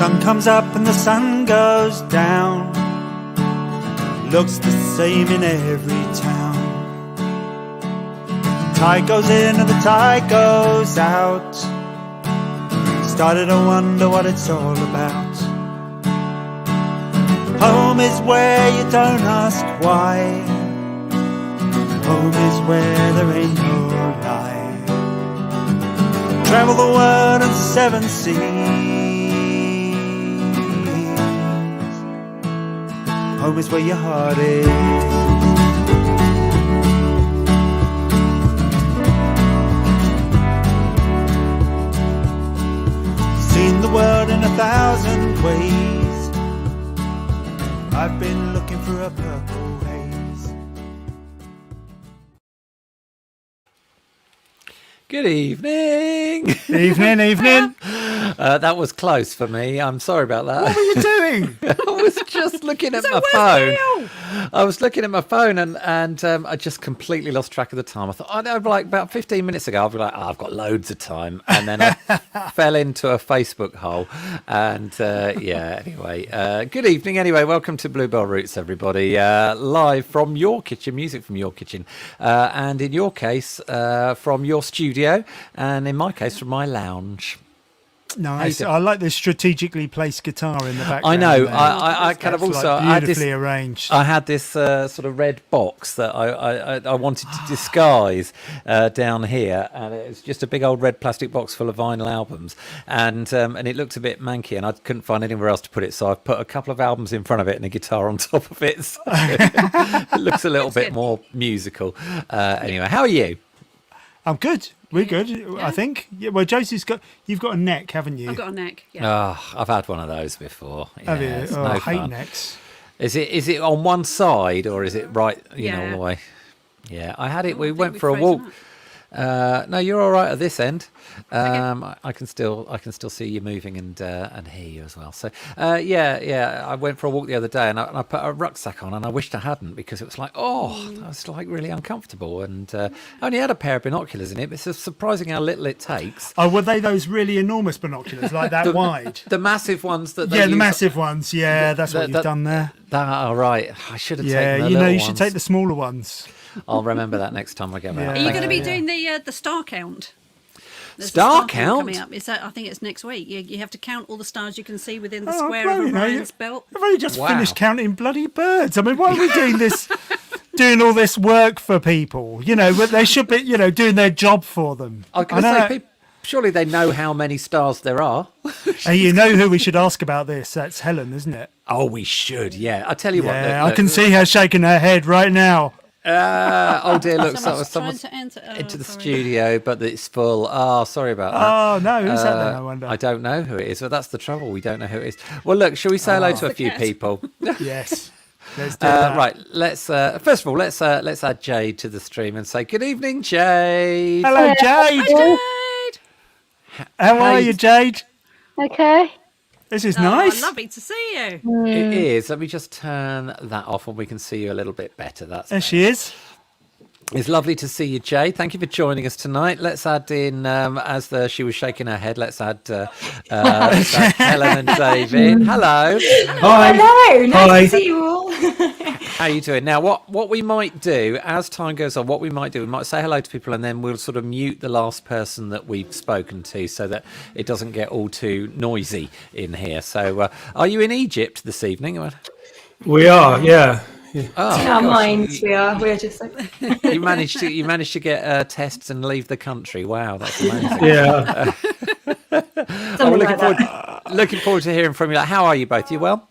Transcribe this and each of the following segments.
sun comes up and the sun goes down. Looks the same in every town. The tide goes in and the tide goes out. Started to wonder what it's all about. Home is where you don't ask why. Home is where there ain't no lie. Travel the world and 7 seas. Home is where your heart is. Seen the world in 1,000 ways. I've been looking for a purple haze. Good evening. Evening. That was close for me. I'm sorry about that. What were you doing? I was just looking at my phone. I was looking at my phone and I just completely lost track of the time. I thought, like about 15 minutes ago, I'll be like, I've got loads of time. And then I fell into a Facebook hole. And anyway, good evening. Anyway, welcome to Bluebell Roots, everybody. Live from your kitchen, music from your kitchen. And in your case, from your studio. And in my case, from my lounge. Nice. I like this strategically placed guitar in the background. I know. I kind of also like beautifully arranged. I had this sort of red box that I wanted to disguise down here, and it's just a big old red plastic box full of vinyl albums, and it looked a bit manky, and I couldn't find anywhere else to put it, so I've put a couple of albums in front of it and a guitar on top of it. So it looks a little bit more musical. Anyway, how are you? I'm good. We're good, I think. Yeah, well, you've got a neck, haven't you? I've got a neck, yeah. Oh, I've had one of those before. Have you? It's I hate fun. necks. Is it on one side or is it right, all the way? Yeah, I had it. We went for a walk. No, you're all right at this end. Okay. I can still see you moving and hear you as well. So I went for a walk the other day and I put a rucksack on and I wished I hadn't because it was like, that was like really uncomfortable, and I only had a pair of binoculars in it. But it's surprising how little it takes. Oh, were they those really enormous binoculars, like that wide? The massive ones that they the use. massive ones. Yeah, that's what you've done there. Right. I should have taken the you little know, you ones. should take the smaller ones. I'll remember that next time I get back. Are you going to be doing the star count? There's Star count count? coming up. I think it's next week. You have to count all the stars you can see within the square of Orion's belt. I've only just finished counting bloody birds. I mean, why are we doing this? Doing all this work for people? You know, but they should be, doing their job for them. I was going to say, surely they know how many stars there are. Hey, you know who we should ask about this? That's Helen, isn't it? Oh, we should. Yeah, I tell you what. I can see her shaking her head right now. Oh dear, look, Someone's someone's to enter. into the studio, but it's full. Oh, sorry about that. Oh, no, who's that then, I wonder? I don't know who it is, but that's the trouble. We don't know who it is. Well, look, shall we say hello to a few people? Yes. Let's do that. Right, let's first of all, let's add Jade to the stream and say good evening, Jade. Hello, Jade. Jade! How are you, Jade? Okay. This is nice. Lovely to see you. It is. Let me just turn that off and we can see you a little bit better. There she is. It's lovely to see you, Jade. Thank you for joining us tonight. Let's add in, she was shaking her head, let's add Helen and David. Hello. Hi. Hello. Nice to see you all. How are you doing? Now, what we might do, as time goes on, we might say hello to people and then we'll sort of mute the last person that we've spoken to so that it doesn't get all too noisy in here. So, are you in Egypt this evening? We are, yeah. Oh, in our minds, we are. We're just like you managed to get tests and leave the country. Wow, that's amazing. Yeah. Looking forward to hearing from you. How are you both? You well?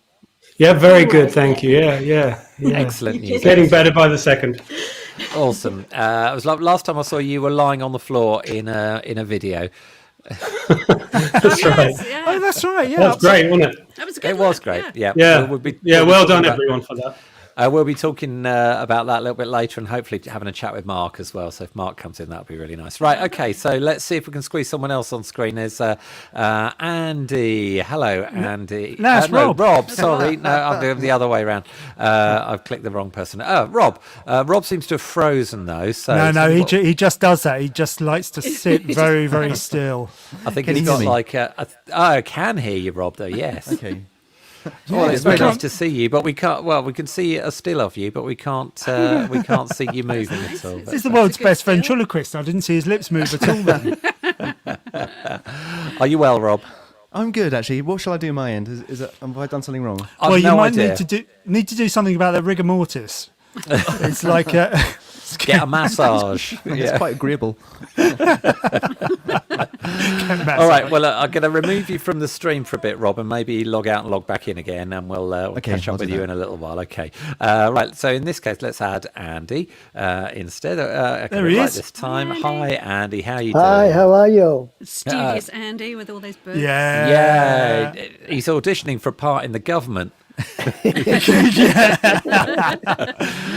Yeah, very good, thank you. Yeah. Excellent news. Getting better by the second. Awesome. It was last time I saw you, you were lying on the floor in a video. That's right. Yeah. Oh, that's right. Yeah, That was great, wasn't it? That was a good It was one, great. Yeah. Well done, everyone, for that. We'll be talking about that a little bit later, and hopefully having a chat with Mark as well. So if Mark comes in, that'll be really nice. Right, okay, so let's see if we can squeeze someone else on screen. There's Andy. Hello, Andy. No, it's Rob. Rob, sorry. No, I'm doing the other way around. I've clicked the wrong person. Rob. Rob seems to have frozen, though. So No, he just does that. He just likes to sit very, very still. I think Can he's you got hear me? like I can hear you, Rob, though, yes. Okay. Well, it's very we nice can't- to see you, but we can't. Well, we can see a still of you, but we can't. We can't see you moving at all. He's the world's best ventriloquist. I didn't see his lips move at all then. Are you well, Rob? I'm good, actually. What shall I do on my end? Have I done something wrong? I've Well, you no might idea. need to do something about the rigor mortis. It's like Get a massage. It's quite agreeable. All right. Well, I'm going to remove you from the stream for a bit, Rob, and maybe log out and log back in again, and we'll catch I'll up do with you that. in a little while. Okay. Right. So in this case, let's add Andy instead. There he is. This time. Andy. Hi, Andy. How are you doing? Hi, how are you? Studious Andy with all those birds. yeah. Yeah. He's auditioning for a part in the government.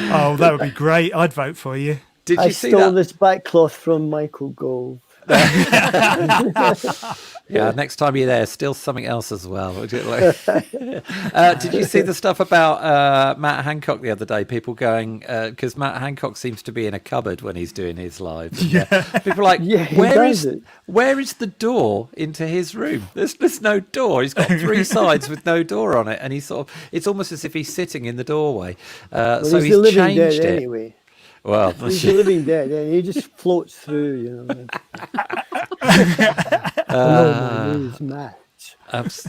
Oh, that would be great. I'd vote for you. Did I you see stole that? this back cloth from Michael Gove. Yeah, next time you're there, steal something else as well. Would you like- did you see the stuff about Matt Hancock the other day? People going, because Matt Hancock seems to be in a cupboard when he's doing his lives. And, people are like, Yeah, he where does is it. where is the door into his room? There's no door. He's got three sides with no door on it. And he's it's almost as if he's sitting in the doorway. Well, So he's the he's living changed dead it. anyway. Well, He's the living dead. And he just floats through, you know. He's mad.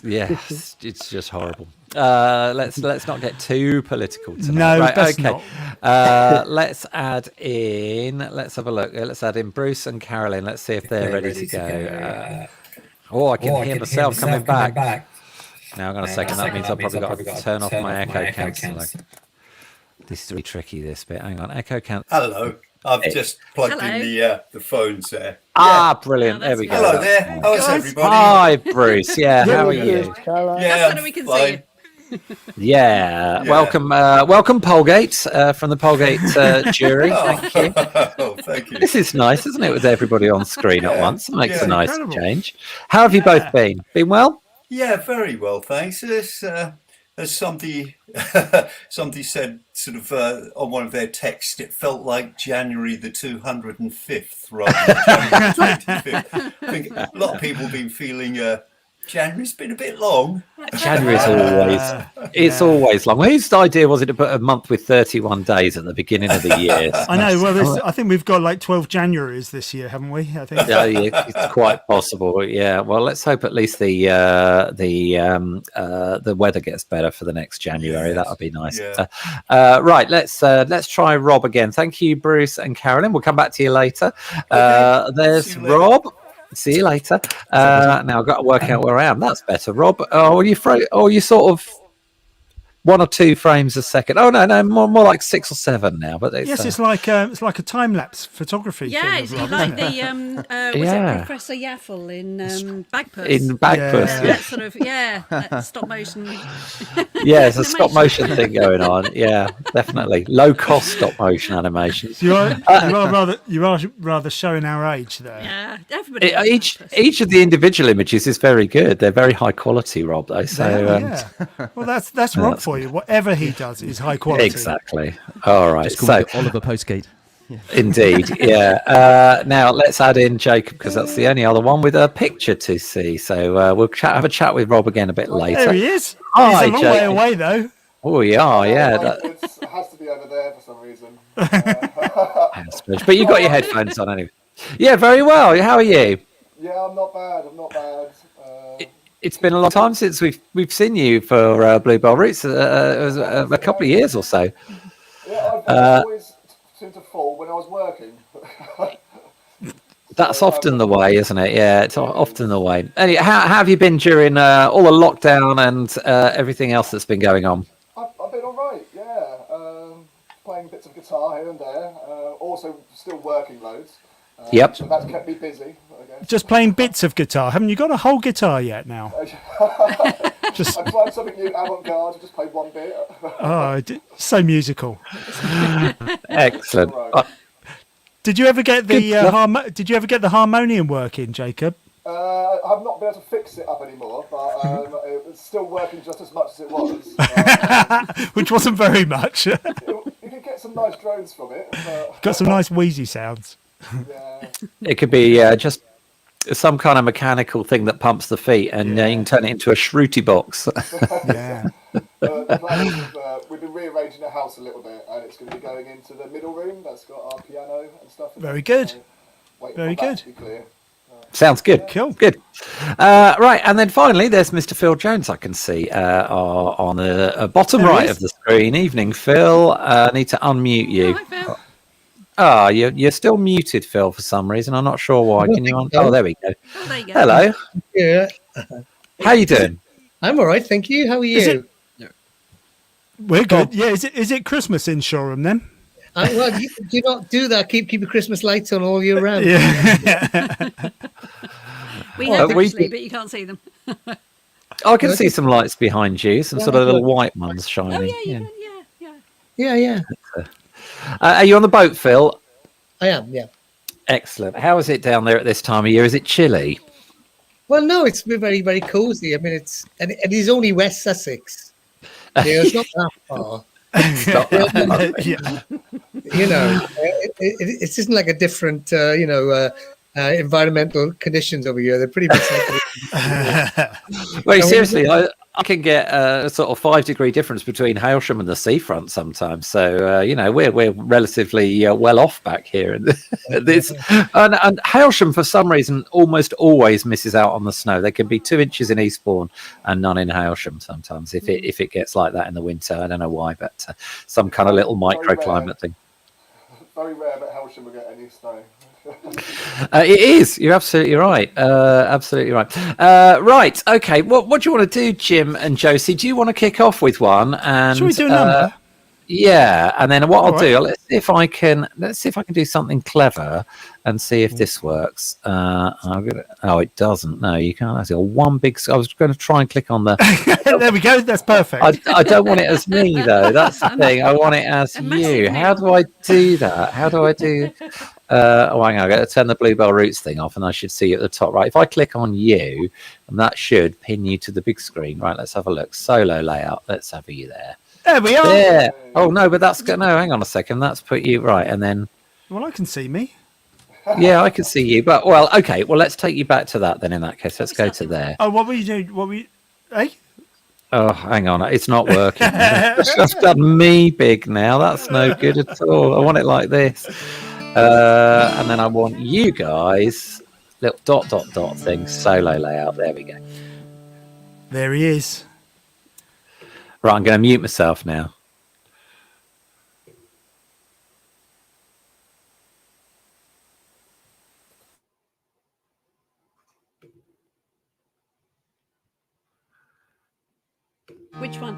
yes, it's just horrible. Let's not get too political tonight. No, right, best okay. not. Let's add in. Let's have a look. Let's add in Bruce and Carolyn. Let's see if they're ready to go. I can hear myself coming back. Now, hang on a second. That means I've probably got to turn off my echo cancelling. This is really tricky. This bit. Hang on. Echo cancel. Hello. I've just plugged Hello. in the phones there. Brilliant. Oh, There that's we go. good. Hello there. How's everybody? Hi, Bruce. Yeah, how are Really you? good, Caroline. Yeah, That's I'm better, we can see fine. Yeah. Yeah. Welcome, Polgate, from the Polgate jury. Thank you. Oh, thank you. This is nice, isn't it, with everybody on screen at once? It makes Yeah, a nice incredible. change. How have you both been? Been well? Yeah, very well, thanks. As somebody said, sort of on one of their texts, it felt like January the 205th rather than January the 25th. I think a lot of people have been feeling January's been a bit long. January's always long. Whose idea was it to put a month with 31 days at the beginning of the year? I know. Well, I think we've got like 12 Januaries this year, haven't we? I think. Yeah, it's quite possible. Yeah. Well, let's hope at least the weather gets better for the next January. Yes. That would be nice. Yeah. Right. Let's try Rob again. Thank you, Bruce and Carolyn. We'll come back to you later. There's See you later. Rob. See you later. Now I've got to work out where I am. That's better, Rob. You sort of 1 or 2 frames a second. Oh no, more like 6 or 7 now. But Yes, it's like a time lapse photography. Yeah, thing it's of Rob, like isn't it? was Yeah. it Professor Yaffle in Bagpuss? in Bagpuss. Yeah. That sort of that stop motion. Yeah, it's a stop motion thing going on. Yeah, definitely low cost stop motion animations. You are rather showing our age there. Yeah, everybody. loves Each Bagpuss. of the individual images is very good. They're very high quality, Rob. Though, so Yeah. Well, that's Rob for you. Whatever he does is high quality. exactly. All right. Just call So me Oliver Postgate. indeed, yeah. Now let's add in Jacob because that's the only other one with a picture to see. So we'll have a chat with Rob again a bit There later. he is. Hi, He's a long way Jacob. away though. Oh, yeah, yeah. It has to be over there for some reason. But you got your headphones on anyway. Yeah, very well. How are you? Yeah, I'm not bad. It's been a long time since we've seen you for Bluebell Roots. It was a couple of years or so. Yeah, I always seem to fall when I was working. That's often the way, isn't it? Yeah, it's often the way. Anyway, how have you been during all the lockdown and everything else that's been going on? I've been all right, yeah. Playing bits of guitar here and there. Also, still working loads. Yep. So that's kept me busy, I guess. Just playing bits of guitar. Haven't you got a whole guitar yet now? Just I tried something new, avant-garde. I just played one bit. so musical. Excellent. Right. Did you ever get the Good stuff. Did you ever get the harmonium working, Jacob? I've not been able to fix it up anymore, but it's still working just as much as it was. Which wasn't very much. You can get some nice drones from it. But, Got some nice wheezy sounds. yeah. It could be just some kind of mechanical thing that pumps the feet, and you can turn it into a shrooty box. Yeah. The plan is we've been rearranging the house a little bit, and it's going to be going into the middle room. That's got our piano and stuff. Very good. Waiting Very for that good. to be clear. Sounds good. Cool. Good. Right, and then finally, there's Mr. Phil Jones. I can see on the bottom There he right is. of the screen. Evening, Phil. I need to unmute you. Hi, Phil. Ah, you're still muted, Phil, for some reason. I'm not sure why. Can you? Oh, there we go. Oh, there you go. Hello. Yeah, How you doing? I'm all right, thank you. How are Is you? We're good. Yeah, is it Christmas in Shoreham then? Well, you do not do that. Keep your Christmas lights on all year round. Yeah. We have we- actually, but you can't see them. I can see some lights behind you, some sort of little white ones Oh, shining. yeah, you can. Yeah. Yeah, yeah. Are you on the boat, Phil? I am. Yeah. Excellent. How is it down there at this time of year? Is it chilly? Well, no, it's been very, very cozy. I mean, it is only West Sussex. It's not that far. Yeah. You know, it isn't like a different, environmental conditions over here. They're pretty much like. Wait, seriously, I can get a sort of 5-degree difference between Hailsham and the seafront sometimes. So we're relatively well off back here. And this and Hailsham, for some reason, almost always misses out on the snow. There can be 2 inches in Eastbourne and none in Hailsham sometimes if it gets like that in the winter. I don't know why, but some kind of little microclimate thing. Very rare that Hailsham will get any snow. It is. You're absolutely right. Absolutely right. Right. Okay. What do you want to do, Jim and Josie? Do you want to kick off with one? And Shall we do a number? Yeah, and then what I'll All do, let's see if I can do something clever and see if this works. Oh, it doesn't. No, you can't. That's one big. I was going to try and click on the. There we go. That's perfect. I don't want it as me though. That's the thing. I want it as you. How do I do that? How do I do? Hang on. I'm going to turn the Bluebell Roots thing off, and I should see you at the top right. If I click on you, and that should pin you to the big screen. Right. Let's have a look. Solo layout. Let's have you there. There we are. There. Oh no, but that's no. Hang on a second. That's put you right, and then Well, I can see me. yeah, I can see you. But okay. Well, let's take you back to that then. In that case, let's go to there. Oh, what were you doing? What were you? Hey? Oh, hang on. It's not working. It's just done me big now. That's no good at all. I want it like this. And then I want you guys little dot thing. Solo layout. There we go. There he is. Right, I'm going to mute myself now. Which one?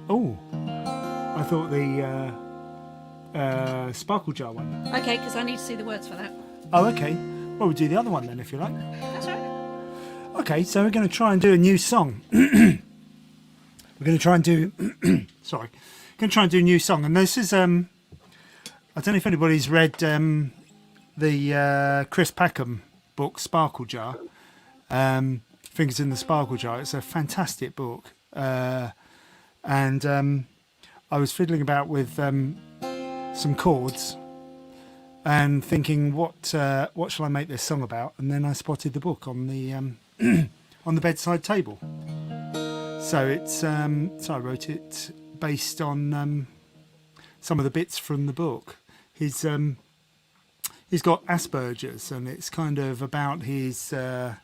Oh, I thought the sparkle jar one. Okay, because I need to see the words for that. Oh, okay. Well, we'll do the other one then, if you like. That's all right. Okay, so we're going to try and do a new song. We're going to try and do. Sorry, going to try and do a new song, and this is I don't know if anybody's read the Chris Packham book Sparkle Jar. Fingers in the Sparkle Jar. It's a fantastic book, and I was fiddling about with some chords and thinking what shall I make this song about, and then I spotted the book on the on the bedside table. So it's so I wrote it based on some of the bits from the book. He's got Asperger's, and it's kind of about his that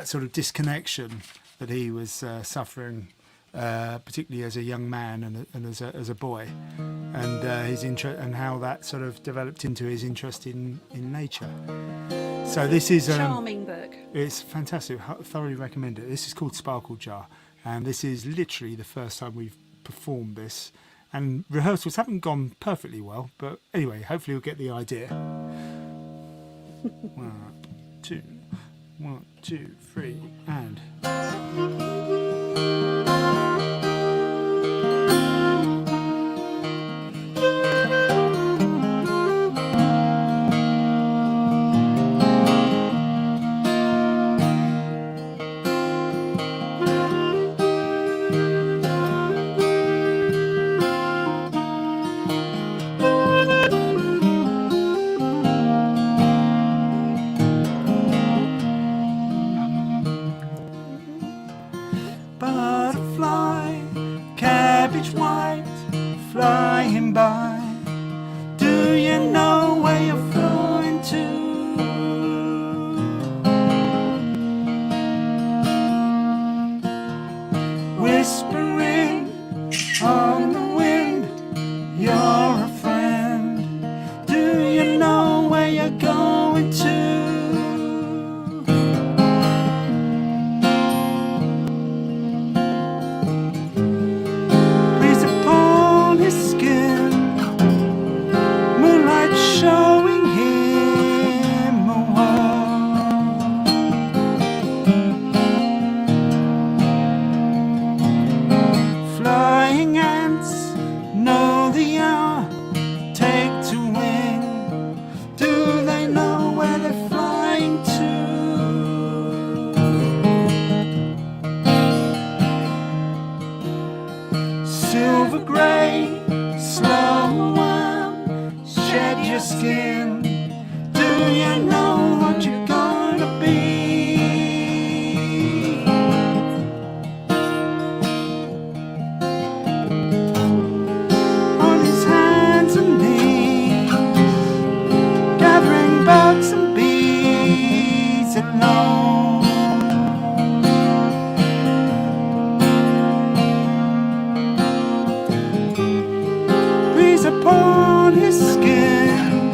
sort of disconnection that he was suffering, particularly as a young man and as a boy, and his interest and how that sort of developed into his interest in nature. So this is Charming book. it's fantastic. Thoroughly recommend it. This is called Sparkle Jar, and this is literally the first time we've performed this. And rehearsals haven't gone perfectly well, but anyway, hopefully you'll get the idea. 1, 2, 1, 2, 3, and. Butterfly, cabbage white, flying by. Do you know where you're flying to? Whispering on the wind, you're a friend. Do you know where you're going to? Breeze upon his skin, moonlight showing him a world. Flying ants know the hour, take to wing. Do they know where they're flying to? Silver grey, slow worm, shed your skin. Do you know what you're gonna be? On his hands and knees, gathering bugs and bees alone. Breeze upon his skin,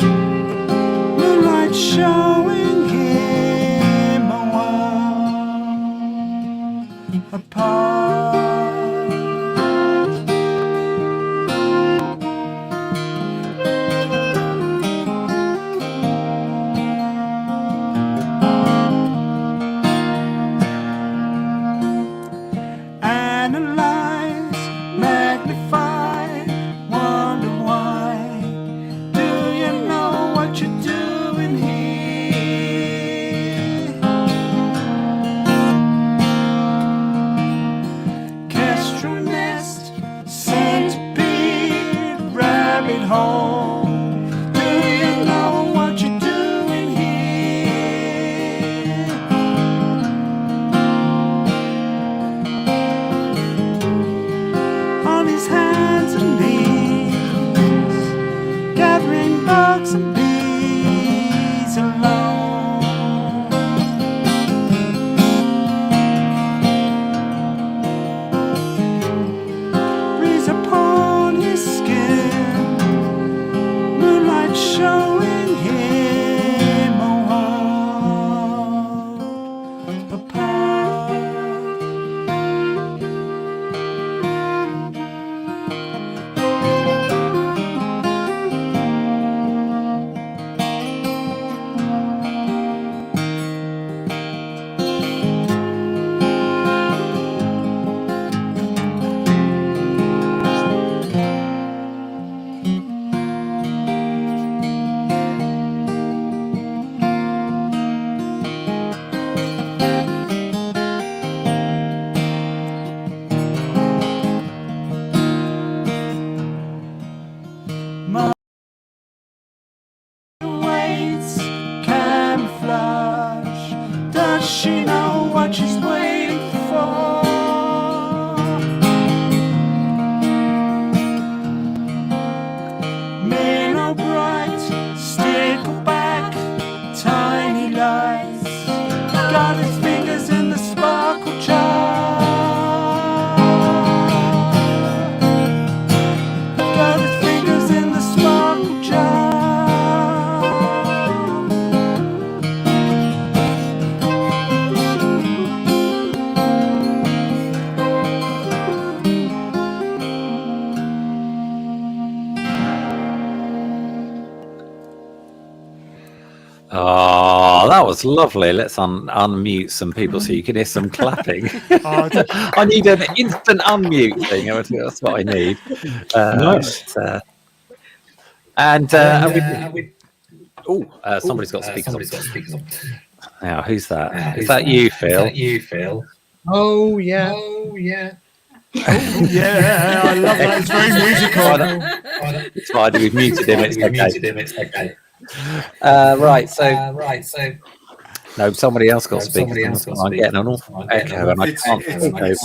moonlight showing him a world apart. Analyze, magnify, wonder why. Do you know what you're doing here? Kestrel nest, centipede, rabbit hole. Do you know what you're doing here? On his hands and knees, gathering bugs and bees alone. Breeze upon his skin, moonlight showing him a world apart. Waits, camouflage. Does she know what she's waiting for? Minnow bright, stickleback, tiny lights. Got his fingers in the sparkle jar. Got his fingers in the sparkle jar. Oh, Oh, that was lovely. Let's unmute some people so you can hear some clapping. Oh, I need an instant unmute thing. That's what I need. Nice. Somebody's got speakers on. Now, who's that? Is that you, Phil? Oh yeah. yeah, I love that. It's very musical. It's fine. We've muted him. It's okay. Right. So. No, somebody else got speakers. I'm getting an awful echo, and I can't talk over it.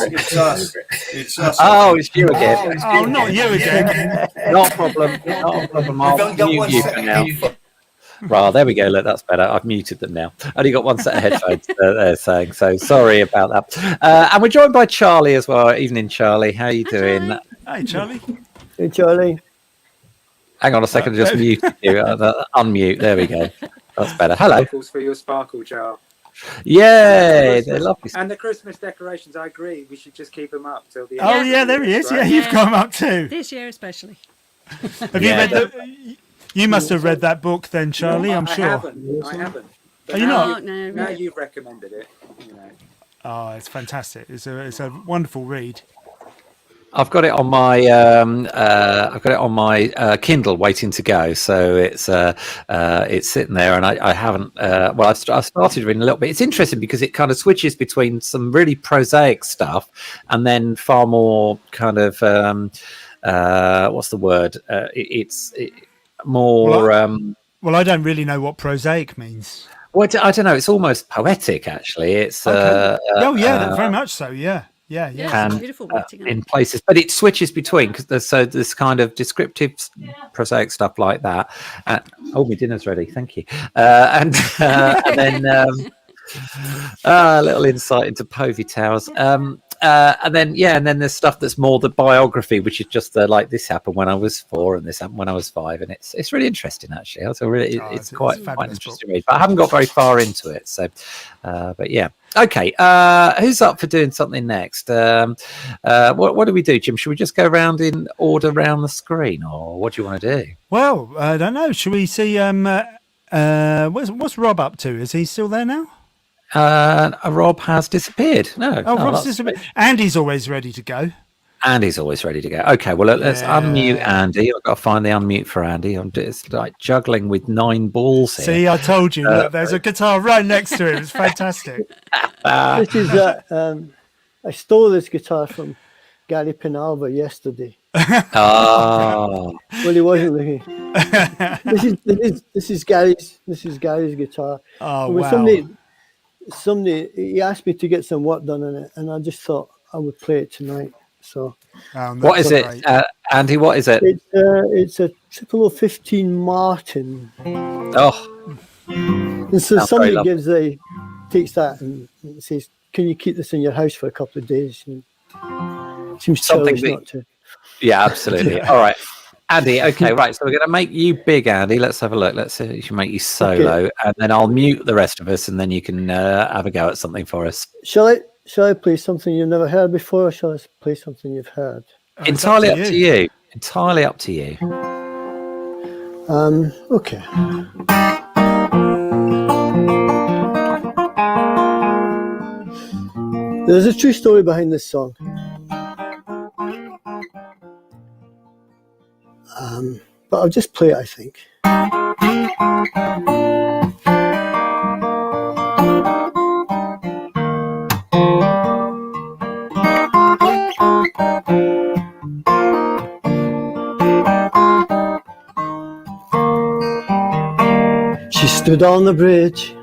It's us. Oh, it's you again. Oh, not you again. Not a problem. I'll mute you for now. Right, there we go. Look, that's better. I've muted them now. Only got one set of headphones. They're saying so. Sorry about that. And we're joined by Charlie as well. Evening, Charlie. How are you doing? Hey, Charlie. Hey, Charlie. Hang on a second. Just mute you. Unmute. There we go. That's better. Hello. For your sparkle jar. Yay! They're lovely. And the Christmas decorations, I agree. We should just keep them up till the Oh, end. yeah, there he is. Right? Yeah, you've got him up too. This year especially. Have you read you must have read that book then, Charlie, I'm sure. I haven't. Are you not? No. Now you've recommended it. You know. Oh, it's fantastic. It's a wonderful read. I've got it on my Kindle waiting to go, so it's sitting there, and I haven't. I started reading a little bit. It's interesting because it kind of switches between some really prosaic stuff and then far more kind of what's the word? It's more. Well, I don't really know what prosaic means. Well, I don't know. It's almost poetic, actually. It's okay. Very much so. Yeah. And beautiful writing. in places, but it switches between because there's this kind of descriptive, prosaic stuff like that. My dinner's ready, thank you. And then a little insight into Povey Towers. And then there's stuff that's more the biography, which is just like this happened when I was 4 and this happened when I was 5, and it's really interesting actually. It's quite interesting read, but I haven't got very far into it. So, but yeah. Okay, who's up for doing something next? What do we do, Jim? Should we just go around in order around the screen, or what do you want to do? Well, I don't know. Should we see? What's Rob up to? Is he still there now? Rob has disappeared. No. Rob's disappeared. Andy's always ready to go. Andy's always ready to go. Okay, well, let's unmute Andy. I've got to find the unmute for Andy. It's like juggling with 9 balls here. See, I told you. Look, there's a guitar right next to him. It's fantastic. This is I stole this guitar from Gary Penalva yesterday. Oh. Well, he wasn't looking. This is Gary's guitar. Oh, wow. Somebody he asked me to get some work done on it, and I just thought I would play it tonight. So, what is it, Andy? What is it? It's a 0015 Martin. Oh, and so somebody takes that and says, "Can you keep this in your house for a couple of days?" And it seems childish not to. Yeah, absolutely. All right, Andy. Okay, right. So we're going to make you big, Andy. Let's have a look. Let's see if you can make you solo, and then I'll mute the rest of us, and then you can have a go at something for us. Shall I play something you've never heard before, or shall I play something you've heard? Entirely up to you. Entirely up to you. Okay. There's a true story behind this song. But I'll just play it, I think. She stood on the bridge,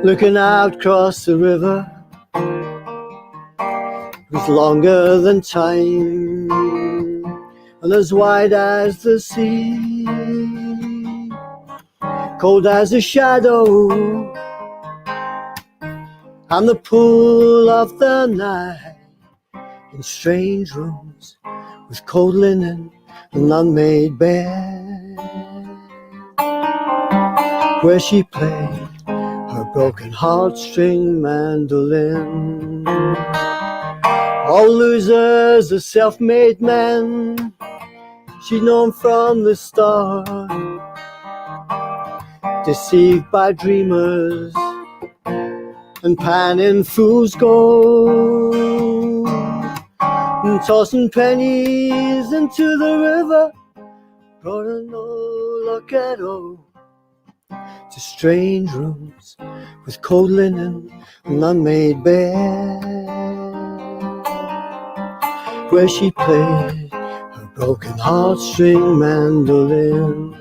looking out across the river. It was longer than time and as wide as the sea, cold as a shadow and the pool of the night, in strange rooms with cold linen and unmade bed, where she played her broken heartstring mandolin. All losers are self-made men, she'd known from the start. deceived by dreamers and panning fool's gold, and tossing pennies into the river, brought her no luck at all. To strange rooms with cold linen and unmade bed, where she played her broken heartstring mandolin.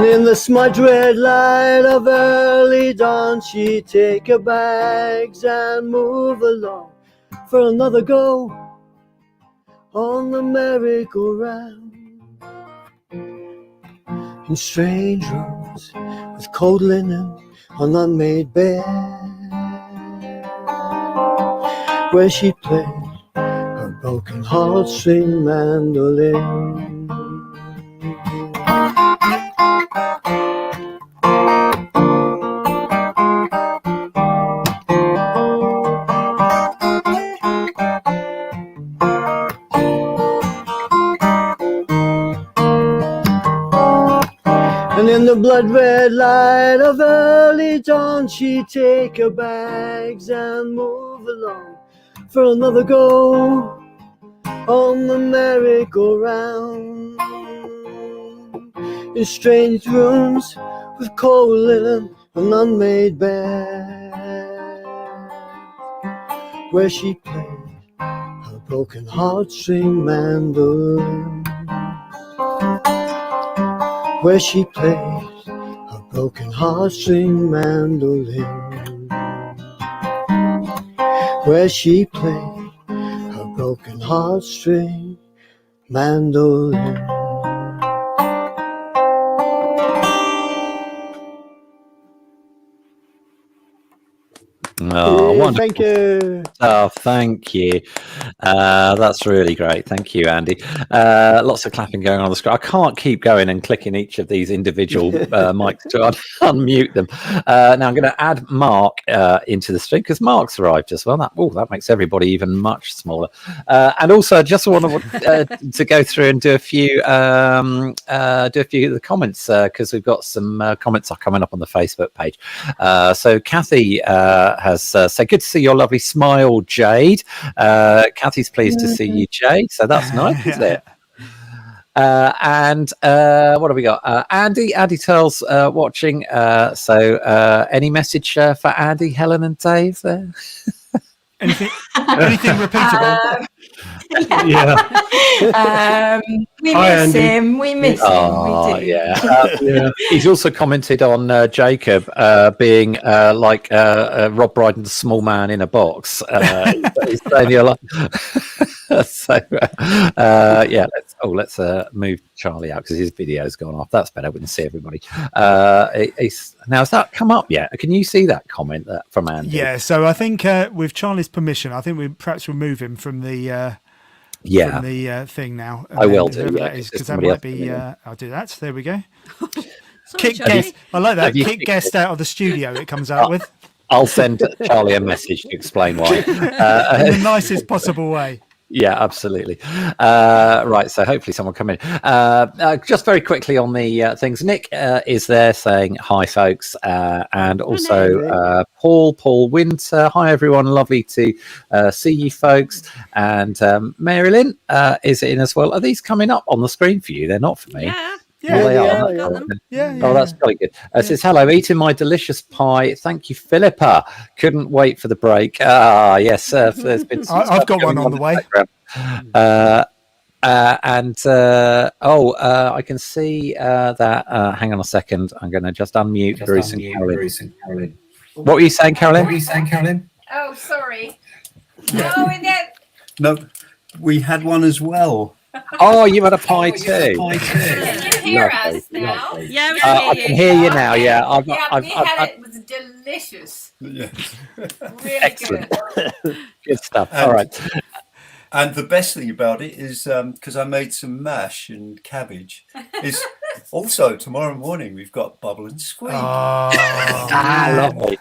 And in the smudge red light of early dawn, she'd take her bags and move along for another go on the merry-go-round. In strange rooms with cold linen on unmade bed, where she played her broken heartstring mandolin. And in the blood-red light of early dawn, she'd take her bags and move along for another go on the merry-go-round. In strange rooms with cold linen and unmade bed, where she played her broken heartstring mandolin. Where she played her broken heartstring mandolin. Where she played her broken heartstring mandolin. Oh, wonderful. Thank you. Oh, thank you. That's really great. Thank you, Andy. Lots of clapping going on the screen. I can't keep going and clicking each of these individual mics to unmute them. Now I'm going to add Mark into the stream because Mark's arrived as well. That makes everybody even much smaller. And also, I just want to go through and do a few of the comments because we've got some comments are coming up on the Facebook page. So Kathy has said, "Good to see your lovely smile, Jade." Kathy's pleased to see you, Jade. So that's nice, isn't it? And what have we got? Andy Turl's watching. So any message for Andy, Helen, and Dave there? Anything repeatable? Yeah. We Hi, miss Andy. him. We miss him. We do. Yeah. He's also commented on Jacob being like Rob Brydon, the small man in a box. He's saying you're like... So let's move Charlie out because his video's gone off. That's better. We can see everybody. Now, has that come up yet? Can you see that comment from Andy? Yeah. So I think with Charlie's permission, I think we perhaps remove him from the thing now. I will do, because that might be. I'll do that. There we go. Sorry, Kick guest. I like that. you- Kick guest out of the studio. It comes out with I'll send Charlie a message to explain why. in the nicest possible way. Yeah, absolutely. Right, so hopefully someone come in. Just very quickly on the things. Nick is there saying hi, folks, and also Paul Winter. Hi, everyone. Lovely to see you, folks. And Mary Lynn is in as well. Are these coming up on the screen for you? They're not for me. Yeah. Oh, they Yeah, are. got them. Yeah. Oh, that's very good. It says, hello, eating my delicious pie. Thank you, Philippa. Couldn't wait for the break. Yes, there's been some I've got going one on the way. I can see that. Hang on a second. I'm going to just unmute Bruce and Carolyn. What were you saying, Carolyn? Oh, sorry. No, we had one as well. Oh, you had a pie too. Can you hear us now? Yeah, we I can can hear hear you now. Yeah, We had it. It was delicious. Yeah. Really excellent. good. Good stuff. All right. And the best thing about it is because I made some mash and cabbage. Is also tomorrow morning we've got bubble and squeak. Lovely.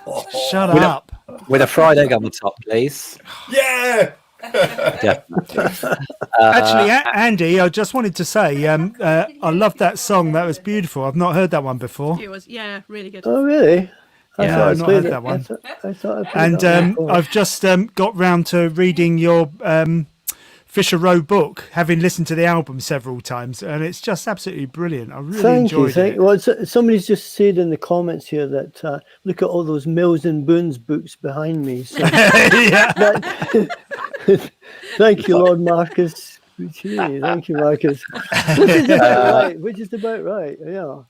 Shut up. With a fried egg on the top, please. Yeah. Definitely. Actually, Andy, I just wanted to say, I loved that song. That was beautiful. I've not heard that one before. It was, yeah, really good. Oh, really? Yeah, thought I've not heard that one. I thought I played And that one before. I've just got round to reading your Fisher Row book, having listened to the album several times, and it's just absolutely brilliant. I really enjoyed it. Well, somebody's just said in the comments here that look at all those Mills and Boons books behind me. So thank you, Lord Marcus. Thank you, Marcus. Which is about right. Yeah.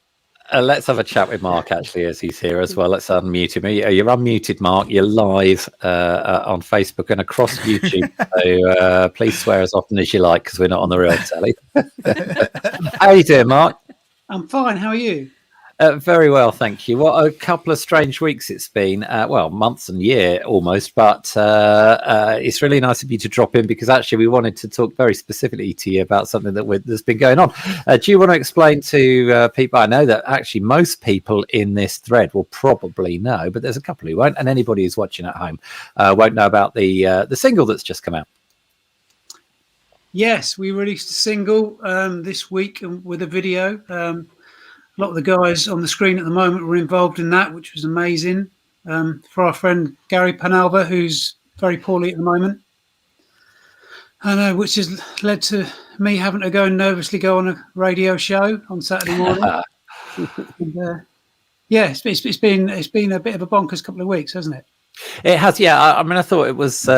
Let's have a chat with Mark, actually, as he's here as well. Let's unmute him. You're unmuted, Mark. You're live on Facebook and across YouTube. So please swear as often as you like, because we're not on the real telly. How are you doing, Mark? I'm fine. How are you? Very well, thank you. What a couple of strange weeks it's been. Well, months and year almost, but it's really nice of you to drop in, because actually we wanted to talk very specifically to you about something that's been going on. Do you want to explain to people? I know that actually most people in this thread will probably know, but there's a couple who won't, and anybody who's watching at home won't know about the single that's just come out. Yes, we released a single this week with a video. A lot of the guys on the screen at the moment were involved in that, which was amazing. For our friend Gary Panalva, who's very poorly at the moment, and which has led to me having to nervously go on a radio show on Saturday morning. And, yeah, it's been a bit of a bonkers couple of weeks, hasn't it? It has, yeah. I mean, I thought it was.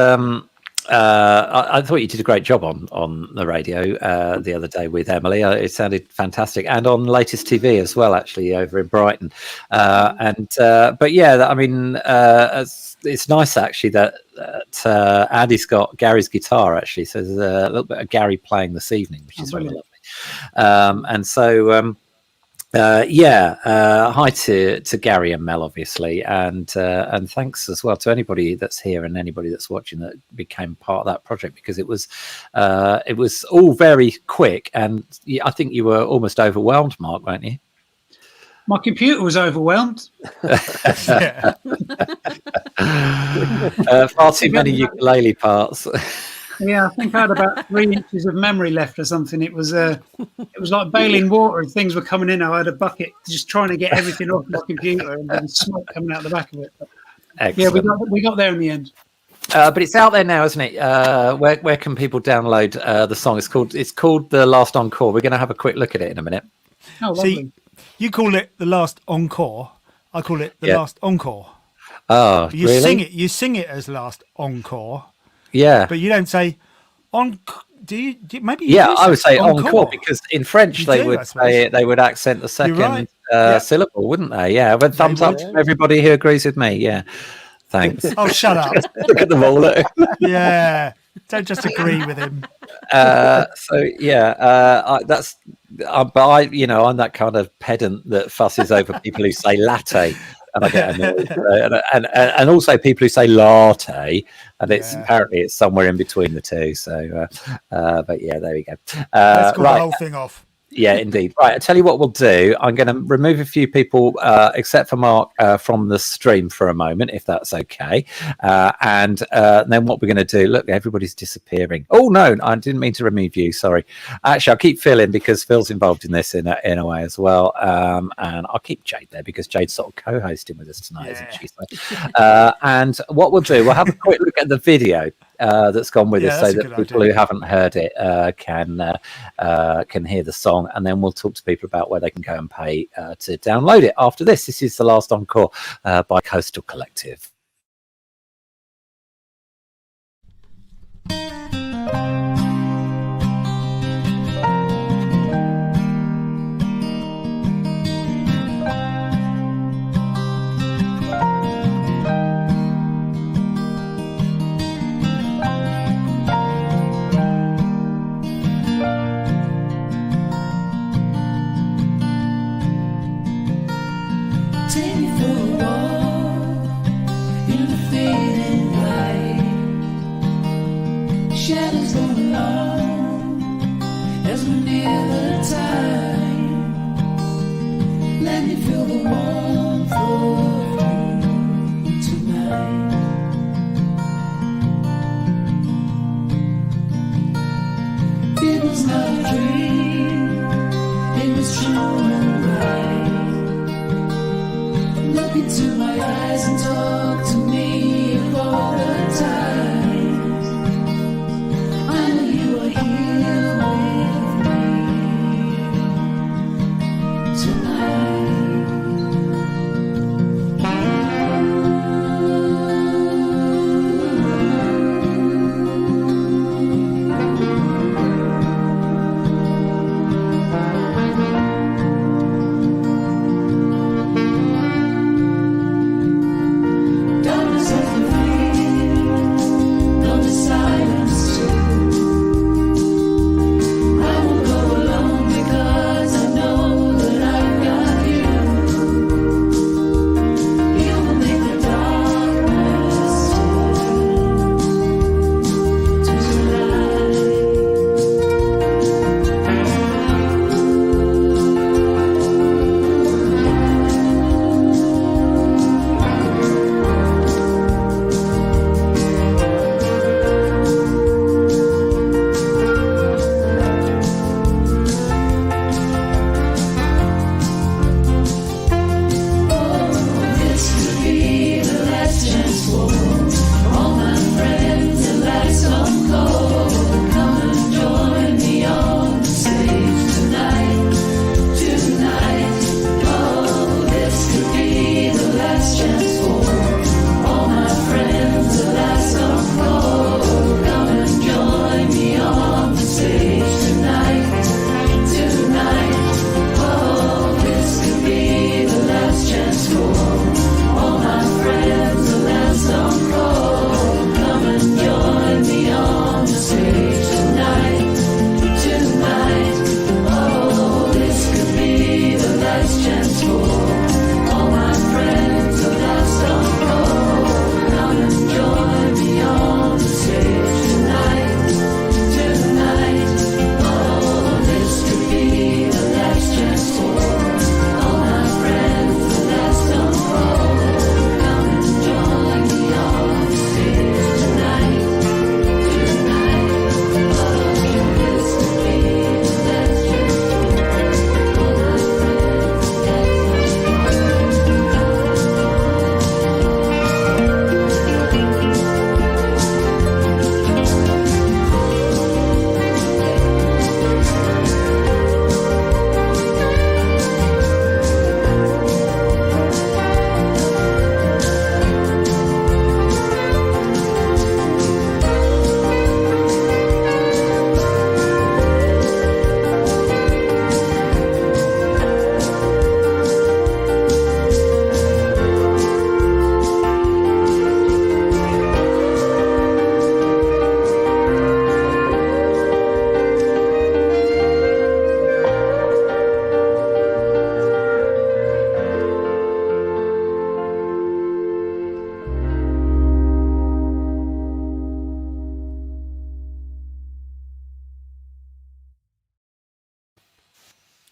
I thought you did a great job on the radio the other day with Emily. It sounded fantastic, and on latest TV as well, actually, over in Brighton. But yeah, I mean, it's nice actually that Andy's got Gary's guitar actually, so there's a little bit of Gary playing this evening, which is very lovely. And so. Hi to Gary and Mel, obviously, and thanks as well to anybody that's here and anybody that's watching that became part of that project, because it was all very quick, and I think you were almost overwhelmed, Mark, weren't you? My computer was overwhelmed. Far too many ukulele parts. Yeah, I think I had about 3 inches of memory left or something. It was like bailing water. Things were coming in. I had a bucket just trying to get everything off my computer, and then smoke coming out the back of it. Excellent. Yeah, we got there in the end. But it's out there now, isn't it? Where can people download the song? It's called The Last Encore. We're going to have a quick look at it in a minute. Oh, lovely. See, you call it The Last Encore. I call it The Last Encore. Oh, but you really? sing it as Last Encore. Yeah, but you don't say on. Do you? Maybe. You I would say encore, because in French they would accent the second syllable, wouldn't they? Yeah, but thumbs up to everybody who agrees with me. Yeah, thanks. Oh, shut up! Look at them all. Yeah, don't just agree with him. So yeah, that's. But I'm that kind of pedant that fusses over people who say latte. And I get annoyed. and also people who say latte, and it's apparently it's somewhere in between the two. So, but yeah, there we go. Let's call the whole thing off. Yeah, indeed. Right, I'll tell you what we'll do. I'm going to remove a few people, except for Mark, from the stream for a moment, if that's okay. And then what we're going to do, look, everybody's disappearing. Oh, no, I didn't mean to remove you. Sorry. Actually, I'll keep Phil in, because Phil's involved in this in a way as well. And I'll keep Jade there, because Jade's sort of co-hosting with us tonight, isn't she? So, and what we'll do, we'll have a quick look at the video that's gone with us, so that people who haven't heard it can hear the song, and then we'll talk to people about where they can go and pay to download it after this. This is The Last Encore by Coastal Collective. Take me for a walk in the fading light. Shadows go along as we near the time. Let me feel the warmth of you tonight.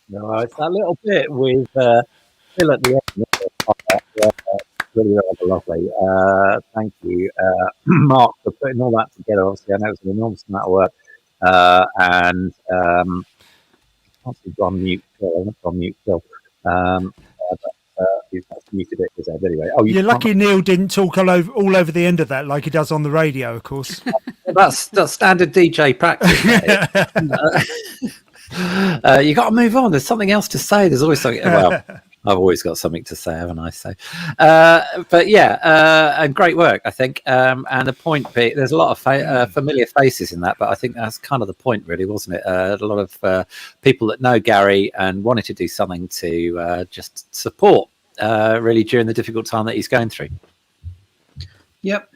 No, it's that little bit with Phil at the end. Really rather lovely. Thank you, Mark, for putting all that together. Obviously, I know it's an enormous amount of work. And obviously, on mute, Phil. Not on mute, Phil. You've muted it because anyway. Oh, You're lucky Neil didn't talk all over the end of that like he does on the radio, of course. That's standard DJ practice. You got to move on. There's something else to say. There's always something. Well, I've always got something to say, haven't I? So, but yeah, and great work, I think. And the point being, there's a lot of familiar faces in that, but I think that's kind of the point, really, wasn't it? A lot of people that know Gary and wanted to do something to just support, really, during the difficult time that he's going through. Yep.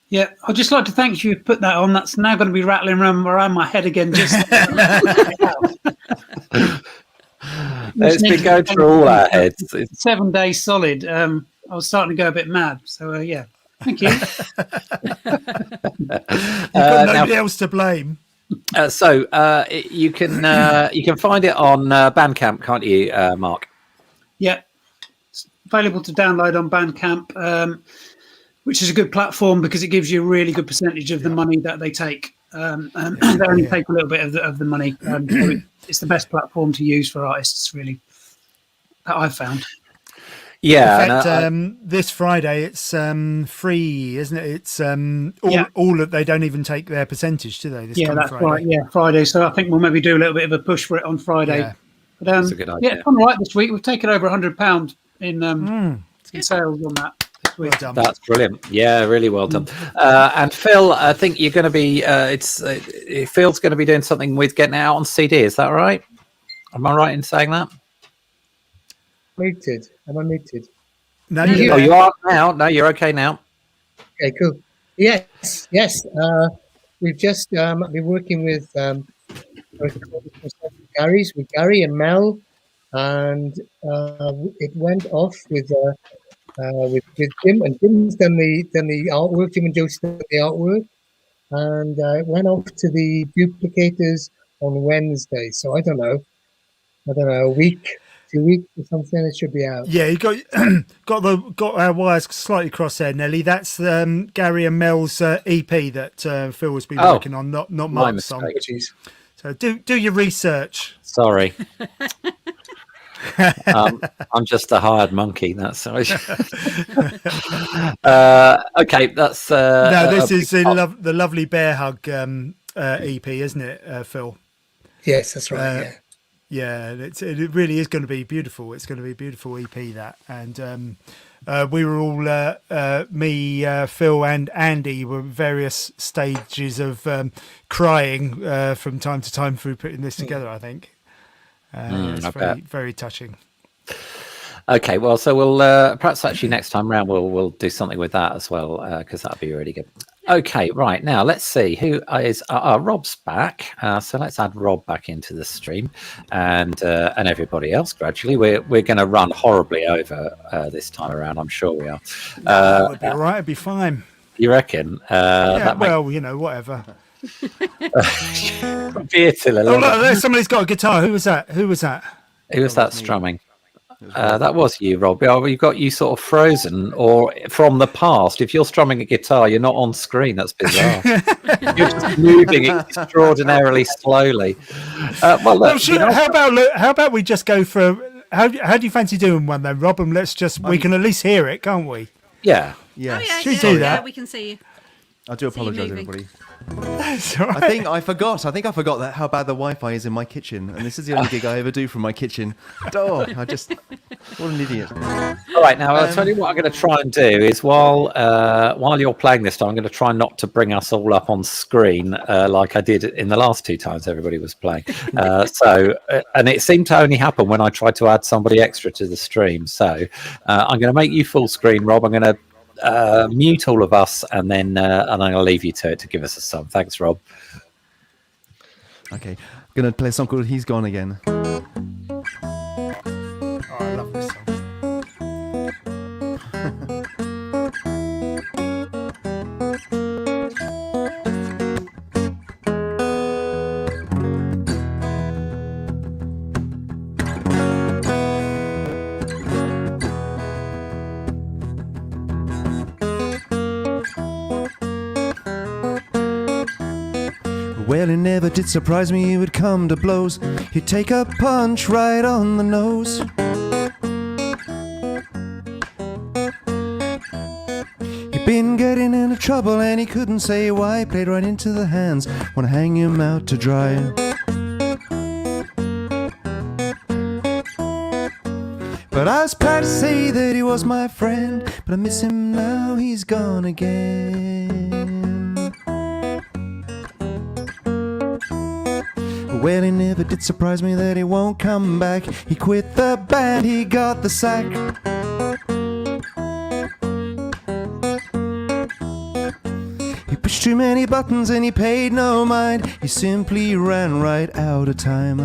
Yeah, I'd just like to thank you for putting that on. That's now going to be rattling around my head again. Just it's been going through all our heads. 7 days solid. I was starting to go a bit mad. So yeah, thank you. You've got nobody else to blame. So you can find it on Bandcamp, can't you, Mark? Yeah, it's available to download on Bandcamp. Which is a good platform because it gives you a really good percentage of the money that they take. They only take a little bit of the money. So it's the best platform to use for artists, really, that I've found. Yeah. In fact, this Friday it's free, isn't it? It's all that they don't even take their percentage, do they? That's Friday. Right. Yeah, Friday. So I think we'll maybe do a little bit of a push for it on Friday. Yeah. But, that's a good idea. Yeah, it's gone all right this week. We've taken over £100 in sales on that. Well done. That's brilliant. Yeah, really well done. And Phil, I think you're going to be. Phil's going to be doing something with getting it out on CD. Is that right? Am I right in saying that? Muted. Am I muted? No, you are now. No, you're okay now. Okay, cool. Yes. We've just been working with Gary's with Gary and Mel, and it went off with Jim, and Jim's done the artwork. Jim and Joe's done the artwork, and it went off to the duplicators on Wednesday. So I don't know, a week, 2 weeks or something. It should be out. Yeah, you got our wires slightly crossed there, Nelly. That's Gary and Mel's EP that Phil has been working on, not Mark's song. So do your research. Sorry. I'm just a hired monkey. That's okay. That's no. This is the lovely Bear Hug EP, isn't it, Phil? Yes, that's right. Yeah, it really is going to be beautiful. It's going to be a beautiful EP, that, and we were all me, Phil, and Andy were in various stages of crying from time to time through putting this together. I think. It's very, very touching. Okay, well, so we'll perhaps actually next time round we'll do something with that as well, because that'd be really good. Okay, right, now let's see who is Rob's back. So let's add Rob back into the stream, and everybody else gradually. We're going to run horribly over this time around. I'm sure we are. It'll be all right. It'll be fine. You reckon? Well, whatever. Beer till 11. Oh, look, somebody's got a guitar. Who was that? Who was that strumming? That was you, Rob. You've got you sort of frozen or from the past. If you're strumming a guitar, you're not on screen. That's bizarre. You're just moving extraordinarily slowly. Well, look, how about we just go for? How do you fancy doing one then, Rob? And we can at least hear it, can't we? Yeah. Yeah. Oh, yeah. Should we do that? Yeah, we can see you. I do apologise, everybody. That's all right. I think I forgot that how bad the Wi-Fi is in my kitchen, and this is the only gig I ever do from my kitchen. Oh, what an idiot! All right, now I'll tell you what I'm going to try and do is while you're playing this time, I'm going to try not to bring us all up on screen like I did in the last two times everybody was playing. And it seemed to only happen when I tried to add somebody extra to the stream. So I'm going to make you full screen, Rob. I'm going to mute all of us, and then I'm going to leave you to it to give us a song. Thanks, Rob. Okay, I'm going to play a song called "He's Gone Again." Oh, I love this song. Well, it never did surprise me he would come to blows. He'd take a punch right on the nose. He'd been getting into trouble and he couldn't say why. Played right into the hands, wanna hang him out to dry. But I was proud to say that he was my friend, but I miss him now, he's gone again. Well, it never did surprise me that he won't come back. He quit the band, he got the sack. He pushed too many buttons and he paid no mind. He simply ran right out of time.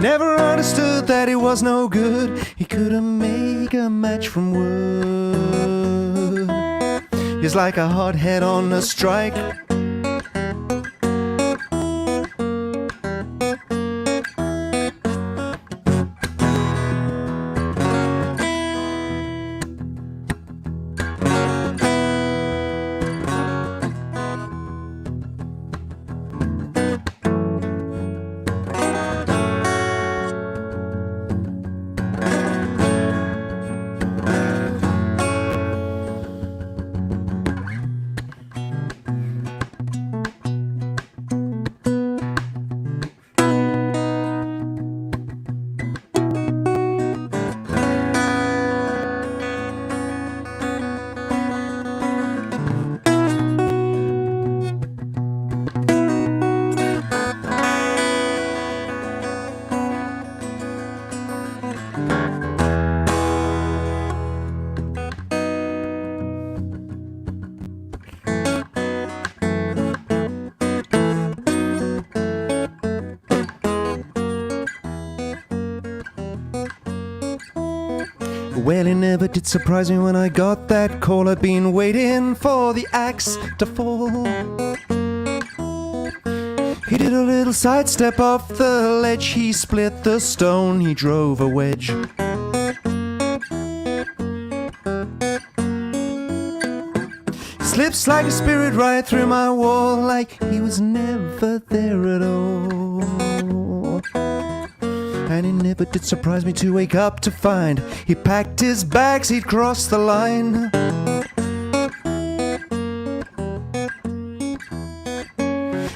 Never understood that it was no good. He couldn't make a match from wood. He's like a hothead on a strike. Well, it never did surprise me when I got that call. I'd been waiting for the axe to fall. He did a little sidestep off the ledge. He split the stone, he drove a wedge. Slips like a spirit right through my wall, like he was never there at all. And it never did surprise me to wake up to find he packed his bags, he'd crossed the line.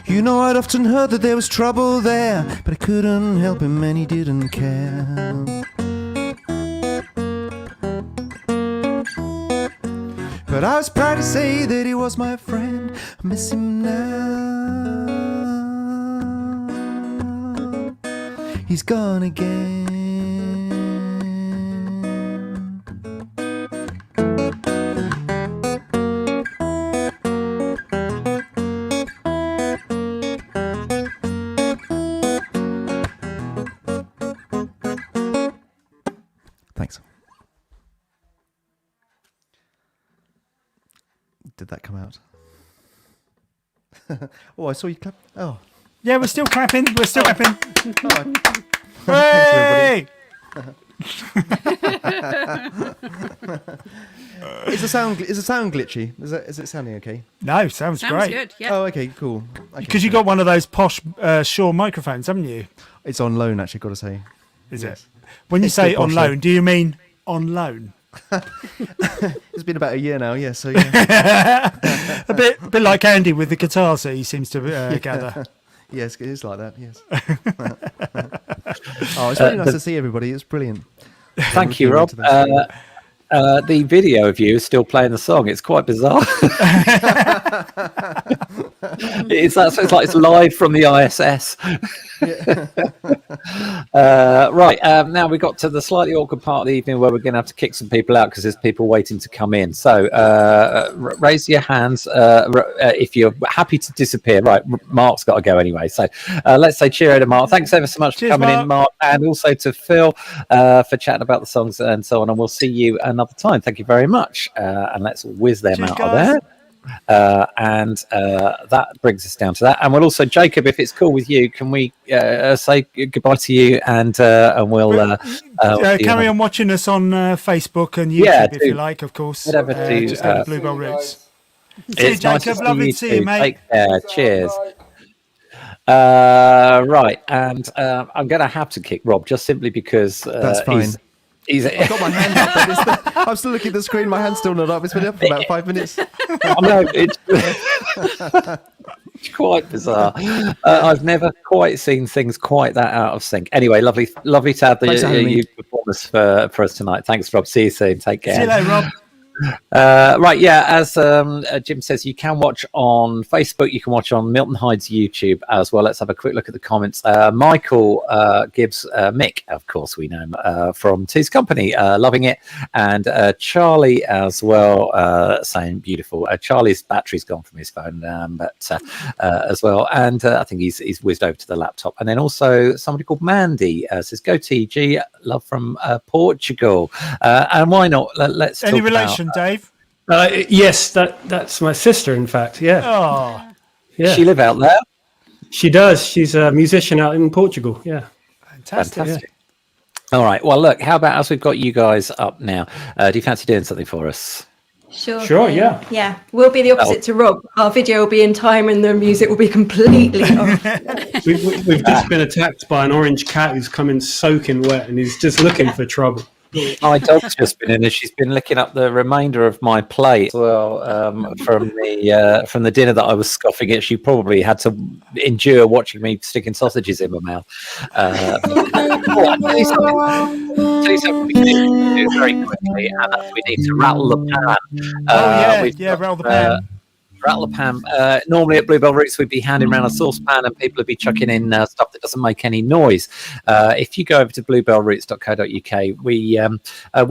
You know, I'd often heard that there was trouble there, but I couldn't help him and he didn't care. But I was proud to say that he was my friend. I miss him now. He's gone again. Thanks. Did that come out? Oh, I saw you clap. Oh. Yeah, we're still clapping. We're still clapping. Oh, Hey! Is the sound glitchy? Is it sounding okay? No, sounds great. Good, yeah. Oh, okay, cool. Because you got one of those posh Shure microphones, haven't you? It's on loan, actually. Got to say. Is Yes. it? When you It's say still on posh, loan, though. do you mean on loan? It's been about a year now, yeah. So yeah. a bit like Andy with the guitar, so he seems to gather. Yes, it is like that. Yes. Oh, it's really nice to see everybody. It's brilliant. Thank you, Rob. The video of you is still playing the song. It's quite bizarre. It's like it's live from the ISS. Right, now we got to the slightly awkward part of the evening where we're going to have to kick some people out because there's people waiting to come in. So raise your hands if you're happy to disappear. Right, Mark's got to go anyway. So let's say cheerio to Mark. Thanks ever so much for coming in, Mark, and also to Phil for chatting about the songs and so on. And we'll see you another time. Thank you very much. And let's whiz them out of there. And that brings us down to that. And we'll also, Jacob, if it's cool with you, can we say goodbye to you and we'll carry on watching us on Facebook and YouTube if you like, of course. Whatever just go to Bluebell Roots. See you, It's nice Jacob. to Lovely see to see you, mate. Take care. Cheers. Right, and I'm going to have to kick Rob just simply because that's fine. I've got my hand up. I'm still looking at the screen. My hand's still not up. It's been up for about 5 minutes. I know, it's quite bizarre. I've never quite seen things quite that out of sync. Anyway, lovely to have you perform this for us tonight. Thanks, Rob. See you soon. Take care. See you later, Rob. Right, yeah, as Jim says, you can watch on Facebook, you can watch on Milton Hyde's YouTube as well. Let's have a quick look at the comments. Michael gives Mick, of course we know him from Two's Company, loving it, and Charlie as well, saying beautiful. Charlie's battery's gone from his phone, but as well, and I think he's whizzed over to the laptop. And then also somebody called Mandy says, go TG, love from Portugal. And why not, let's Any talk relation, Dave? Yes, that's my sister, in fact. Yeah. Oh, yeah. Does she live out there? She does. She's a musician out in Portugal. Yeah. Fantastic. Yeah. All right. Well, look, how about as we've got you guys up now, do you fancy doing something for us? Sure, yeah. Yeah, we'll be the opposite to Rob. Our video will be in time and the music will be completely off. We've just been attacked by an orange cat who's come in soaking wet and he's just looking for trouble. My dog's just been in, and she's been licking up the remainder of my plate as well from the dinner that I was scoffing at. She probably had to endure watching me sticking sausages in my mouth. Tell you something we need to do very quickly, and that's we need to rattle the pan. Rattle the pan. Rattle the pan. Normally at Bluebell Roots, we'd be handing around a saucepan and people would be chucking in stuff that doesn't make any noise. If you go over to bluebellroots.co.uk, we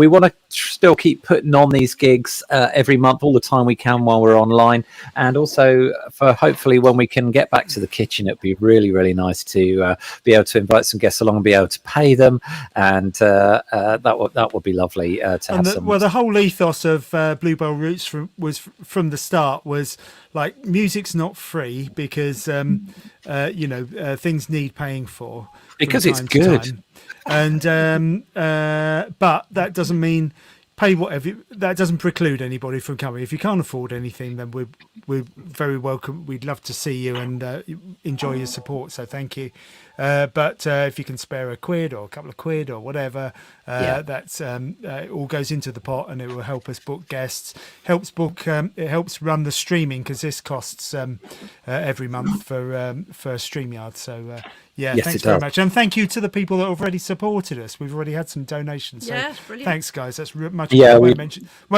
want to still keep putting on these gigs every month, all the time we can while we're online. And also for hopefully when we can get back to the kitchen, it'd be really, really nice to be able to invite some guests along and be able to pay them. And that would be lovely to have some. Well, the whole ethos of Bluebell Roots from the start was like music's not free because things need paying for because it's good, and but that doesn't mean pay whatever. That doesn't preclude anybody from coming. If you can't afford anything, then we're very welcome. We'd love to see you and enjoy your support. So thank you. But if you can spare a quid or a couple of quid or whatever, that's it all goes into the pot and it will help us book guests. It helps run the streaming because this costs every month for StreamYard. So yes, thanks very much, and thank you to the people that have already supported us. We've already had some donations. So brilliant. Thanks, guys. That's much. Yeah, won't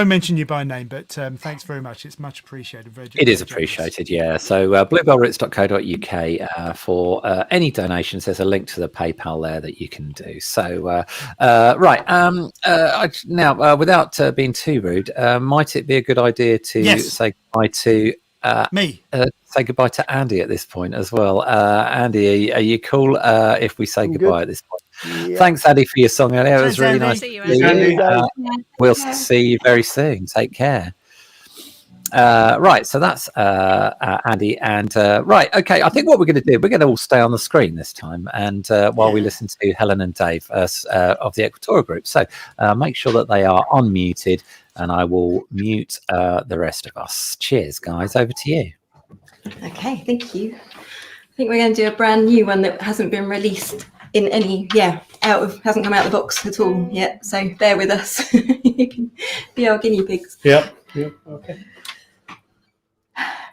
mention you by name, but thanks very much. It's much appreciated. It is appreciated. Yeah. So bluebellroots.co.uk for any donations. There's a link to the PayPal there that you can do. So right now, without being too rude, might it be a good idea to say goodbye to me? Say goodbye to Andy at this point as well. Andy, are you cool if we say goodbye at this point? Yeah. Thanks, Andy, for your song earlier. It was really nice to see you. We'll see you very soon. Take care. Right, so that's Andy, and right, okay. I think what we're going to do, we're going to all stay on the screen this time, and while we listen to Helen and Dave of the Equatorial Group. So make sure that they are unmuted, and I will mute the rest of us. Cheers, guys. Over to you. Okay, thank you. I think we're going to do a brand new one that hasn't been released in any, hasn't come out of the box at all yet. So bear with us. You can be our guinea pigs. Yep. Okay.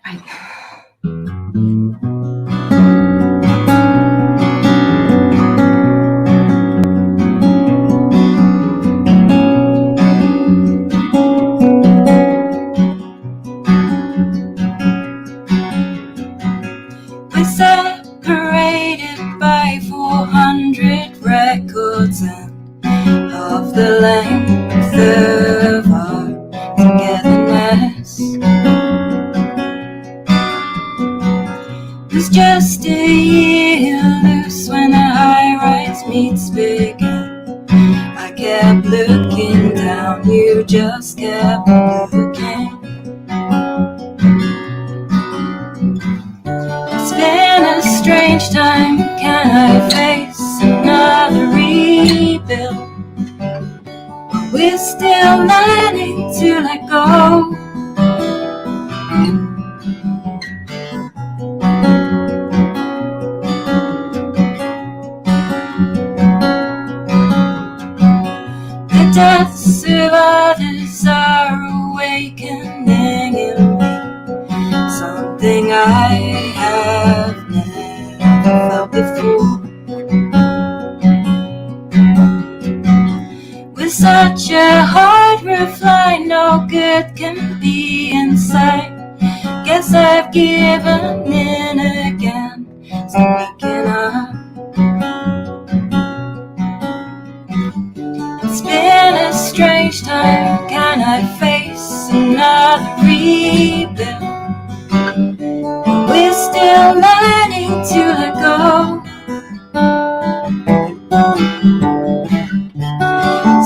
Right. We're separated by 400 records and half the length of our togetherness. There's just a year loose when a high-rise meets begin. I kept looking down, you just kept looking. strange time can I face another rebuild? We're still learning to let go. The deaths of others are awakening in me, something I have never felt before. With such a hard roof line, no good can be inside. Guess I've given in again, speaking up. It's been a strange time, can I face another rebuild? We're still learning to let go.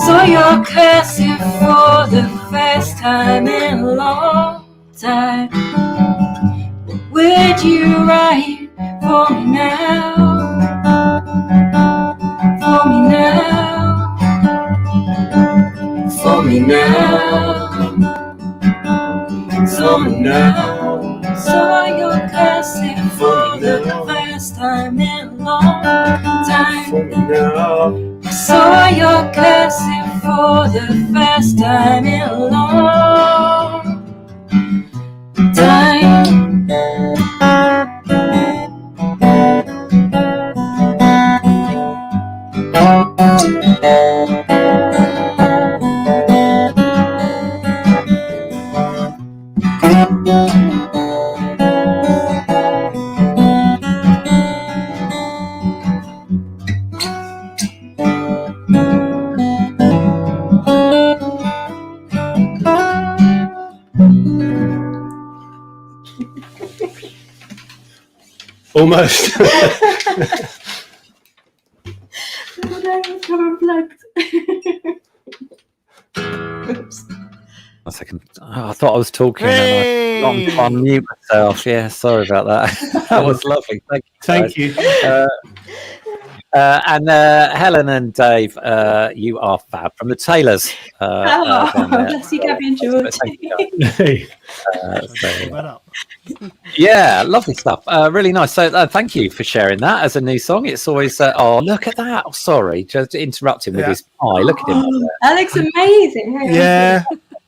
So you're cursing for the first time in a long time. Would you write for me now? For me now? For me now? So now, so you're cursing for the first time in a long time. For me now. So you're cursing for the first time in a long time. Almost. Oops. A second. Oh, I thought I was talking and I forgot to unmute myself. Yeah, sorry about that. That was lovely. Thank you. Thank you. And Helen and Dave, you are fab from the Taylors. Bless you, Gabby and George. Yeah, lovely stuff. Really nice. So thank you for sharing that as a new song. It's always, oh, look at that. Oh, sorry, just interrupting with his pie. Look at him. That looks amazing. Yeah.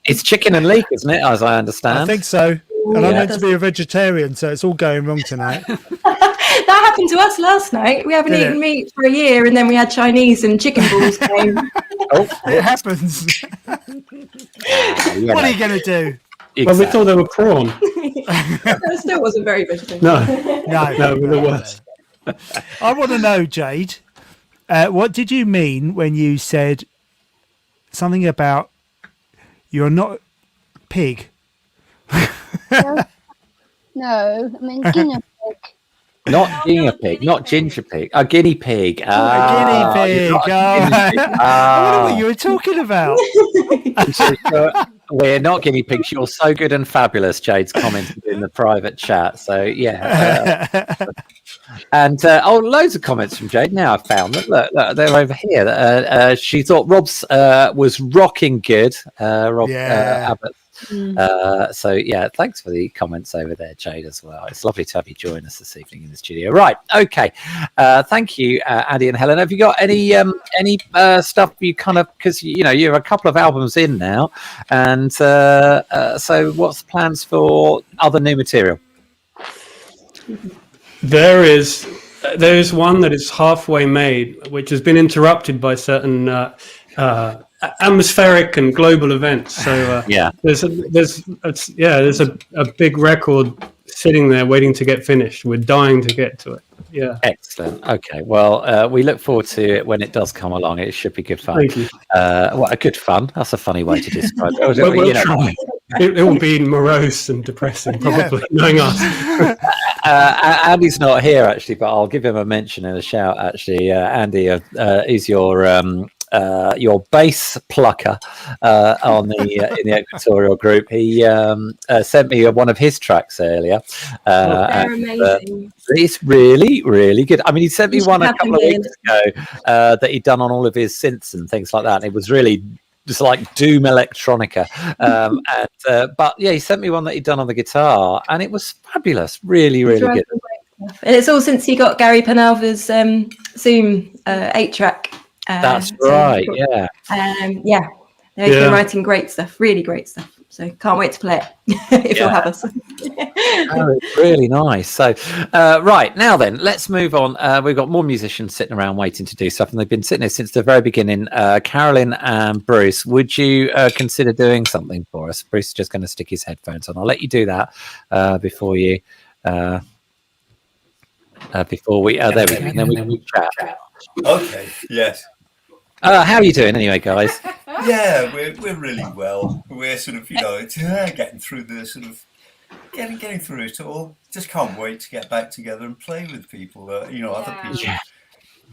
It's chicken and leek, isn't it, as I understand? I think so. And I'm meant to be a vegetarian, so it's all going wrong tonight. That happened to us last night. We haven't eaten meat for a year, and then we had Chinese and chicken balls came. It happens. What are you going to do? Exactly. Well, we thought they were prawn. That still wasn't very vegetarian. No, we're the worst. I want to know, Jade, what did you mean when you said something about you're not pig? No, I mean guinea pig. Not guinea pig, not ginger pig. A guinea pig. A guinea pig. I wonder what you were talking about. We're not guinea pigs. You're so good and fabulous, Jade's commented in the private chat. So, yeah. And loads of comments from Jade. Now I've found them. Look, they're over here. She thought Rob's was rocking good. Rob Abbott. So yeah, thanks for the comments over there, Jade, as well. It's lovely to have you join us this evening in the studio. Right, okay. Thank you, Andy and Helen. Have you got any stuff you kind of, because you're a couple of albums in now, and so what's the plans for other new material? There is one that is halfway made, which has been interrupted by certain atmospheric and global events. So there's a big record sitting there waiting to get finished. We're dying to get to it. Yeah. Excellent. Okay. Well, we look forward to it when it does come along. It should be good fun. Thank you. What a good fun. That's a funny way to describe it. We'll try. It will be morose and depressing, probably, knowing us. Andy's not here, actually, but I'll give him a mention and a shout, actually. Andy, is your your bass plucker on the in the Equatorial group. He sent me one of his tracks earlier. They're amazing. It's really, really good. I mean, he sent me You should one a have couple them of here. weeks ago that he'd done on all of his synths and things like that. And it was really just like doom electronica. But yeah, he sent me one that he'd done on the guitar, and it was fabulous. Really, He's really good. writing great stuff. And it's all since he got Gary Penalva's Zoom 8-track. That's right. Yeah. Yeah. He's been writing great stuff, really great stuff. So can't wait to play it if you'll have us. Oh, it's really nice. So, right now then, let's move on. We've got more musicians sitting around waiting to do stuff, and they've been sitting there since the very beginning. Carolyn and Bruce, would you consider doing something for us? Bruce is just going to stick his headphones on. I'll let you do that before you. Before we, there we go, and then we can chat. Okay. Yes. How are you doing anyway, guys? Yeah, we're really well. We're sort of, it's, getting through the sort of getting through it all. Just can't wait to get back together and play with people. Other people. Yeah.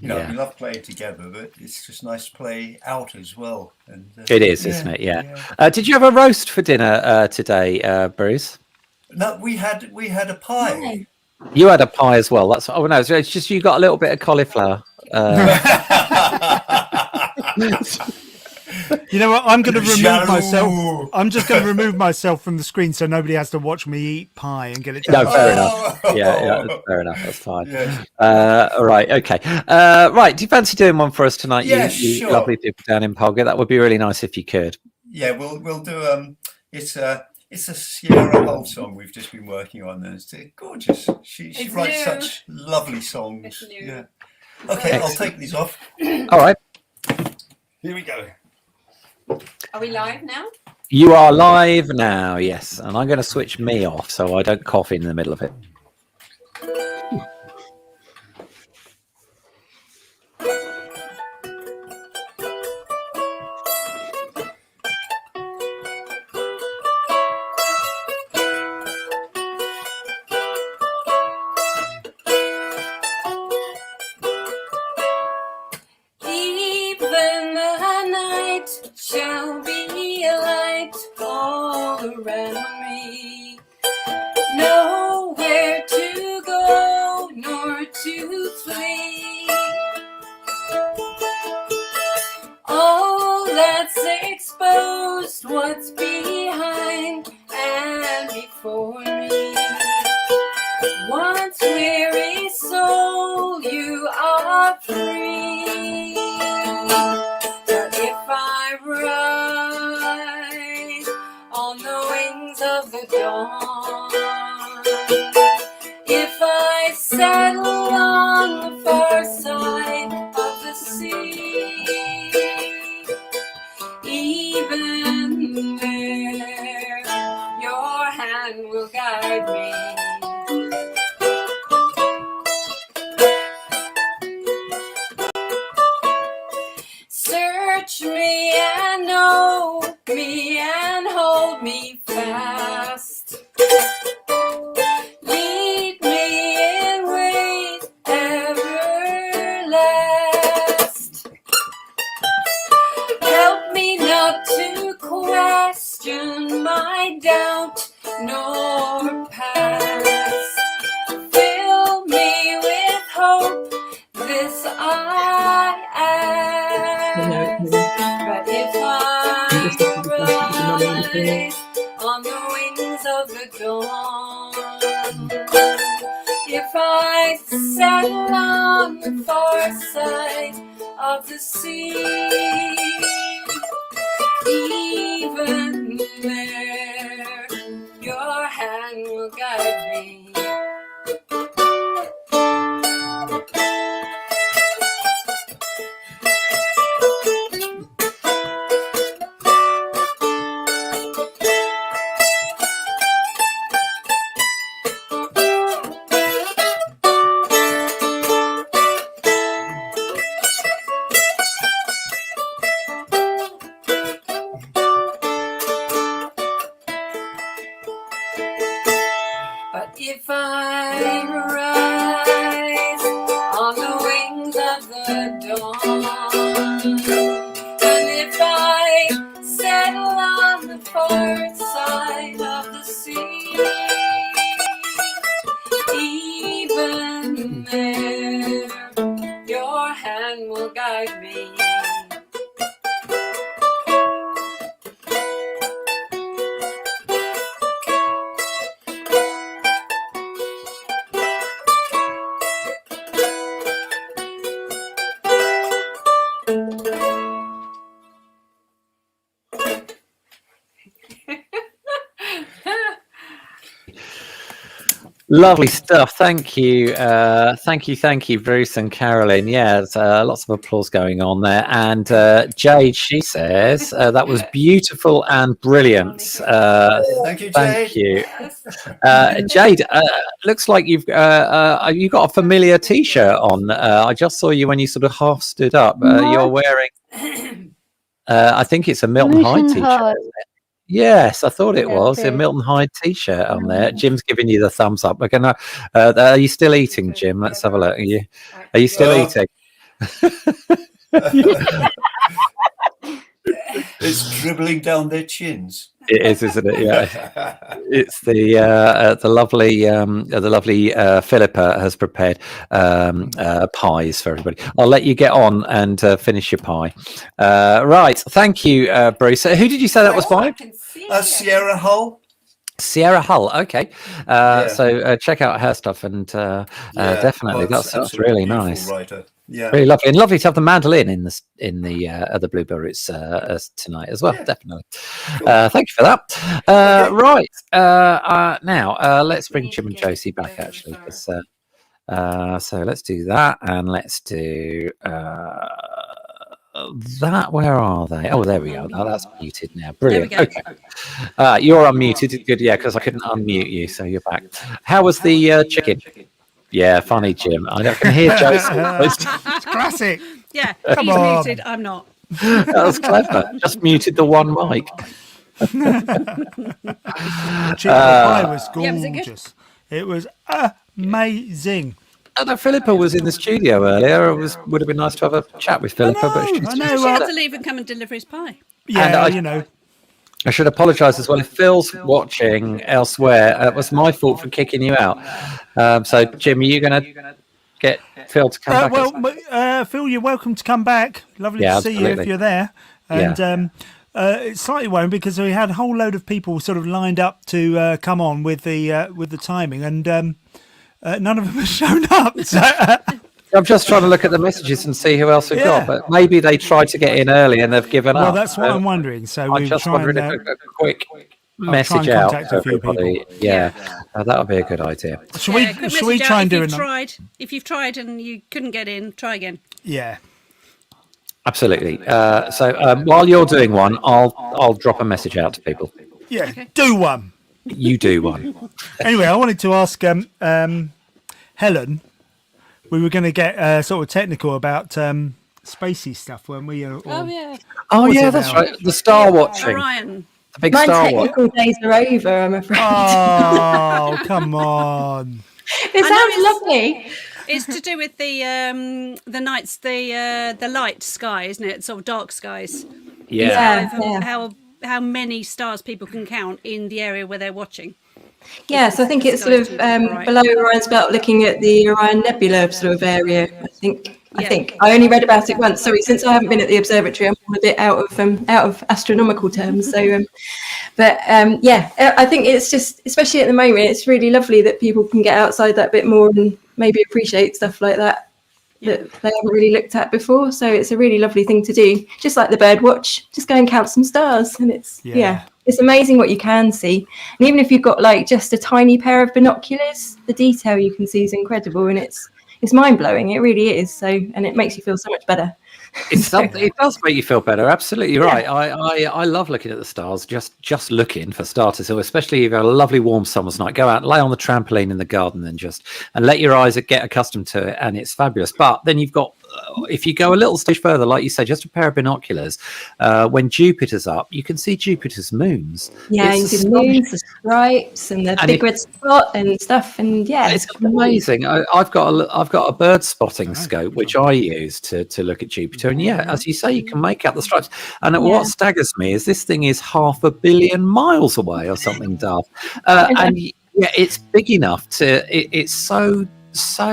We love playing together, but it's just nice to play out as well. And it is, isn't it? Yeah. Did you have a roast for dinner today, Bruce? No, we had a pie. You had a pie as well. That's no, it's just you got a little bit of cauliflower. You know what? I'm going to remove myself. I'm just going to remove myself from the screen so nobody has to watch me eat pie and get it done. No, fair enough. Yeah, that's fair enough. That's fine. All right, okay. Right, do you fancy doing one for us tonight? Yeah, you sure. Lovely people down in Polga. That would be really nice if you could. Yeah, we'll do. It's a Sierra Hull song we've just been working on, and it's gorgeous. She writes such lovely songs. Yeah. Okay, I'll take these off. All right. Here we go. Are we live now? You are live now, yes. And I'm going to switch me off so I don't cough in the middle of it. Even the night shall be a light all around me. Nowhere to go nor to flee. All that's exposed, what's behind and before me. Once weary soul, you are free. But if I rise on the wings of the dawn, if I settle on the far side of the sea, even there your hand will guide me. Search me and know me and hold me fast. Lead me in ways everlast. Help me not to question my doubt nor past. Fill me with hope, this I ask. But if I rise on the wings of the dawn, if I settle on the far side of the sea, even there your hand will guide me. But if Lovely stuff. Thank you. Thank you, Bruce and Carolyn. Yeah, there's lots of applause going on there. And Jade, she says, that was beautiful and brilliant. Thank you, Jade. Thank you. Jade, looks like you've got a familiar T-shirt on. I just saw you when you sort of half stood up. You're wearing, I think it's a Milton Hyde Milton T-shirt. Hyde. Isn't it? Yes, I thought it was a Okay. Milton Hyde T-shirt on there. Jim's giving you the thumbs up. We're gonna. Are you still eating, Jim? Let's have a look. Are you still eating? It's dribbling down their chins. It is, isn't it? Yeah. It's the lovely Philippa has prepared pies for everybody. I'll let you get on and finish your pie. Right. Thank you, Bruce. Who did you say that was by? Sierra Hull. Sierra Hull. Okay. So check out her stuff and definitely that's really nice. Writer. Yeah. Really lovely, and lovely to have the mandolin in the Bluebell Roots tonight as well. Definitely. Thank you for that. Right. Now let's bring Jim and Josie back actually. So let's do that, and let's do that. Where are they? Oh, there we go. Oh, that's muted now. Brilliant. Okay. You're unmuted. Good. Yeah, because I couldn't unmute you, so you're back. How was the chicken? Yeah, funny, Jim. I can hear Josie. It's classic. Yeah, Come he's on. muted. I'm not. That was clever. Just muted the one mic. The chicken pie was Yeah, was it good? gorgeous. It was amazing. No, Philippa was in the studio earlier. Would have been nice to have a chat with Philippa, but she's I She know. had to leave and come and deliver his pie. Yeah, And you know. I should apologise as well. If Phil's watching elsewhere, it was my fault for kicking you out. So, Jim, are you going to get Phil to come back? Phil, you're welcome to come back. Lovely to see you if you're there. And it's slightly worrying because we had a whole load of people sort of lined up to come on with the timing, and none of them have shown up. So, I'm just trying to look at the messages and see who else we've got, but maybe they tried to get in early and they've given up. well, that's what I'm wondering. So I'm we'll just try wondering and, if a quick I'll message try and out contact to a few everybody. people. Yeah, that would be a good idea. Shall we Quick try and do it? it? If you've tried and you couldn't get in, try again. Yeah. Absolutely. So while you're doing one, I'll drop a message out to people. Yeah. Okay. Do one. You do one. Anyway, I wanted to ask Helen. We were going to get sort of technical about spacey stuff, weren't we? Oh yeah. Oh yeah, that's right. The star watching. Orion. The big My Star technical days are over, I'm afraid. Oh, come on. It sounds lovely. It's to do with the nights, the light sky, isn't it? Sort of dark skies. Yeah. How many stars people can count in the area where they're watching. Yeah, so I think it's sort of below Orion's belt, looking at the Orion Nebula sort of area. I think I only read about it once. Sorry, since I haven't been at the observatory, I'm a bit out of astronomical terms. So, I think it's just, especially at the moment, it's really lovely that people can get outside that bit more and maybe appreciate stuff like that that they haven't really looked at before. So it's a really lovely thing to do. Just like the bird watch, just go and count some stars, and it's it's amazing what you can see. And even if you've got like just a tiny pair of binoculars, the detail you can see is incredible, and it's mind blowing. It really is. So, and it makes you feel so much better. It does make you feel better. Absolutely right. I love looking at the stars. Just looking for starters, or especially if you've got a lovely warm summer's night, go out, lay on the trampoline in the garden, and let your eyes get accustomed to it, and it's fabulous. But then you've got, if you go a little stage further, like you say, just a pair of binoculars. When Jupiter's up, you can see Jupiter's moons. Yeah, you see the moons, the stripes, and the big red spot and stuff. And it's amazing. I've got a bird spotting scope which I use to look at Jupiter, and as you say, you can make out the stripes. And what staggers me is this thing is 500 million miles away or something daft, and it's big enough to. It's so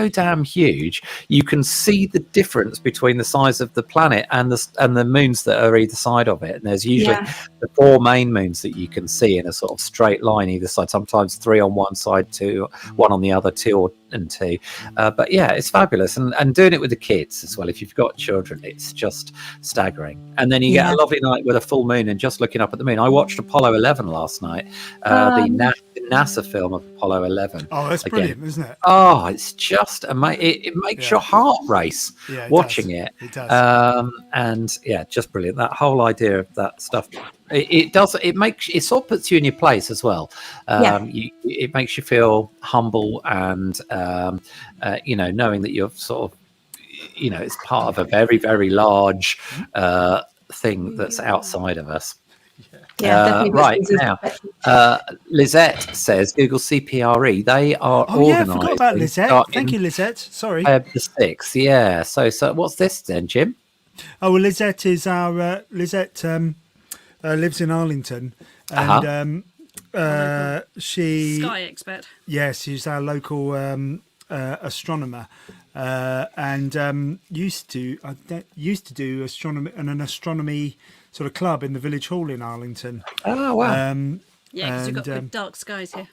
damn huge. You can see the difference between the size of the planet and the moons that are either side of it. And there's usually the 4 main moons that you can see in a sort of straight line either side. Sometimes 3 on one side, 2, 1 on the other, 2 or to. But yeah, it's fabulous, and doing it with the kids as well. If you've got children, it's just staggering. And then you get a lovely night with a full moon and just looking up at the moon. I watched Apollo 11 last night, the NASA film of Apollo 11. Oh, that's brilliant, isn't it? Oh, it's just amazing. It makes your heart race watching it. It does. And yeah, just brilliant. That whole idea of that stuff. It does. It sort of puts you in your place as well. It makes you feel humble and knowing that you're sort of, it's part of a very, very large thing that's outside of us. Right now, Lizette says Google CPRE. They are organised. I forgot about Lizette. Thank you, Lizette. Sorry. The 6th. Yeah. So what's this then, Jim? Oh, well, Lizette is our Lizette lives in Arlington, and she Sky expert. Yes, she's our local astronomer, and used to do astronomy and an astronomy sort of club in the village hall in Arlington. Oh wow! Yeah, because you've got good dark skies here.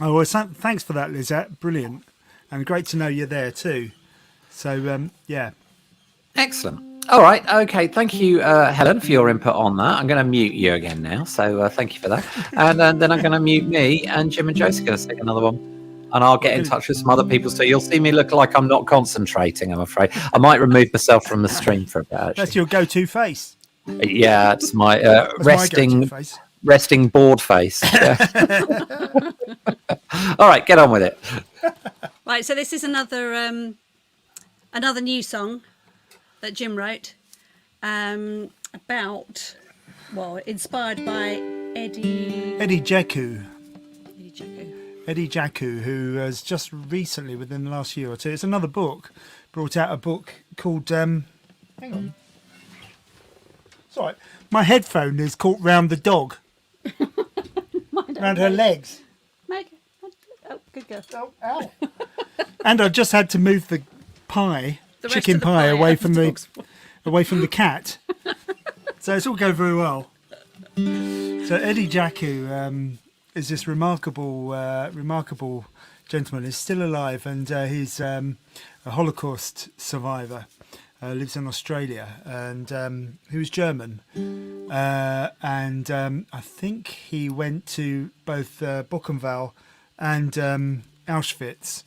Oh well, thanks for that, Lizette. Brilliant, and great to know you're there too. So yeah, excellent. All right, okay. Thank you, Helen, for your input on that. I'm going to mute you again now, so thank you for that. And then I'm going to mute me, and Jim and Josie are going to take another one. And I'll get in touch with some other people, so you'll see me look like I'm not concentrating, I'm afraid. I might remove myself from the stream for a bit, actually. That's your go-to face. Yeah, it's my resting bored face. All right, get on with it. Right, so this is another new song that Jim wrote inspired by Eddie Jaku, who has just recently, within the last year or two, it's another book, brought out a book called hang on, sorry, my headphone is caught round the dog. Round her legs. Oh, good girl. Oh, ow. And I just had to move the chicken pie away from the cat. So it's all going very well. So Eddie Jaku is this remarkable gentleman. He's still alive, and he's a Holocaust survivor. Lives in Australia, and he was German, and I think he went to both Buchenwald and Auschwitz,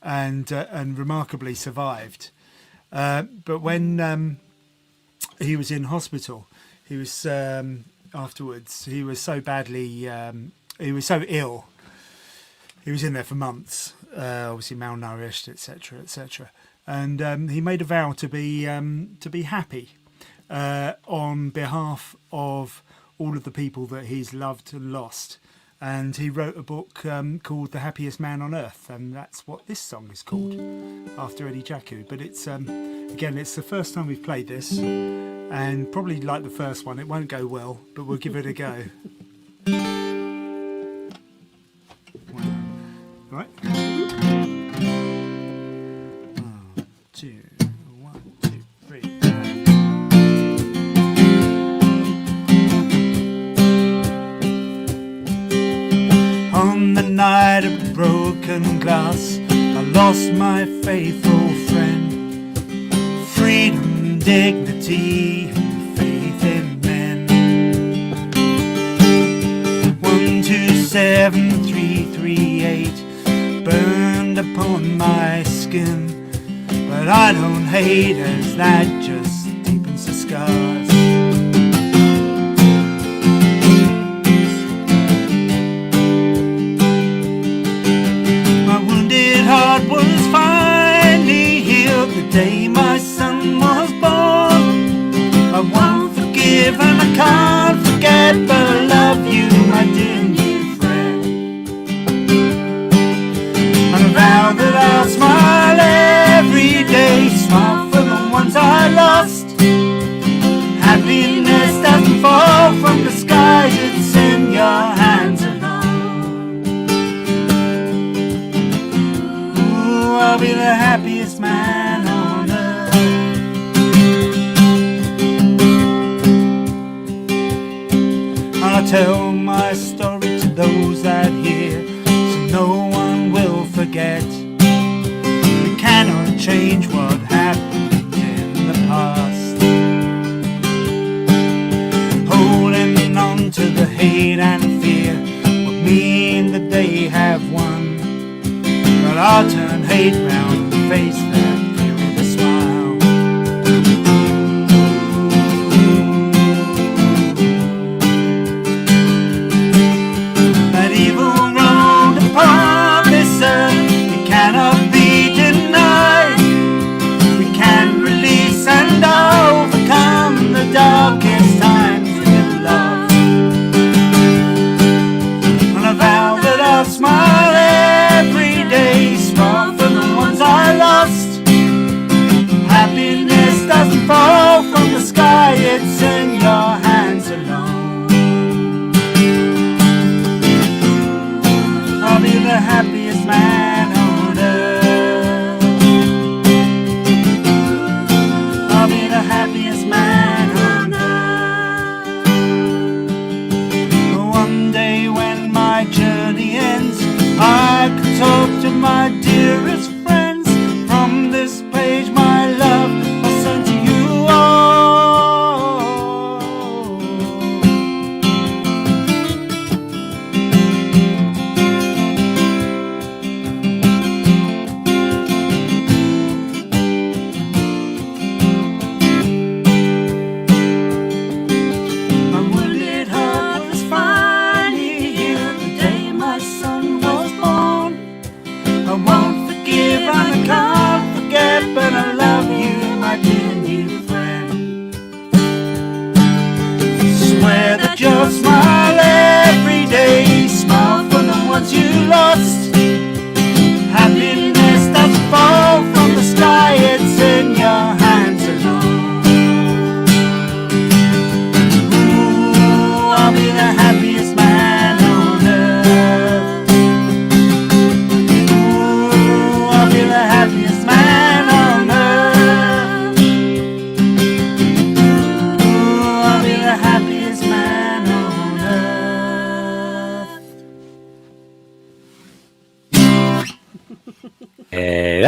and remarkably survived. But when he was in hospital, he was afterwards. He was so badly. He was so ill. He was in there for months, obviously malnourished, etc., etc. And he made a vow to be happy on behalf of all of the people that he's loved and lost. And he wrote a book called The Happiest Man on Earth, and that's what this song is called, after Eddie Jaku. But it's again, it's the first time we've played this, and probably like the first one, it won't go well, but we'll give it a go. Right. 1, 2, 3. On the night of broken glass, I lost my faithful friend. Freedom, dignity, and faith in men. 127338 burned upon my skin, but I don't hate, as that just deepens the scars. My wounded heart was finally healed the day my son was born. I won't forgive and I can't forget, but I love you, my dear new friend. And I vow that I'll smile every day, smile for the ones I lost. Happiness doesn't fall from the skies, it's in your hands alone. Ooh, I'll be the happiest man on earth. I'll tell my story to those that hear, so no one will forget.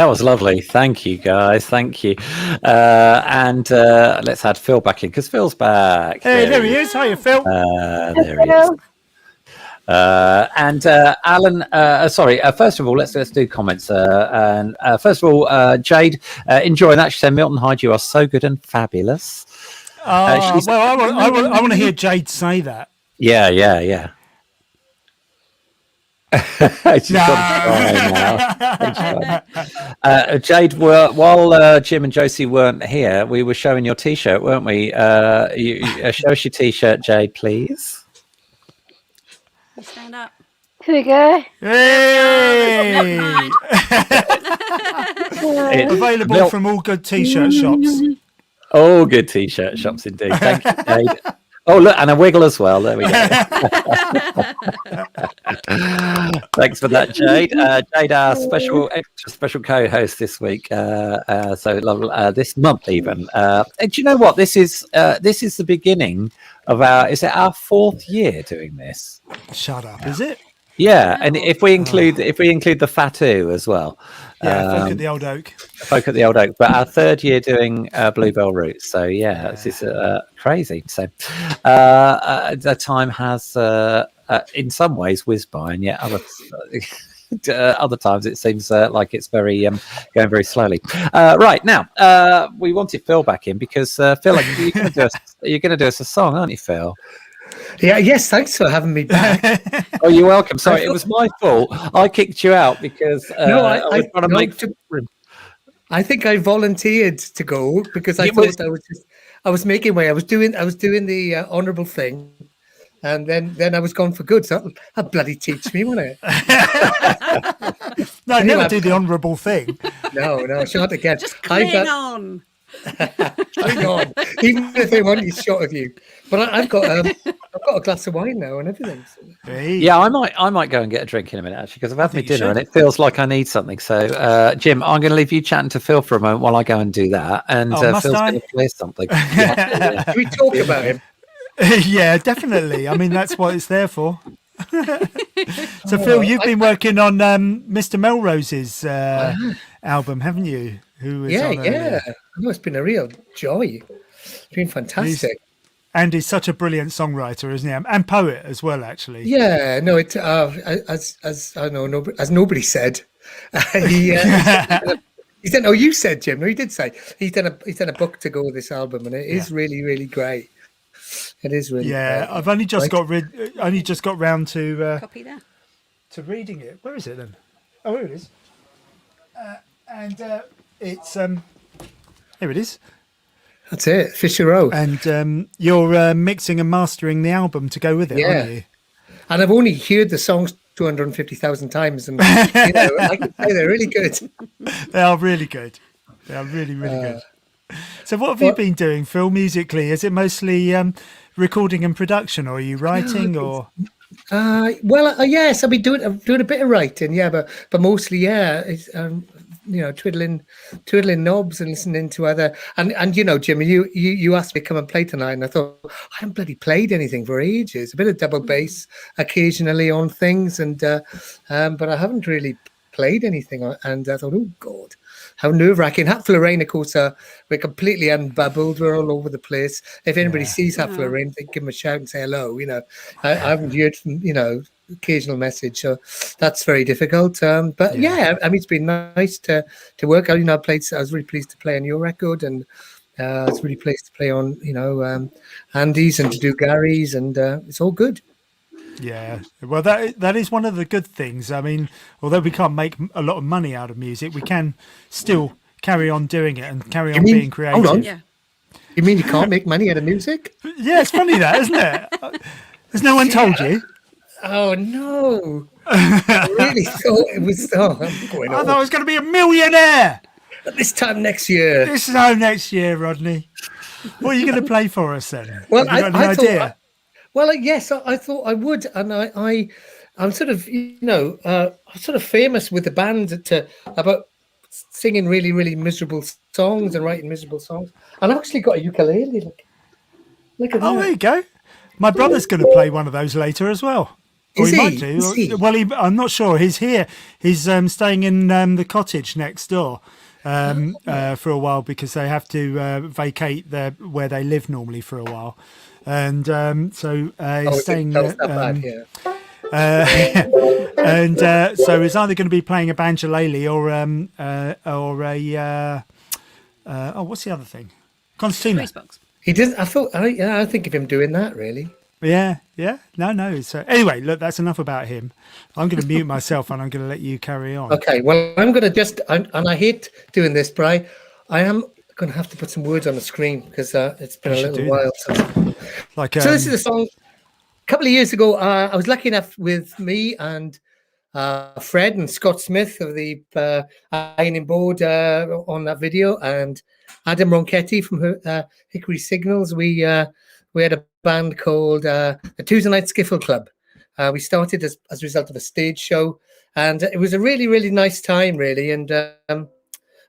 was lovely. Thank you, guys. Thank you. And let's add Phil back in because Phil's back. Hey, there he is. Hiya, Phil. There he is. And Alan, sorry. First of all, let's do comments. And first of all, Jade, enjoying that. She said, "Milton Hyde, you are so good and fabulous." Well, I want to hear Jade say that. Yeah. She's got to cry now. Jade, while Jim and Josie weren't here, we were showing your T-shirt, weren't we? You show us your T-shirt, Jade, please. You stand up. Here we go. Hey! Available from all good T-shirt shops. All good T-shirt shops indeed. Thank you, Jade. Oh, look, and a wiggle as well. There we go. Thanks for that, Jade. Jade, our extra special co-host this week. This month even. And do you know what? This is the beginning of our 4th year doing this. Shut up, is it? Yeah, and if we include the Fatu as well. Folk at the Old Oak. Folk at the Old Oak, but our 3rd year doing Bluebell Roots. So this is crazy. So the time has, in some ways, whizzed by, and yet other times it seems like it's very going very slowly. Right now, we wanted Phil back in because Phil, you're going to do us a song, aren't you, Phil? Yeah, yes, thanks for having me back. Oh, you're welcome. Sorry, it was my fault. I kicked you out because I was trying to make room. I think I volunteered to go because I thought I was making way. I was doing the honourable thing, and then I was gone for good. So that bloody teach me, wouldn't it? No, never do the honourable thing. No, shot again. Just cling on. Hang on, even if they want a shot of you. But I've got a glass of wine now and everything. So. Yeah, I might go and get a drink in a minute actually because I've had my dinner and it feels like I need something. So, Jim, I'm going to leave you chatting to Phil for a moment while I go and do that. And Phil's going to play something. Can we talk about him? Yeah, definitely. I mean, that's what it's there for. So, Phil, you've been working on Mr. Melrose's album, haven't you? Yeah. No, it's been a real joy. It's been fantastic. And he's such a brilliant songwriter, isn't he? And poet as well, actually. Yeah, no, it as I know, as nobody said, he said. Oh, you said, Jim. No, he did say he's done a book to go with this album, and it is really, really great. It is really. Yeah, great. I've only just got round to copy that to reading it. Where is it then? Oh, here it is. It's here it is. That's it, Fisher Road. And you're mixing and mastering the album to go with it, aren't you? And I've only heard the songs 250,000 times, and I can say they're really good. They are really good. They are really, really good. So what have you been doing, Phil, musically? Is it mostly recording and production, or are you writing, or...? Yes, I've been doing a bit of writing, but mostly, it's, twiddling knobs and listening to other and Jimmy, you asked me to come and play tonight, and I thought I haven't bloody played anything for ages. A bit of double bass occasionally on things, and but I haven't really played anything. And I thought, oh God, how nerve-wracking. Hatful of Rain, of course, we're completely unbubbled. We're all over the place. If anybody sees Hatful of Rain, they give them a shout and say hello. I haven't heard from occasional message, so that's very difficult. But I mean, it's been nice to work out. I was really pleased to play on your record, and I was really pleased to play on Andy's and to do Gary's, and it's all good. Yeah, well, that is one of the good things. I mean, although we can't make a lot of money out of music, we can still carry on doing it and carry on being creative. Hold on. Yeah. You mean you can't make money out of music? Yeah, it's funny that, isn't it? Has no one told you? Oh no! I really thought it was. I thought I was going to be a millionaire at this time next year. This time next year, Rodney. What are you going to play for us then? Well, have you got any idea? Yes, I thought I would, and I'm sort of sort of famous with the band about singing really, really miserable songs and writing miserable songs. And I've actually got a ukulele. Look at that. Oh, there you go. My brother's going to play one of those later as well. Or Is he might he? do. Is he? Well, I'm not sure. He's here. He's staying in the cottage next door for a while because they have to vacate where they live normally for a while, and so he's staying. That bad, yeah. And so he's either going to be playing a banjolele or a what's the other thing? Concertina. He doesn't. I think of him doing that really. Yeah. No. So anyway, look, that's enough about him. I'm going to mute myself and I'm going to let you carry on. Okay. Well, I'm going to and I hate doing this, but I am going to have to put some words on the screen because it's been a little while since. Like, so this is a song. A couple of years ago, I was lucky enough with me and Fred and Scott Smith of the Ironing Board on that video, and Adam Ronchetti from Hickory Signals. We had a band called the Tuesday Night Skiffle Club. We started as a result of a stage show, and it was a really, really nice time, really. And I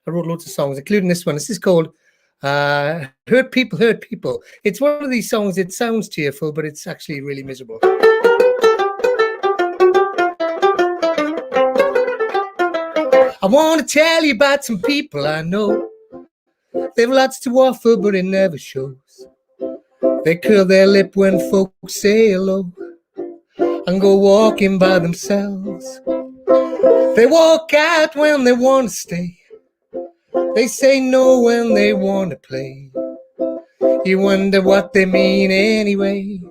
wrote loads of songs, including this one. This is called Hurt People, Hurt People. It's one of these songs, it sounds cheerful, but it's actually really miserable. I want to tell you about some people I know. They've lots to offer, but it never shows. They curl their lip when folks say hello and go walking by themselves. They walk out when they want to stay. They say no when they want to play. You wonder what they mean anyway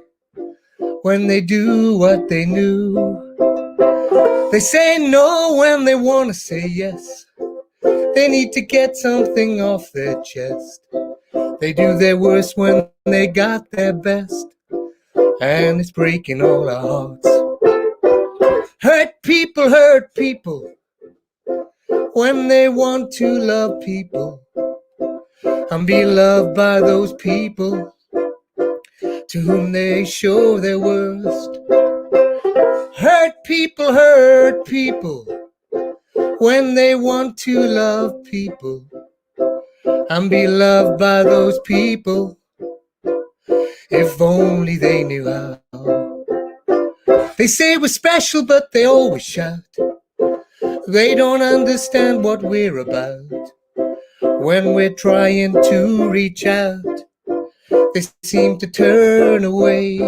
when they do what they knew. They say no when they want to say yes. They need to get something off their chest. They do their worst when they got their best, and it's breaking all our hearts. Hurt people when they want to love people and be loved by those people to whom they show their worst. Hurt people when they want to love people and be loved by those people. If only they knew how. They say we're special, but they always shout. They don't understand what we're about. When we're trying to reach out, they seem to turn away.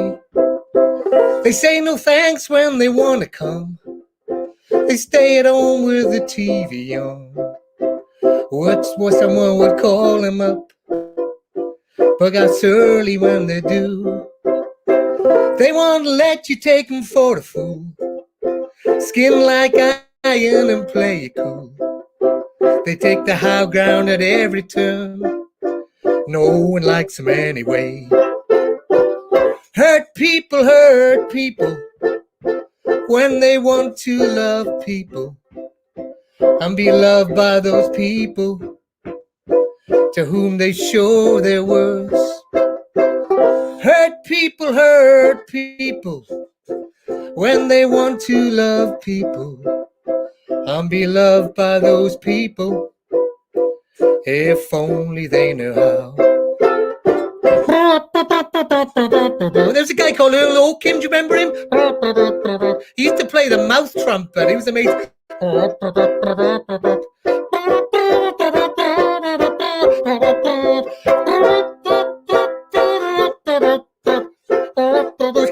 They say no thanks when they want to come. They stay at home with the TV on. What someone would call them up, but got surly when they do. They want to let you take them for the fool. Skin like iron and play it cool. They take the high ground at every turn. No one likes them anyway. Hurt people when they want to love people and be loved by those people to whom they show their worst. Hurt people when they want to love people and be loved by those people. If only they knew how. There's a guy called Earl Oakim, do you remember him? He used to play the mouth trumpet. He was amazing.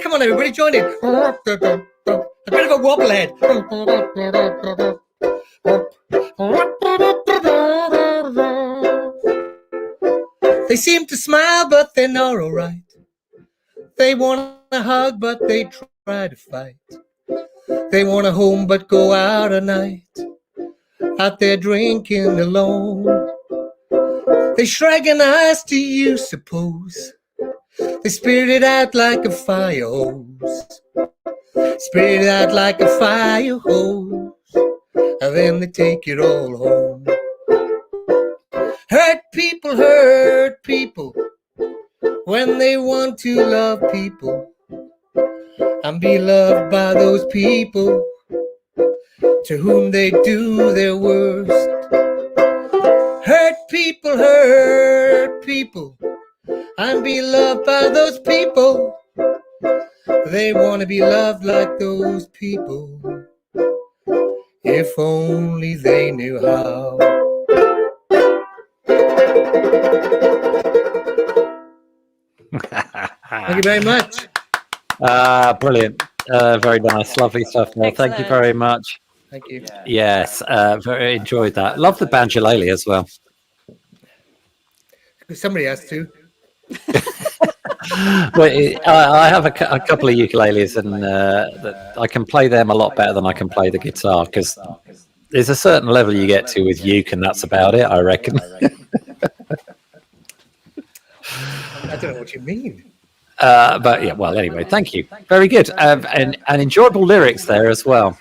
Come on, everybody, join in. A bit of a wobblehead. They seem to smile, but they're not all right. They want a hug, but they try to fight. They want a home, but go out at night, out there drinking alone. They shrug an eyes to you, suppose. They spit it out like a fire hose. Spit it out like a fire hose, and then they take it all home. Hurt people when they want to love people and be loved by those people to whom they do their worst. Hurt people and be loved by those people They want to be loved like those people. If only they knew how. Thank you very much. Brilliant. Very nice. Lovely stuff, Mel. Thank you very much. Thank you. Yes, very enjoyed that. Love the banjolele as well. Somebody has to. Well, I have a couple of ukuleles, and I can play them a lot better than I can play the guitar, because there's a certain level you get to with uke, and that's about it, I reckon. I don't know what you mean. But yeah, well, anyway, thank you. Very good. And enjoyable lyrics there as well.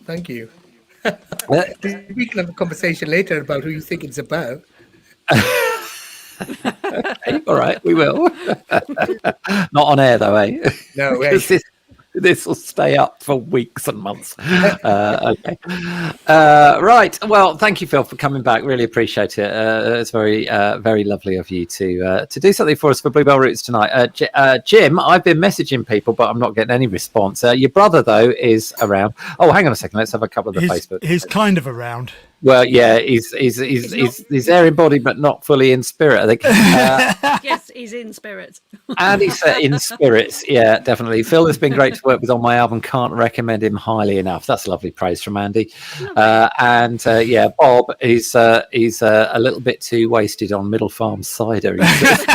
Thank you. We can have a conversation later about who you think it's about. All right, we will. Not on air, though, eh? No way. This will stay up for weeks and months. Okay. Right. Well, thank you, Phil, for coming back. Really appreciate it. It's very, very lovely of you to do something for us for Bluebell Roots tonight. Jim, I've been messaging people, but I'm not getting any response. Your brother, though, is around. Oh, hang on a second. Let's have a couple of the Facebook. He's kind of around. Well, yeah, he's there in body, but not fully in spirit, I think. Yes, he's in spirit. And he's in spirits, yeah, definitely. Phil has been great to work with on my album. Can't recommend him highly enough. That's lovely praise from Andy. Yeah, Bob is he's a little bit too wasted on Middle Farm cider. He says.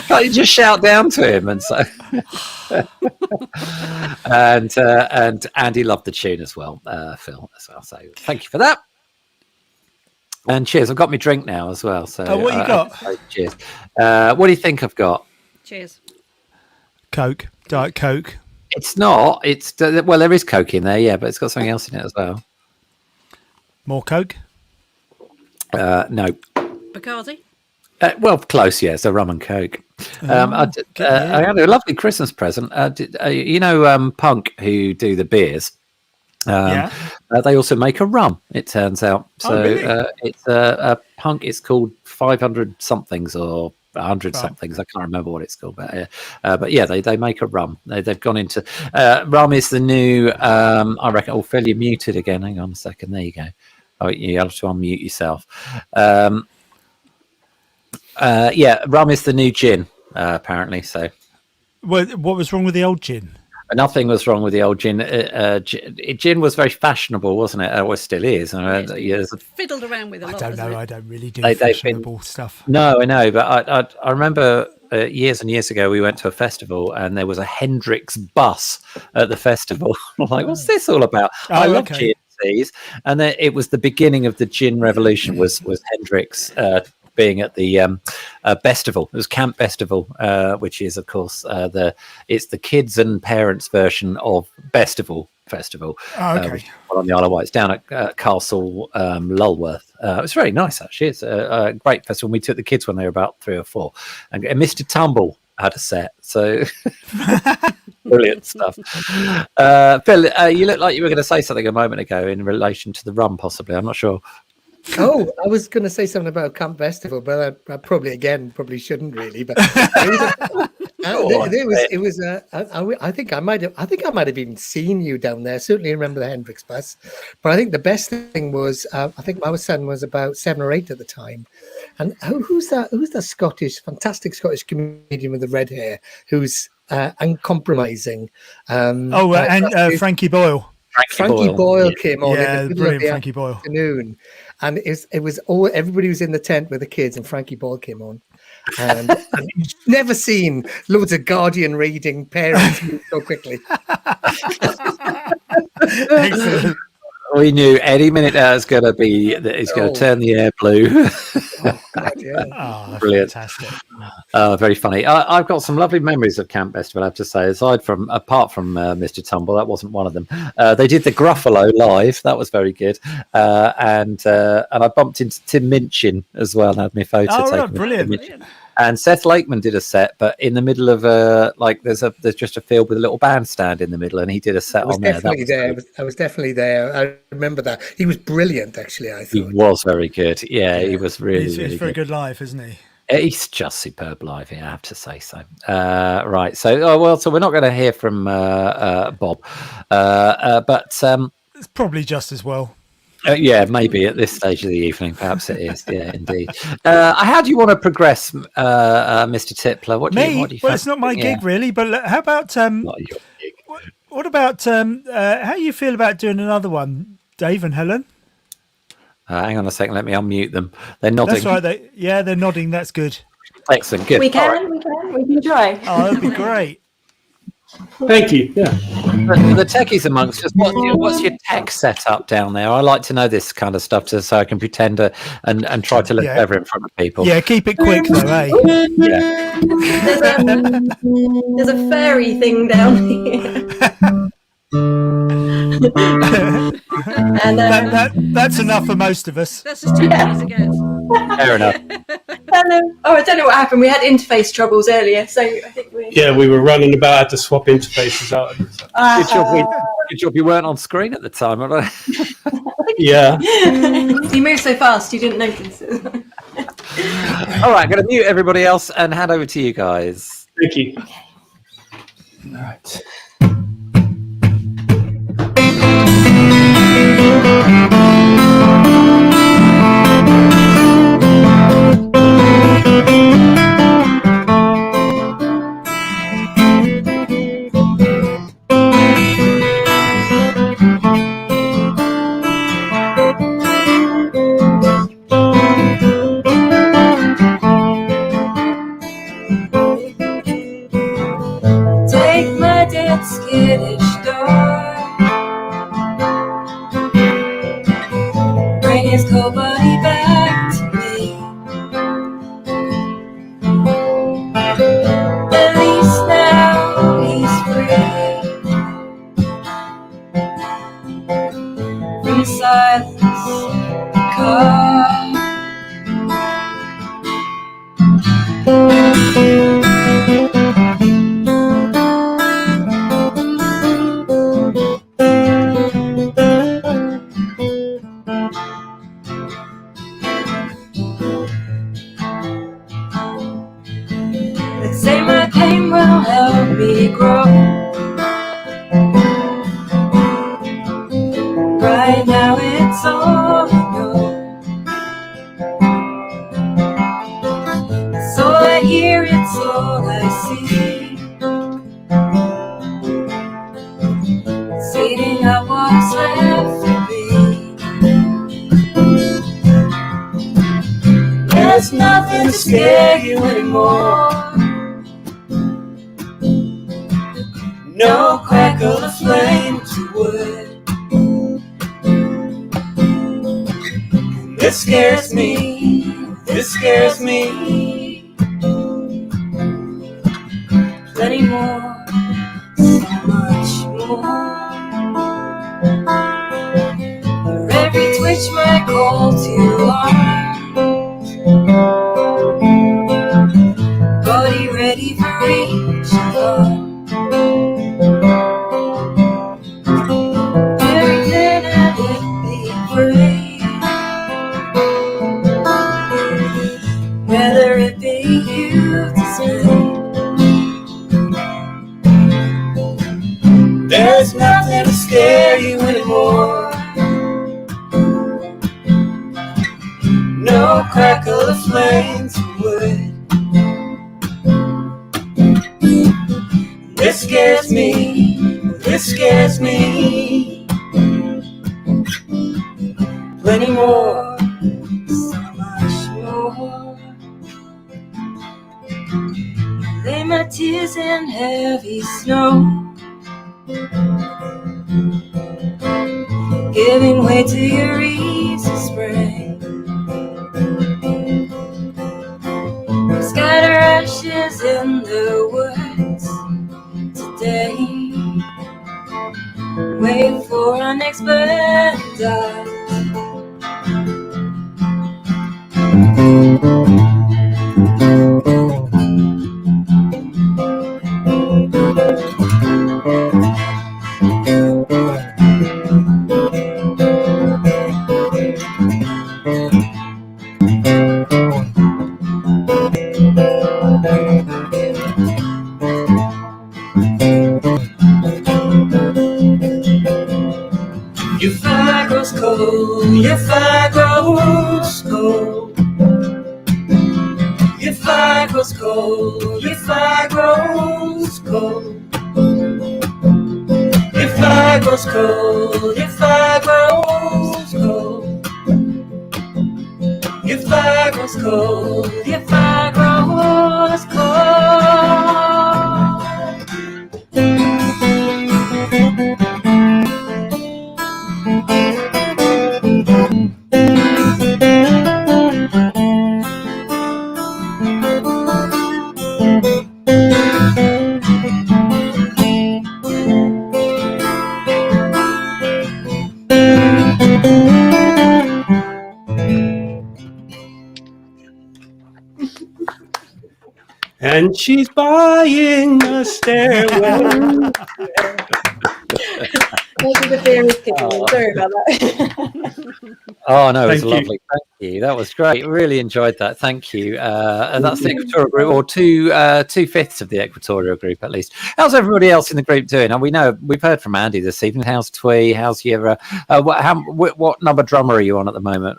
Can't you just shout down to him and so? And Andy loved the tune as well, Phil as well. So thank you for that. And cheers. I've got my drink now as well. So what you got? Cheers. What do you think I've got? Cheers. Coke, Diet Coke. It's not. It's well, there is Coke in there, yeah, but it's got something else in it as well. More Coke? No. Bacardi? Well, close, yes. A rum and Coke. I had a lovely Christmas present. You know, Punk, who do the beers. They also make a rum, it turns out. So really? It's a Punk. It's called 500 somethings or 100 somethings. I can't remember what it's called, but yeah, they make a rum. They've gone into rum is the new. I reckon. Oh, Phil, you're muted again. Hang on a second. There you go. Oh, you have to unmute yourself. Yeah, rum is the new gin, apparently. So, what was wrong with the old gin? Nothing was wrong with the old gin. Gin was very fashionable, wasn't it? Or still is. Fiddled around with a lot. I don't know. I don't really do they've fashionable stuff. No, I know, but I remember years and years ago we went to a festival and there was a Hendrix bus at the festival. I'm like, what's this all about? I love gin. And then it was the beginning of the gin revolution. Was Hendrix being at the Bestival. It was Camp Bestival, which is, of course, it's the kids and parents version of Bestival Festival. On the Isle of Wight. It's down at Castle Lulworth. It was very nice, actually. It's a great festival. We took the kids when they were about 3 or 4. And Mr. Tumble had a set. So brilliant stuff. Phil, you look like you were going to say something a moment ago in relation to the rum, possibly. I'm not sure. Oh, I was going to say something about Camp Festival, but I probably shouldn't really. But it was. I think I might have even seen you down there. Certainly remember the Hendrix bus. But I think the best thing was I think my son was about 7 or 8 at the time, and who's that? Who's the fantastic Scottish comedian with the red hair who's uncompromising? Frankie Boyle. Frankie Boyle came on in the middle of the Frankie Boyle. afternoon, and it was all everybody was in the tent with the kids, and Frankie Boyle came on, and I've never seen loads of Guardian reading parents move so quickly. Excellent. We knew any minute now it's going to turn the air blue. Oh, God, yeah. Brilliant. Fantastic. Very funny. I've got some lovely memories of Camp Festival, I have to say. Apart from Mr. Tumble, that wasn't one of them. They did the Gruffalo live. That was very good. And I bumped into Tim Minchin as well and had my photo taken. Right, brilliant. And Seth Lakeman did a set, but in the middle of there's just a field with a little bandstand in the middle, and he did a set on there. I was definitely there. I remember that. He was brilliant, actually. I thought he was very good. Yeah, he was really. He's very good live, isn't he? It's just superb live, I have to say so. Right, so so we're not going to hear from Bob, but It's probably just as well. yeah, maybe at this stage of the evening, perhaps it is. Yeah, indeed. How do you want to progress, Mr. Tipler? What do you Well, fancy? it's not my gig really, but how about Not your gig. what about how you feel about doing another one, Dave and Helen? Hang on a second, let me unmute them. They're nodding. That's right. They're nodding. That's good. Excellent, good. We All right. we can try. Oh, that'd be great. Thank you. Yeah. The techies amongst us, what's your tech setup down there? I like to know this kind of stuff so I can pretend and try to look clever in front of people. Yeah, keep it quick though, eh? Yeah. There's a fairy thing down here. And that's enough for most of us. That's as technical as it gets. Fair enough. I don't know what happened. We had interface troubles earlier, so I think we. Yeah, we were running about, had to swap interfaces out. Good job you weren't on screen at the time. Yeah. He moved so fast, you didn't notice it. All right, I'm going to mute everybody else and hand over to you guys. Thank you. Okay. All right. Take my dead skittish dog, bring his cold body back to me. At least now he's free from the silence car. Let's say my pain will help me grow. Right now it's all I know. It's all I hear, it's all I see. It's eating up what's left of me. There's nothing to scare you anymore. No crackle of flame to wood. This scares me, this scares me. Plenty more, so much more. For every twitch might call too long. Body ready for reach along. Everything I would be afraid, whether it be you to stay. There's nothing to scare you anymore. No crackle of flames and wood. This scares me, this scares me. Plenty more, so much more. Lay my tears in heavy snow, giving way to your easy spray. Scatter ashes in the woods today. Wait for our next bird to die. grows cold, if I grows cold, if I grows cold, if I grows cold, if I grows cold, if I grows cold, if I grows And she's buying a stairway. Sorry about that. Oh no, it was Thank you. lovely. Thank you. That was great. Really enjoyed that. Thank you. And that's the Equatorial Group, or 2/5 of the Equatorial Group at least. How's everybody else in the group doing? And we know we've heard from Andy this evening. How's Twee? How's your? What number drummer are you on at the moment?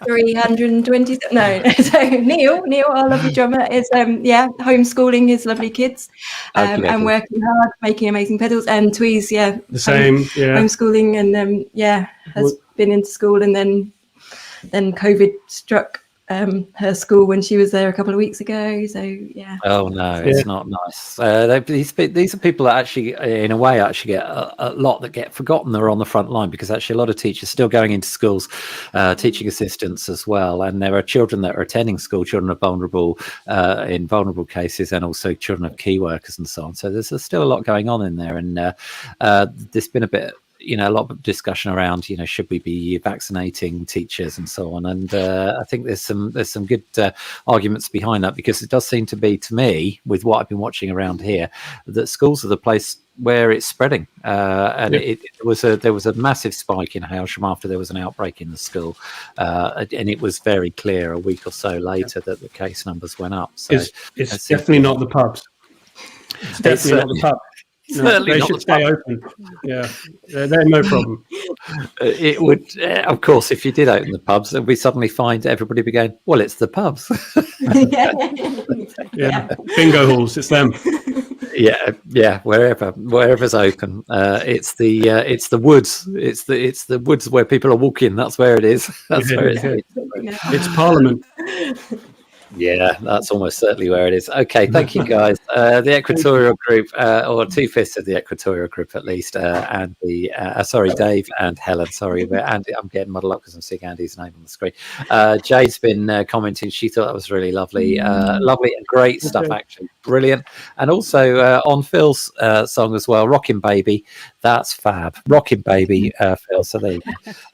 320. No, so Neil, our lovely drummer, is homeschooling his lovely kids, and working hard, making amazing pedals. And Twee's The same, yeah. homeschooling, and has been into school, and then COVID struck her school when she was there a couple of weeks ago. So yeah. Oh no, it's not nice. These are people that actually, in a way, actually get a lot that get forgotten. They're on the front line because actually a lot of teachers still going into schools, teaching assistants as well, and there are children that are attending school, children of vulnerable, in vulnerable cases, and also children of key workers and so on. So there's still a lot going on in there, and there's been a bit. A lot of discussion around, should we be vaccinating teachers and so on? And I think there's some good arguments behind that, because it does seem to be, to me, with what I've been watching around here, that schools are the place where it's spreading. And there was a massive spike in Hailsham after there was an outbreak in the school. And it was very clear a week or so later that the case numbers went up. So it's definitely not the pubs. It's definitely not the pub. No, they should stay open. Yeah, they're no problem. It would, of course, if you did open the pubs, we suddenly find everybody be going, well, it's the pubs. Yeah, bingo halls, it's them. Yeah, wherever's open. It's the woods. It's the woods where people are walking. That's where it is. That's where it is. It's Parliament. Yeah, that's almost certainly where it is. Okay, thank you guys. The Equatorial Group, or 2/5 of the Equatorial Group at least, and the sorry, Dave and Helen. Sorry, but Andy, I'm getting muddled up because I'm seeing Andy's name on the screen. Jade's been commenting. She thought that was really lovely, lovely and great stuff. Actually, brilliant. And also on Phil's song as well, "Rockin' Baby." That's fab, "Rockin' Baby," Phil. So there you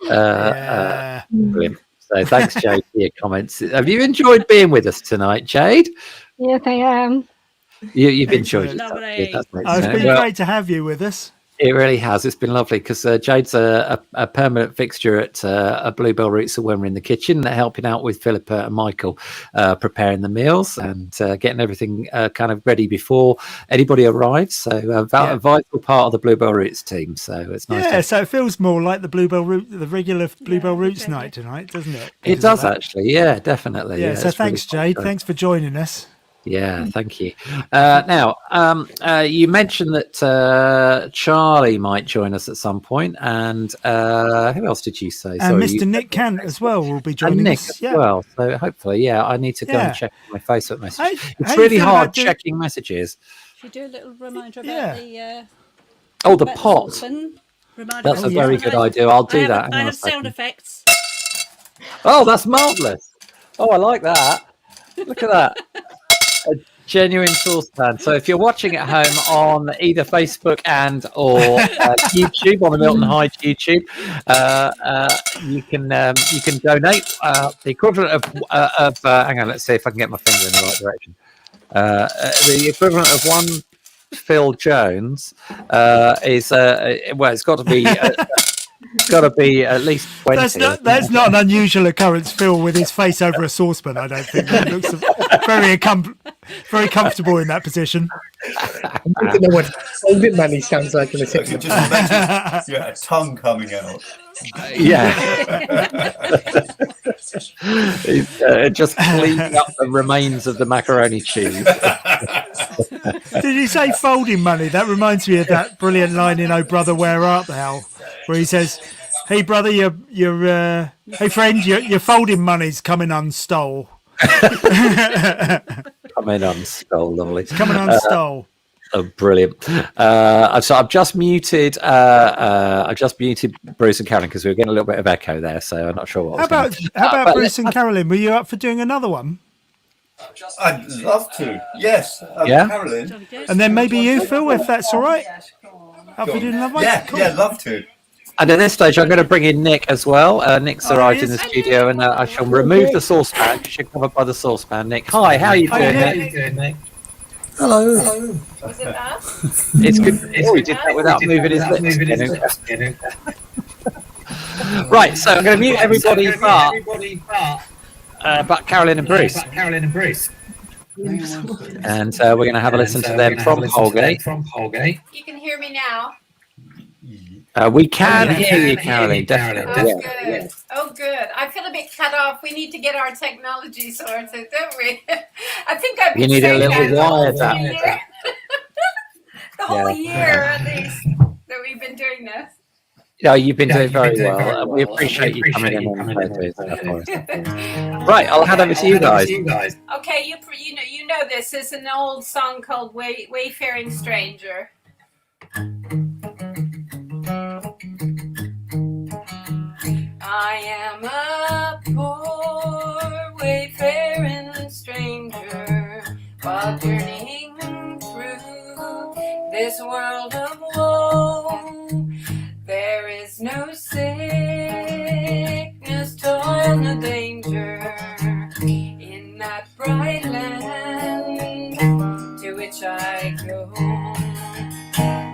go. Brilliant. So thanks, Jade, for your comments. Have you enjoyed being with us tonight, Jade? Yes, I am. You've enjoyed it. It's been great to have you with us. It really has. It's been lovely because Jade's a permanent fixture at Bluebell Roots when we're in the kitchen, helping out with Philippa and Michael preparing the meals and getting everything kind of ready before anybody arrives. So a vital part of the Bluebell Roots team. So it's nice. Yeah, so it feels more like the regular Bluebell Roots night tonight, doesn't it? It does actually. Yeah, definitely. Yeah. So thanks, really Jade. Thanks for joining us. Yeah, thank you. Now, you mentioned that Charlie might join us at some point, and who else did you say? And Mr. Nick Cant as well will be joining Nick us. As well. So hopefully, I need to go and check my Facebook message. It's how really you feel hard about checking messages. Should we do a little reminder about the the pot. saucepan? That's a very good idea. I'll do that. I have sound effects. Oh, that's marvellous. Oh, I like that. Look at that. A genuine saucepan. So if you're watching at home on either Facebook or YouTube, on the Milton Hyde YouTube, you can donate the equivalent of hang on, let's see if I can get my finger in the right direction. The equivalent of one Phil Jones is it's got to be. It's got to be at least 20. That's not an unusual occurrence, Phil, with his face over a saucepan. I don't think he looks very comfortable in that position. I don't know what Hold It Money sounds like in a second. Just imagine a tongue coming out. Yeah. He's just cleaning up the remains of the macaroni cheese. Did you say folding money? That reminds me of that brilliant line in "Oh Brother, Where Art Thou," where he says, "Hey brother, hey friend, your folding money's coming unstole." Coming unstole, lovely. It's coming unstole. Oh, brilliant! So I've just muted. Bruce and Carolyn because we were getting a little bit of echo there. So I'm not sure what. How about Bruce and Carolyn? Were you up for doing another one? I'd love to. Yes. Yeah. Carolyn. And then maybe you, Phil, if that's all right. Up for doing another one? Yeah. Cool. Yeah. Love to. And at this stage, I'm going to bring in Nick as well. Nick's arrived in the studio, and I shall remove the saucepan. You should cover by the saucepan. Nick, hi. How are you doing, Nick? Hello. Was it us? It's good. We did that without moving his lips. Right, so I'm going to mute everybody but Carolyn and Bruce. And we're going to have a listen to them from Holgate. You can hear me now. We can hear you, Carolyn. Definitely. Oh, good. Oh, good. I feel a bit cut off. We need to get our technology sorted, don't we? I think I've been You need a saying little that wire the whole year, at least, that we've been doing this. Yeah, you've been doing very well. And we appreciate you coming in and playing. Right, I'll hand over to you guys. Okay, you know this. It's an old song called Wayfaring Stranger. I am a poor wayfaring stranger while journeying through this world of woe. There is no sickness, toil, no danger in that bright land to which I go.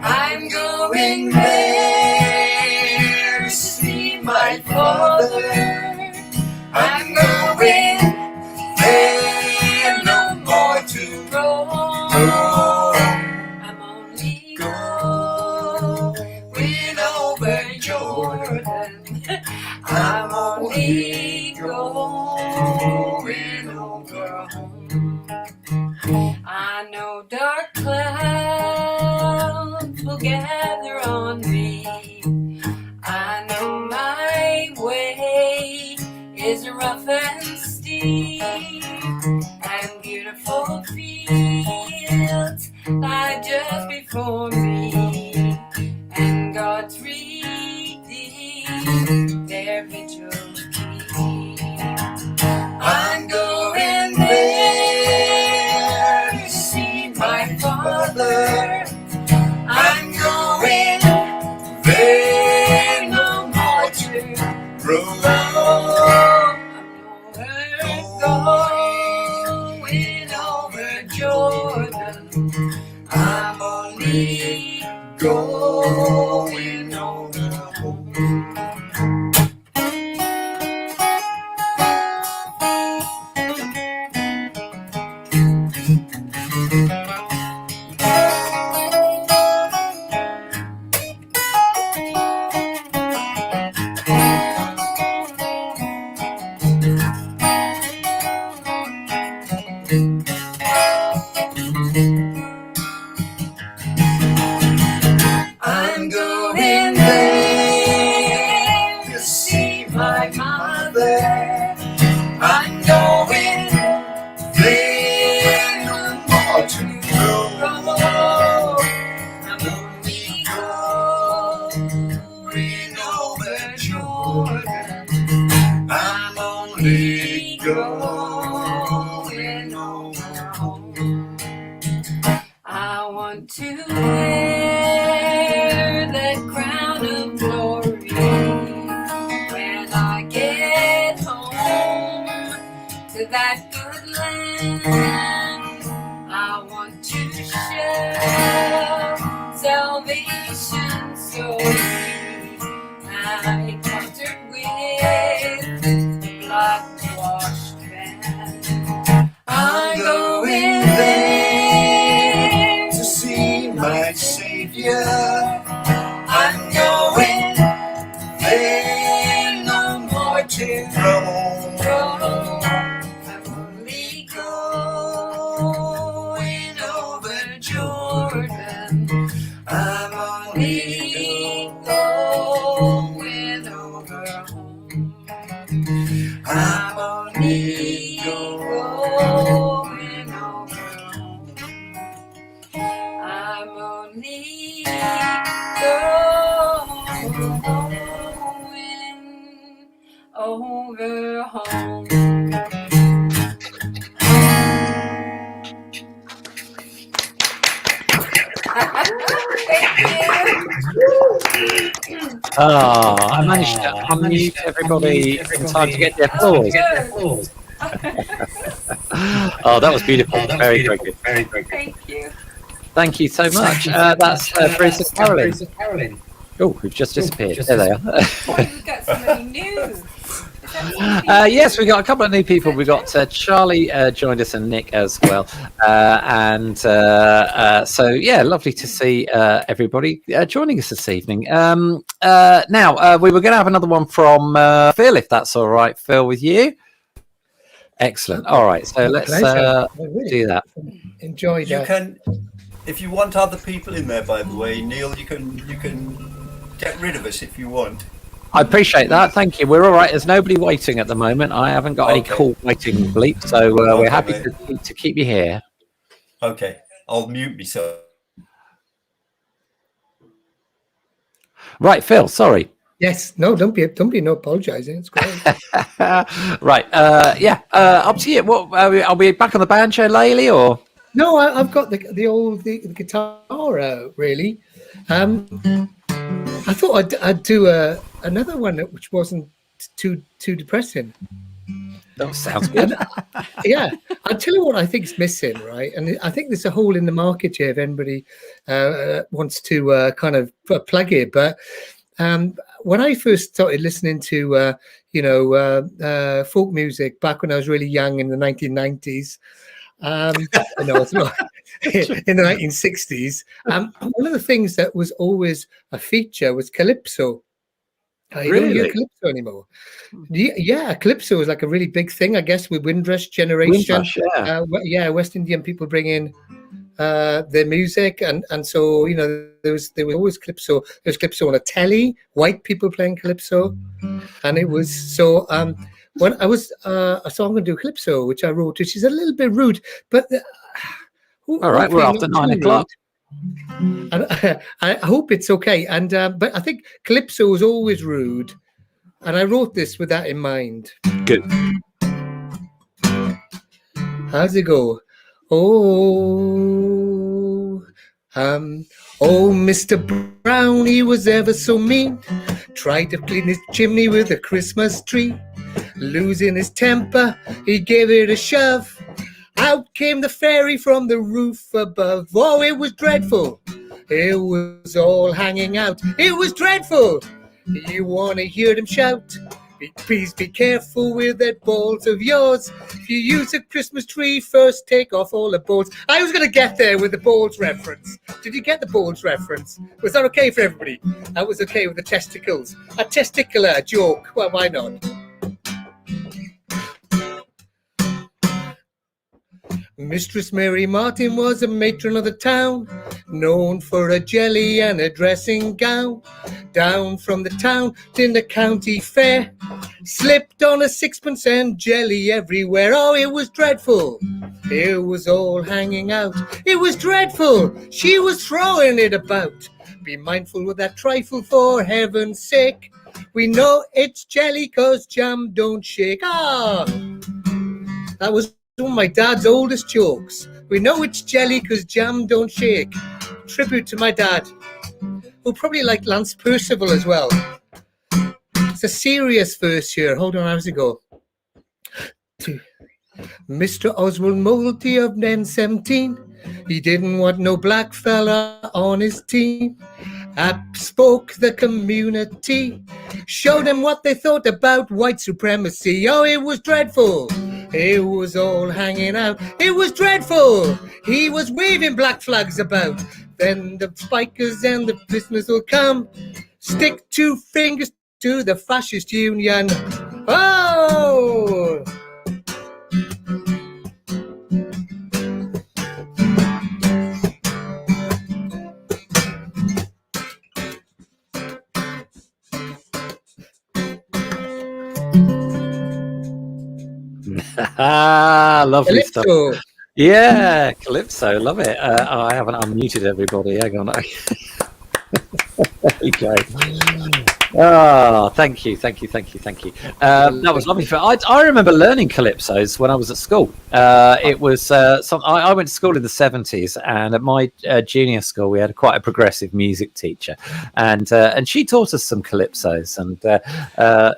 I'm going there to see my Father. I'm going there no more to roam. I'm only going over Jordan. I'm only going over home. I know dark clouds will gather on me. I know my way is rough and steep, and beautiful fields lie just before me, and God's redeemed their vigils keep. I'm going there to see my Father. I'm going there no more to roam. I'm going over Jordan. I'm only going over home. I'm going there to see my mother. I'm going there no more to roam. I'm only going over Jordan. I'm only going over home. I want to wear that crown of glory when I get home to that good land. I want to share salvation so I encountered with the blood-washed man. I'm going there to see my Savior. I'm going there no more to roam. I'm only going over Jordan. I'm only going over home. I'm only going over home. I'm only going over home. I managed to unmute everybody in time to get their applause. Oh, that was beautiful. Very, very good. Very, very good. Thank you. Thank you so much. That's Bruce and Carolyn. Oh, who've just disappeared. There they are. We've got somebody new. Yes, we got a couple of new people. We got Charlie joined us and Nick as well. So, yeah, lovely to see everybody joining us this evening. Now, we were going to have another one from Phil, if that's all right, Phil, with you. Excellent. All right, so let's do that. Enjoy that. You can, if you want other people in there, by the way, Neil, you can get rid of us if you want. I appreciate that. Thank you. We're all right. There's nobody waiting at the moment. I haven't got any call waiting bleep, so we're happy to keep you here. Okay, I'll mute myself. Right, Phil. Sorry. Yes. No, don't be no apologising. It's great. Right. Yeah. Up to you. What are we back on the banjo, Laylee, or? No, I've got the old guitar really. I thought I'd do another one which wasn't too depressing. That sounds good. Yeah, I'll tell you what I think is missing, right? And I think there's a hole in the market here if anybody wants to kind of plug it. But when I first started listening to folk music back when I was really young in the 1990s, no, it's not. In the 1960s, one of the things that was always a feature was calypso. You don't hear calypso anymore. Yeah, calypso was like a really big thing, I guess, with Windrush generation. Yeah. West Indian people bring in their music, and so there was always calypso. There was calypso on a telly, white people playing calypso, and it was so. When I was so I'm going to do calypso, which I wrote, which is a little bit rude, but. All right, we're after 9 o'clock. And I hope it's okay. And but I think calypso was always rude, and I wrote this with that in mind. Good. How's it go? Oh, Mr. Brown, he was ever so mean. Tried to clean his chimney with a Christmas tree. Losing his temper, he gave it a shove. Out came the fairy from the roof above. Oh, it was dreadful. It was all hanging out. It was dreadful. You want to hear them shout? Please be careful with that balls of yours. If you use a Christmas tree, first take off all the balls. I was going to get there with the balls reference. Did you get the balls reference? Was that okay for everybody? That was okay with the testicles. A testicular joke. Well, why not? Mistress Mary Martin was a matron of the town, known for a jelly and a dressing gown. Down from the town to the county fair, slipped on a sixpence and jelly everywhere. Oh, it was dreadful. It was all hanging out. It was dreadful. She was throwing it about. Be mindful with that trifle, for heaven's sake. We know it's jelly 'cause jam don't shake. That was one of my dad's oldest jokes. We know it's jelly 'cause jam don't shake. Tribute to my dad, who probably liked Lance Percival as well. It's a serious verse here. Hold on, how's it go? Mr. Oswald Moulty of N17, he didn't want no black fella on his team. Spoke the community, showed them what they thought about white supremacy. Oh, it was dreadful. It was all hanging out. It was dreadful. He was waving black flags about. Then the spikers and the prisoners will come. Stick 2 fingers to the fascist union. Oh, Lovely stuff. Calypso. Yeah, Calypso, love it. I haven't unmuted everybody. Hang on. There you go. Oh, thank you. That was lovely. I remember learning calypsos when I was at school. It was I went to school in the 70s, and at my junior school we had quite a progressive music teacher, and she taught us some calypsos, and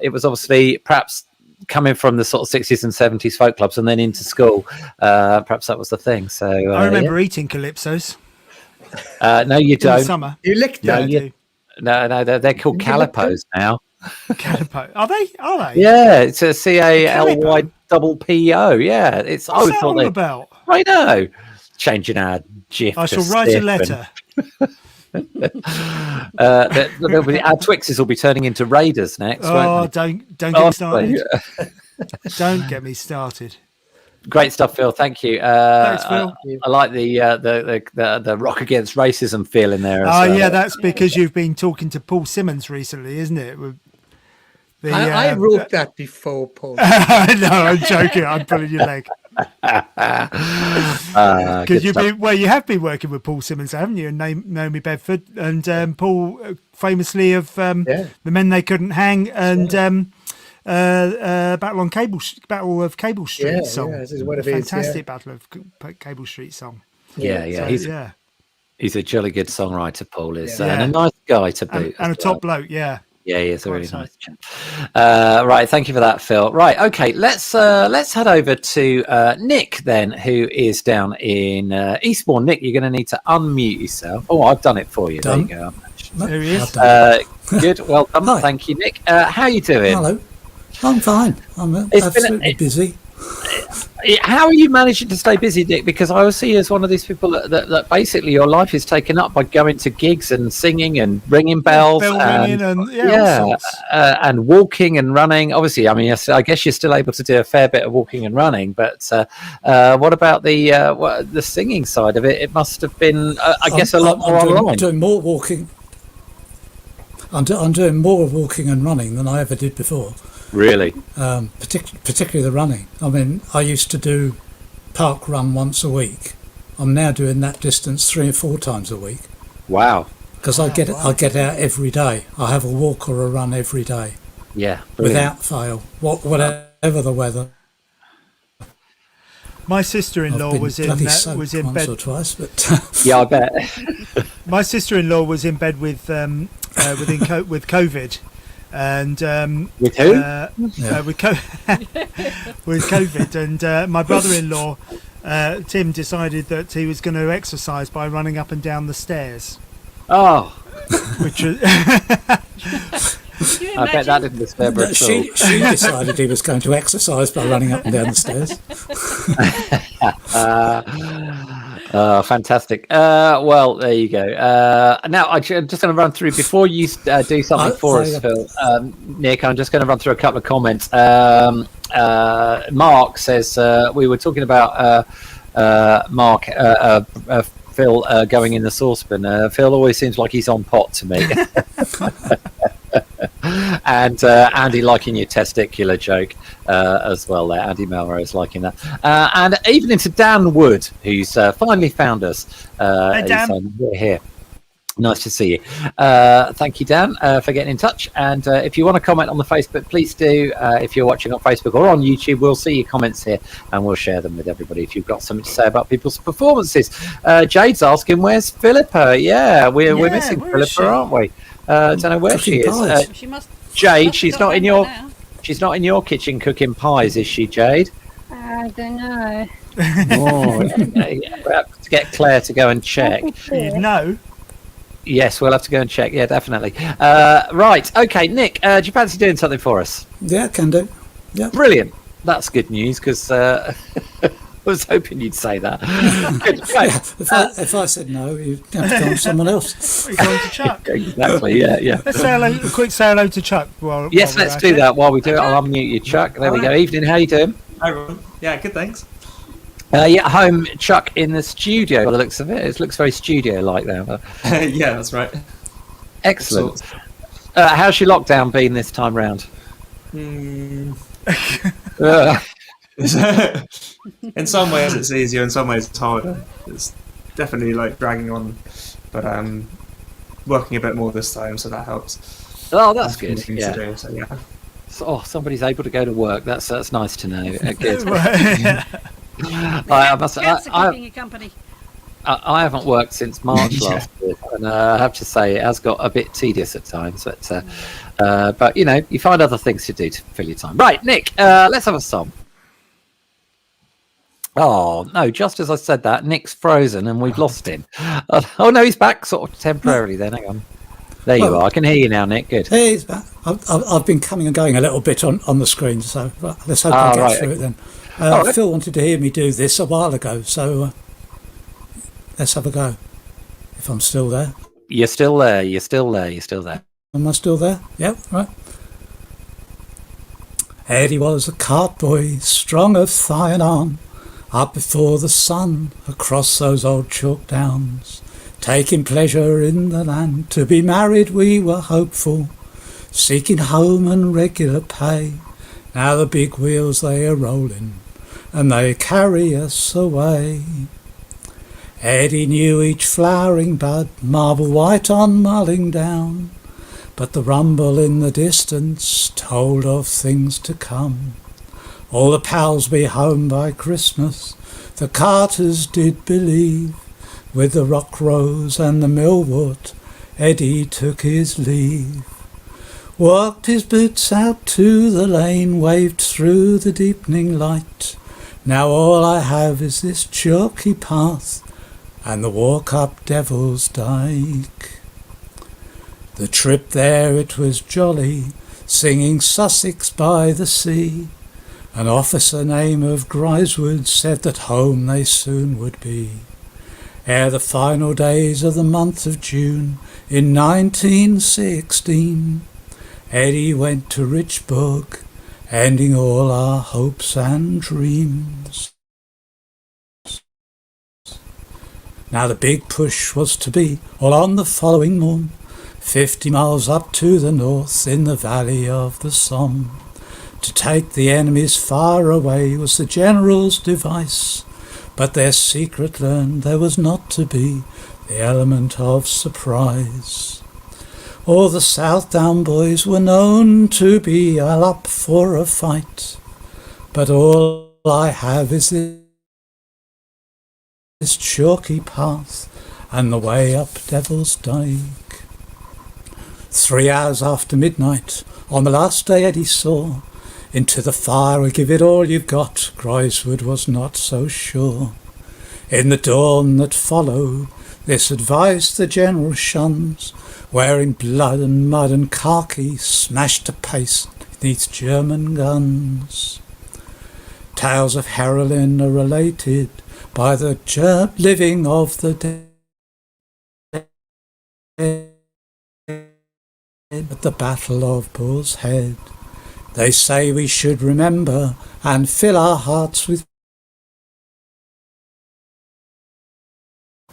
it was obviously perhaps coming from the sort of 60s and 70s folk clubs and then into school. Perhaps that was the thing. So I remember eating calypsos. No, you don't. In the summer. You licked them. No, they're called calipos now. Calipo. Are they? Yeah, it's a CALYPPO. Yeah, it's. What's that all about? I know. Changing our GIF. I shall write a letter. Our Twixes will be turning into Raiders next. Oh, don't get me started. Don't get me started. Great stuff, Phil. Thank you. Thanks, Phil. I like the rock against racism feel in there. Yeah, that's because you've been talking to Paul Simmons recently, isn't it? I wrote that before, Paul. No, I'm joking. I'm pulling your leg. Because you have been working with Paul Simmons, haven't you? And Naomi Bedford, and Paul famously of The Men They Couldn't Hang, and Battle of Cable Street song. This is one of fantastic Battle of Cable Street song. He's a jolly good songwriter, Paul is, and a nice guy to boot, and a top bloke. Yeah, he's a really nice chap. Right, thank you for that, Phil. Right, okay, let's head over to Nick then, who is down in Eastbourne. Nick, you're going to need to unmute yourself. Oh, I've done it for you. Done. There you go. There he is. Good, welcome. Hi. Thank you, Nick. How are you doing? Hello. I'm fine. I'm absolutely busy. How are you managing to stay busy, Nick? Because I always see you as one of these people that basically your life is taken up by going to gigs and singing and ringing bells, and walking and running. Obviously, I mean, yes, I guess you're still able to do a fair bit of walking and running. But what about the singing side of it? It must have been, I guess, a lot more online. I'm doing more walking. I'm doing more walking and running than I ever did before. Really? Particularly the running. I mean, I used to do park run once a week. I'm now doing that distance 3 or 4 times a week. Wow. Because I get out every day. I have a walk or a run every day. Yeah. Without fail, whatever the weather. My sister-in-law was in bed once or twice, but yeah, I bet. My sister-in-law was in bed with with COVID. And with who? With COVID, and my brother-in-law Tim decided that he was going to exercise by running up and down the stairs. Oh, which was I bet that didn't disturb her at all. She decided he was going to exercise by running up and down the stairs. Fantastic. Well, there you go. Now, I'm just going to run through, before you do something for us, Phil, Nick, I'm just going to run through a couple of comments. Mark says, we were talking about Phil going in the saucepan. Phil always seems like he's on pot to me. And Andy liking your testicular joke as well there. Andy Melrose liking that. And even into Dan Wood, who's finally found us. Hey, Dan. We're here. Nice to see you. Thank you, Dan, for getting in touch. And if you want to comment on the Facebook, please do. If you're watching on Facebook or on YouTube, we'll see your comments here and we'll share them with everybody if you've got something to say about people's performances. Jade's asking, where's Philippa? Yeah, we're missing Philippa, aren't we? Don't know where she is. Jade, she's not in your kitchen cooking pies, is she, Jade? I don't know. Oh, we have to get Claire to go and check. You'd know. Yes, we'll have to go and check. Yeah, definitely. Right. Okay, Nick, do you fancy doing something for us? Yeah, can do. Yeah. Brilliant. That's good news, because I was hoping you'd say that. Good. Yeah, if I said no, you'd have to go on someone else. You're going to Chuck. Exactly, yeah. Let's say hello, a quick say hello to Chuck. Yes, let's do that while we do it. I'll unmute you, Chuck. There we go. Evening, how you doing? Hi, everyone. Yeah, good, thanks. Home, Chuck, in the studio, by the looks of it. It looks very studio-like there. Yeah, that's right. Excellent. How's your lockdown been this time round? In some ways it's easier, in some ways it's harder. It's definitely like dragging on, but working a bit more this time, so that helps. Oh, that's good. Things Yeah. to do, so yeah. Oh, somebody's able to go to work. That's nice to know. Good. Cats are keeping you company. I haven't worked since March last year, and I have to say it has got a bit tedious at times. But you know, you find other things to do to fill your time. Right, Nick, let's have a song. Oh no! Just as I said that, Nick's frozen, and we've lost him. Oh no, he's back, sort of temporarily. Then hang on. There you are. I can hear you now, Nick. Good. Hey, he's back. I've been coming and going a little bit on the screen, so let's hope I get through it then. Right. Phil wanted to hear me do this a while ago, so let's have a go. If I'm still there. You're still there. You're still there. You're still there. Am I still there? Yep, right. Eddie was a cart boy, strong of thigh and arm, up before the sun, across those old chalk downs, taking pleasure in the land. To be married we were hopeful, seeking home and regular pay. Now the big wheels they are rolling, and they carry us away. Eddie knew each flowering bud, marble white on mulling down, but the rumble in the distance told of things to come. All the pals be home by Christmas, the carters did believe. With the rock rose and the millwort, Eddie took his leave. Walked his boots out to the lane, waved through the deepening light. Now all I have is this chalky path and the walk up Devil's Dyke. The trip there it was jolly, singing Sussex by the sea. An officer named of Griswood said that home they soon would be. Ere the final days of the month of June in 1916, Eddie went to Richburg, ending all our hopes and dreams. Now the big push was to be all on the following morn, 50 miles up to the north in the valley of the Somme. To take the enemies far away was the general's device, but their secret learned there was not to be the element of surprise. All the Southdown boys were known to be all up for a fight, but all I have is this chalky path and the way up Devil's Dyke. 3 hours after midnight, on the last day Eddie saw, into the fire, give it all you've got. Griswood was not so sure. In the dawn that followed, this advice the general shuns, wearing blood and mud and khaki, smashed to paste beneath German guns. Tales of heroin are related by the living of the dead at the Battle of Bull's Head. They say we should remember and fill our hearts with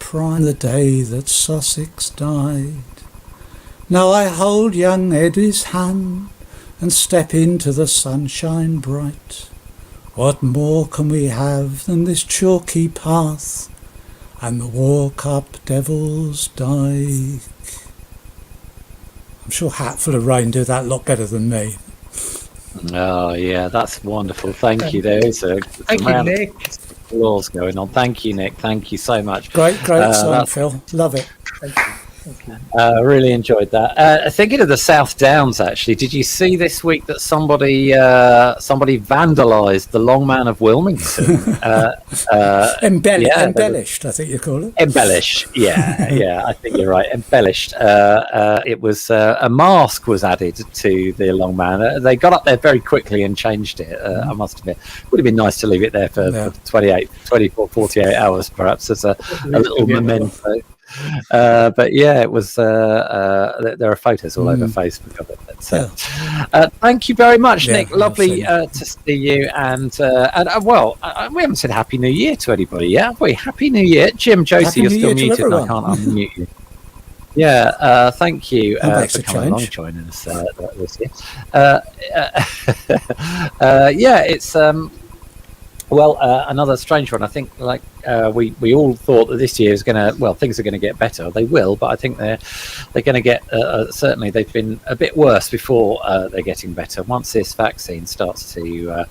pride the day that Sussex died. Now I hold young Eddie's hand and step into the sunshine bright. What more can we have than this chalky path and the walk up Devil's Dyke? I'm sure Hatful of Rain do that a lot better than me. Oh yeah, that's wonderful. Thank you. There is a Thank you, Nick. Applause going on. Thank you, Nick. Thank you so much. Great song, Phil. Love it. Thank you. Really enjoyed that. Thinking of the South Downs, actually, did you see this week that somebody vandalised the Long Man of Wilmington? Embellished, I think you call it. Embellished, yeah, I think you're right. Embellished. It was a mask was added to the Long Man. They got up there very quickly and changed it. I must admit, would have been nice to leave it there for 24, 48 hours, perhaps, as a little memento. But yeah, it was. There are photos all over Facebook of it. But, thank you very much, Nick. Lovely to see you. And we haven't said Happy New Year to anybody yet, have we? Happy New Year, Jim. Josie, you're still muted. I can't unmute you. Yeah, thank you for coming along, joining us this year. Yeah, it's. Well, another strange one. I think, like we all thought that this year is going to. Well, things are going to get better. They will, but I think they're going to get. Certainly, they've been a bit worse before they're getting better. Once this vaccine starts to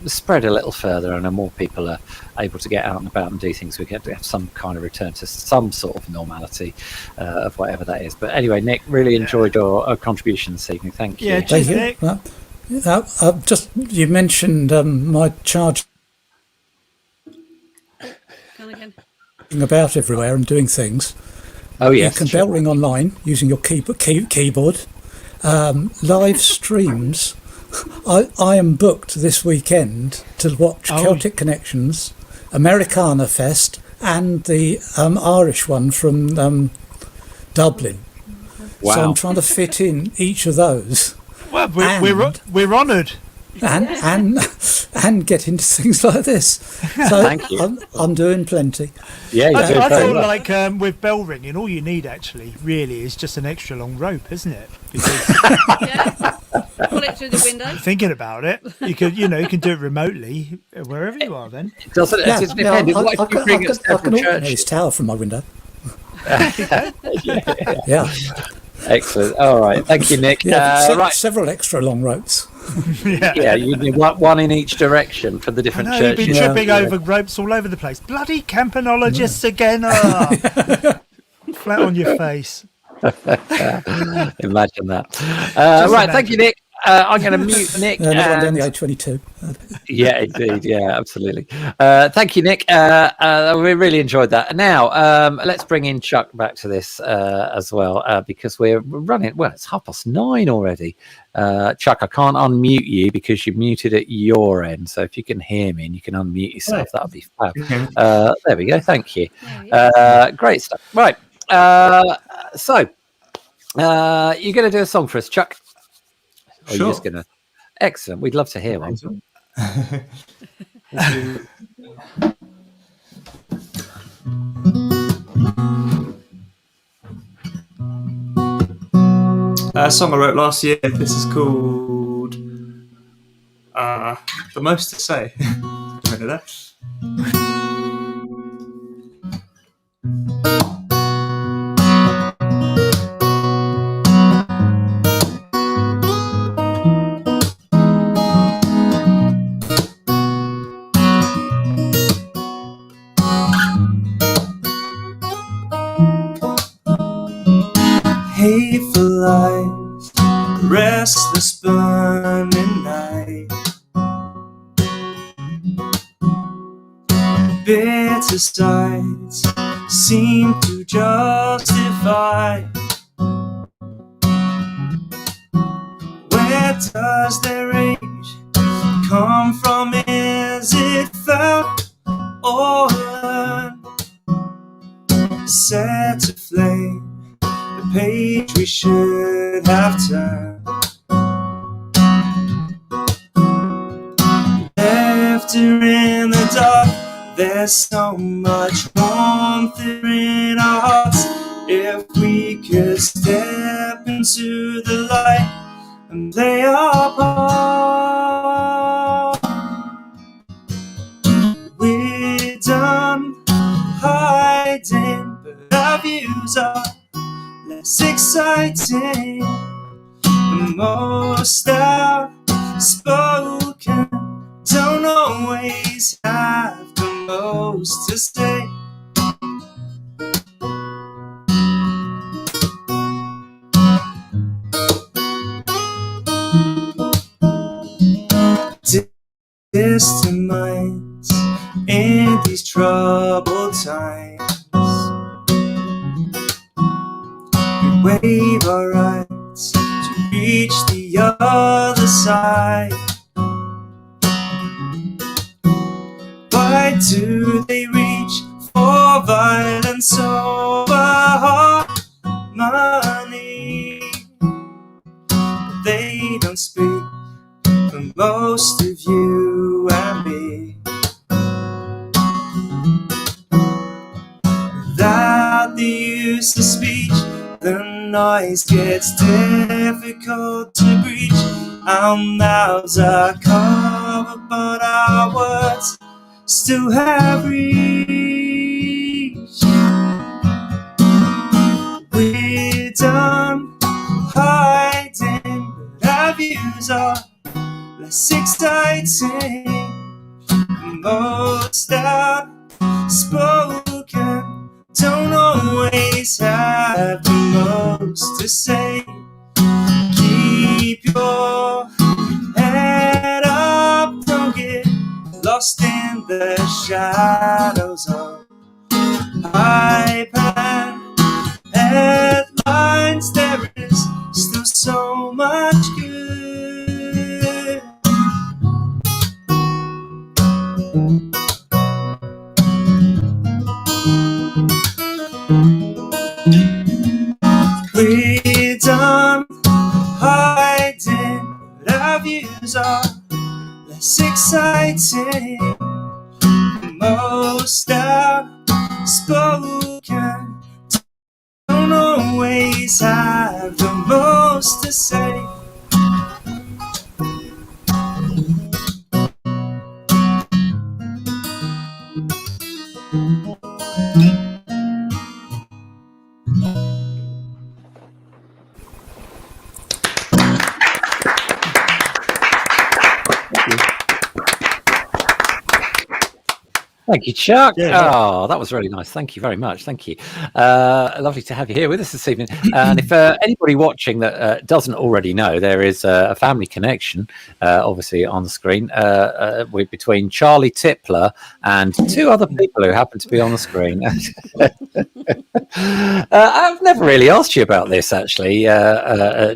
spread a little further, and more people are able to get out and about and do things, we get to have some kind of return to some sort of normality of whatever that is. But anyway, Nick, really enjoyed your contribution this evening. Thank you. Yeah, cheers, Nick. Just you mentioned my charge about everywhere and doing things. Oh yes, you can bell ring online using your keyboard. Live streams. I am booked this weekend to watch Celtic Connections, Americana Fest, and the Irish one from Dublin. Wow. So I'm trying to fit in each of those. Well, we're honoured. And get into things like this. So Thank you. I'm doing plenty. Yeah, I feel like with bell ringing, all you need actually really is just an extra long rope, isn't it? Because pull it through the window. Thinking about it, you can do it remotely wherever you are. Then doesn't it? Yeah, It depends. What if you bring it I can to open church? his tower from my window. Yeah. Yeah. Excellent. All right. Thank you, Nick. Right. Several extra long ropes. Yeah, you need one in each direction for the different I know, you've churches. been tripping over ropes all over the place. Bloody campanologists again. Flat on your face. Imagine that. Right. Thank you, Nick. I'm going to mute Nick. Another one down the A22. Yeah, indeed. Yeah, absolutely. Thank you, Nick. We really enjoyed that. Now, let's bring in Chuck back to this as well, because we're running. Well, it's 9:30 already. Chuck, I can't unmute you because you're muted at your end. So if you can hear me and you can unmute yourself, that'll be fab. There we go. Thank you. Great stuff. Right. So you're going to do a song for us, Chuck? Or Sure. you're just gonna. Excellent. We'd love to hear one. A song I wrote last year. This is called "The Most to Say." A minute there. Hateful eyes, restless burning night, bitter sights seem to justify. Where does their rage come from? Is it found or learned? Set aflame the page we should have turned. Left her in the dark. There's so much warmth in our hearts. If we could step into the light and play our part, we're done hiding, but our views are less exciting. The most outspoken don't always have the most to say. Distant minds in these troubled times, we wave our rights to reach the other side. Why do they reach for violence over harmony? They don't speak for most of you and me. Without the use of speech, the noise gets difficult to breach. Our mouths are covered, but our words still have reached. We're done hiding, but our views are less exciting. Most outspoken don't always have the most to say. Keep your head up, don't get lost in the shadows of hype and headlines. There is still so much good. We're done hiding, but our views are less exciting. Most outspoken don't always have the most to say. Thank you, Chuck. Yeah. Oh, that was really nice. Thank you very much. Thank you. Lovely to have you here with us this evening. And if anybody watching that doesn't already know, there is a family connection, obviously on the screen, between Charlie Tipler and two other people who happen to be on the screen. I've never really asked you about this, actually,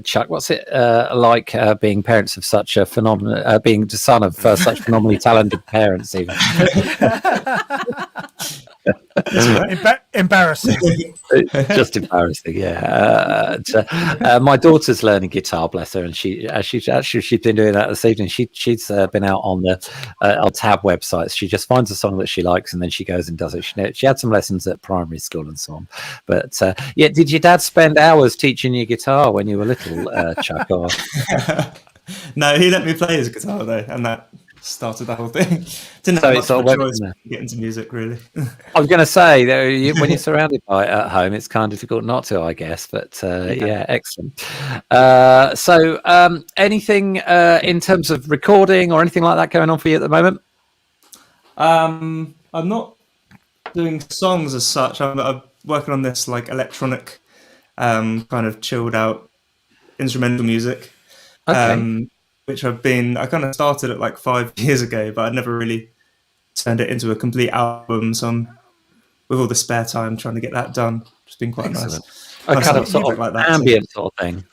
Chuck. What's it like being parents of such a phenomenal, being the son of such phenomenally talented parents, even? Embarrassing. Just embarrassing, yeah. My daughter's learning guitar, bless her, and she's been doing that this evening. She's been out on the Tab websites. She just finds a song that she likes and then she goes and does it. She had some lessons at primary school and so on. But yeah, did your dad spend hours teaching you guitar when you were little, Chuck? Or? No, he let me play his guitar though, and that started the whole thing. Didn't So have it much sort of of a went choice from there. to get into music, really. I was going to say that when you're surrounded by it at home, it's kind of difficult not to, I guess. But yeah, excellent. So anything in terms of recording or anything like that going on for you at the moment? I'm not doing songs as such. I'm working on this like electronic, kind of chilled out instrumental music. Okay. Which I kind of started it like 5 years ago, but I'd never really turned it into a complete album. So I'm, with all the spare time, trying to get that done. It's been quite Excellent. nice. A kind of sort of like that, ambient sort of thing.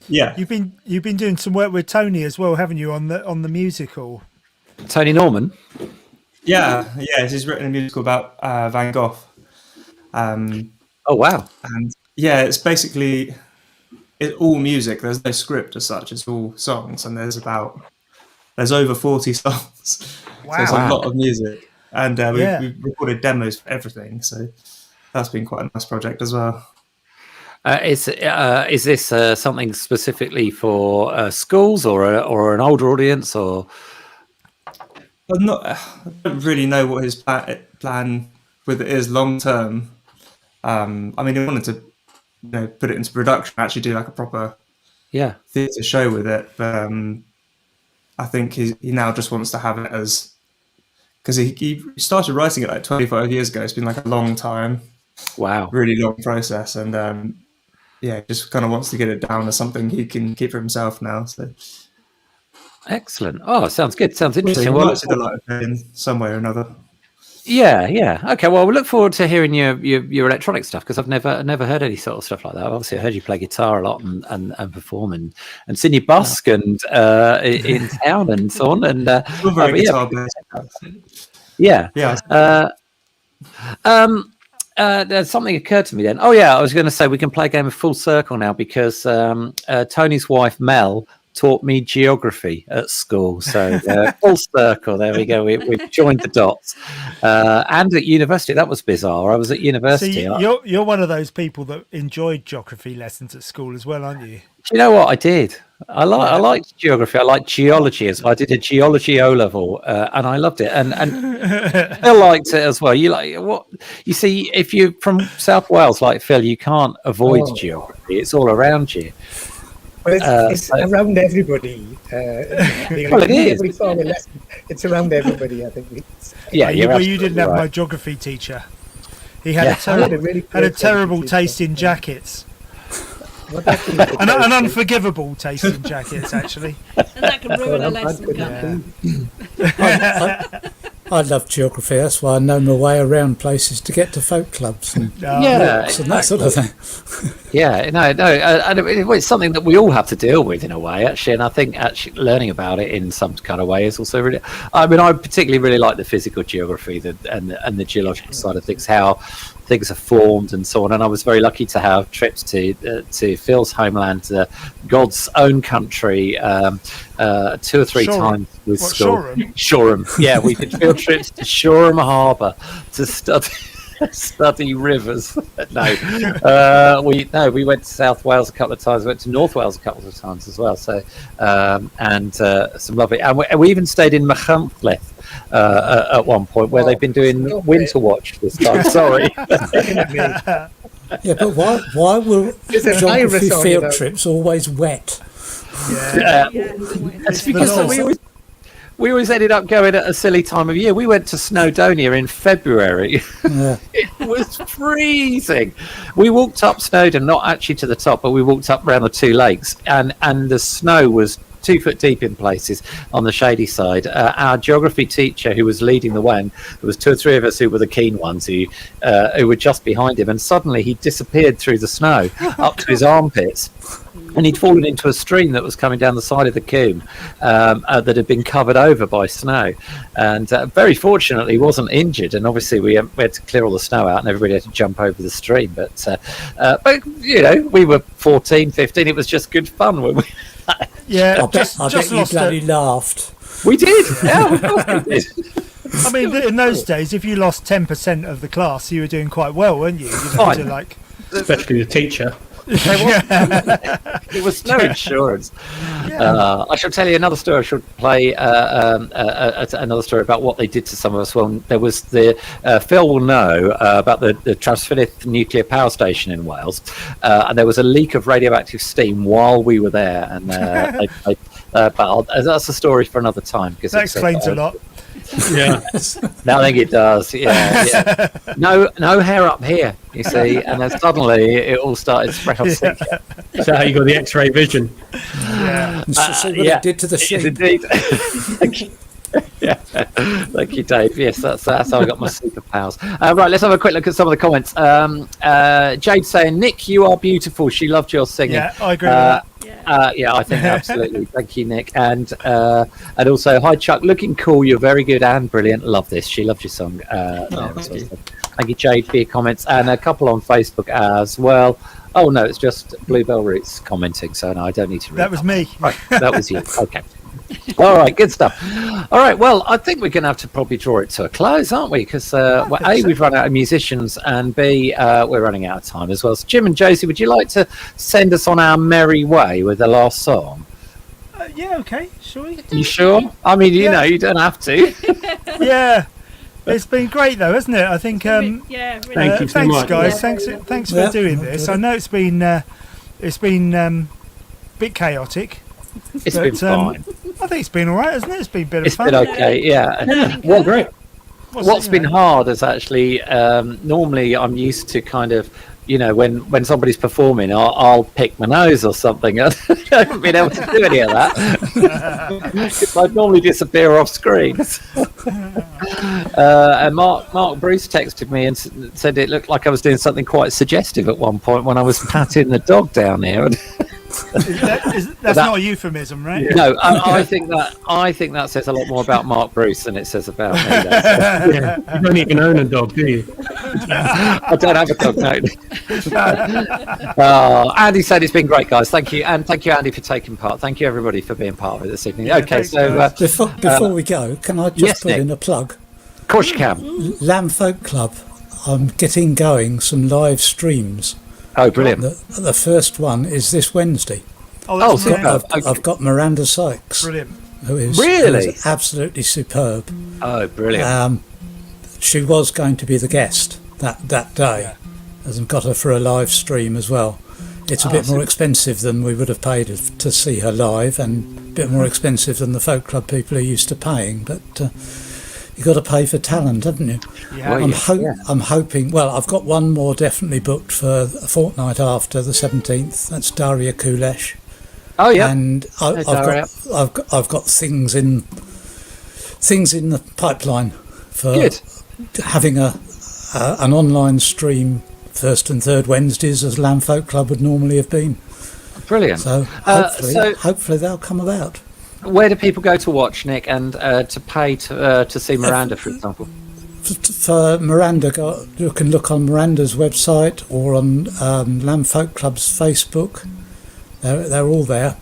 Yeah. You've been doing some work with Tony as well, haven't you, on the musical? Tony Norman. Yeah. He's written a musical about Van Gogh. Oh wow! And yeah, it's basically it's all music. There's no script as such. It's all songs, and there's over 40 songs. Wow. So it's a lot of music, and Yeah. we recorded demos for everything. So that's been quite a nice project as well. Is this something specifically for schools or an older audience or? I don't really know what his plan with it is long term. I mean, he wanted to, put it into production, actually do like a proper theatre show with it. But I think he now just wants to have it as, because he started writing it like 25 years ago. It's been like a long time. Wow. Really long process. And just kind of wants to get it down as something he can keep for himself now. So. Excellent. Oh, sounds good. Sounds interesting. So Well, might see the light of day in some way or another. Yeah. Okay. Well, we look forward to hearing your electronic stuff because I've never heard any sort of stuff like that. Obviously, I heard you play guitar a lot and perform and seen you busk and in town and so on. And something occurred to me then. Oh yeah, I was going to say we can play a game of Full Circle now because Tony's wife Mel taught me geography at school. So full circle. There we go. We've joined the dots. And at university, that was bizarre. I was at university. So you're one of those people that enjoyed geography lessons at school as well, aren't you? Do you know what I did? I liked geography. I liked geology as well. I did a geology O level, and I loved it. And Phil liked it as well. You like what you see if you're from South Wales, like Phil, you can't avoid geography. It's all around you. Well, it's around everybody. Well, it is. It's around everybody. I think. Yeah, you didn't have my geography teacher. He had a terrible taste in jackets. An unforgivable taste in jackets, actually. And that can ruin a lesson. I love geography. That's why I know my way around places to get to folk clubs and walks and that sort of thing. Yeah, no, and it's something that we all have to deal with in a way, actually. And I think actually learning about it in some kind of way is also really. I mean, I particularly really like the physical geography and the geological side of things, how things are formed and so on. And I was very lucky to have trips to Phil's homeland, God's own country, 2 or 3 times with school. Shoreham. Yeah, we did field trips to Shoreham Harbour to study rivers. We went to South Wales a couple of times. We went to North Wales a couple of times as well. So and some lovely. And we even stayed in Machynlleth at one point, where they've been doing winter watch this time. Sorry. Yeah, but why were geography field trips always wet? It's because we always ended up going at a silly time of year. We went to Snowdonia in February. Yeah. It was freezing. We walked up Snowdon, not actually to the top, but we walked up around the 2 lakes, and the snow was 2 foot deep in places on the shady side. Our geography teacher, who was leading the way, and there was 2 or 3 of us who were the keen ones who were just behind him, and suddenly he disappeared through the snow up to his armpits. And he'd fallen into a stream that was coming down the side of the combe that had been covered over by snow. And very fortunately, he wasn't injured. And obviously, we had to clear all the snow out and everybody had to jump over the stream. But you know, we were 14, 15. It was just good fun when we. I bet you bloody laughed. We did. Yeah, of course we did. I mean, in those days, if you lost 10% of the class, you were doing quite well, weren't you? Especially the teacher. It was no insurance. I shall tell you another story. I shall play another story about what they did to some of us. Well, there was Phil will know about the Trasfynydd nuclear power station in Wales, and there was a leak of radioactive steam while we were there. And but that's a story for another time. Because that explains a lot. Yeah, no, I think it does. Yeah. No hair up here, you see, and then suddenly it all started sprouting. Is that how you got the X-ray vision? Yeah. So what it did to the sheep. Indeed. Thank you, Dave. Yes, that's how I got my superpowers. Right, let's have a quick look at some of the comments. Jade saying, "Nick, you are beautiful. She loved your singing." Yeah, I agree with that. Yeah, I think absolutely. Thank you, Nick. And also, hi Chuck, looking cool. You're very good and brilliant. Love this. She loved your song. Thank you, Jade, for your comments, and a couple on Facebook as well. Oh no, it's just Bluebell Roots commenting. So no, I don't need to read that. Was me. Right, that was you. Okay. All right, good stuff. All right, well, I think we're going to have to probably draw it to a close, aren't we? Because we've run out of musicians, and B, we're running out of time as well. So Jim and Josie, would you like to send us on our merry way with the last song? Yeah, okay, sure. You sure? I mean, you know, you don't have to. Yeah. It's been great though, hasn't it? I think. Really thank you so thanks, much. guys. Thanks for doing this. I know it's been a bit chaotic. It's been fine. I think it's been all right, hasn't it? It's been a bit of fun. It's been okay, yeah. Well, great. What's been hard is actually normally I'm used to kind of, you know, when somebody's performing, I'll pick my nose or something. I haven't been able to do any of that. I'd normally disappear off screen. And Mark Bruce texted me and said it looked like I was doing something quite suggestive at one point when I was patting the dog down here. That's not a euphemism, right? No, I think that says a lot more about Mark Bruce than it says about me. Yeah. You don't even own a dog, do you? I don't have a dog, no. Andy said it's been great, guys. Thank you, and thank you, Andy, for taking part. Thank you, everybody, for being part of it this evening. Okay, so before we go, can I just put in a plug? Of course you can. Lamb Folk Club. I'm getting going some live streams. Oh, brilliant. The first one is this Wednesday. Oh, that's I've got Miranda Sykes. Brilliant. Who is absolutely superb. Oh, brilliant. She was going to be the guest that day, and got her for a live stream as well. It's a bit more expensive than we would have paid to see her live, and a bit more expensive than the folk club people are used to paying. But you've got to pay for talent, haven't you? Yeah. I'm hoping. Well, I've got one more definitely booked for a fortnight after the 17th. That's Daria Kulesh. Oh yeah, and I've got things in the pipeline for having an online stream first and third Wednesdays as Lamb Folk Club would normally have been. Brilliant. So hopefully they'll come about. Where do people go to watch, Nick, and to pay to see Miranda, for example? For Miranda, you can look on Miranda's website or on Lamb Folk Club's Facebook. They're all there.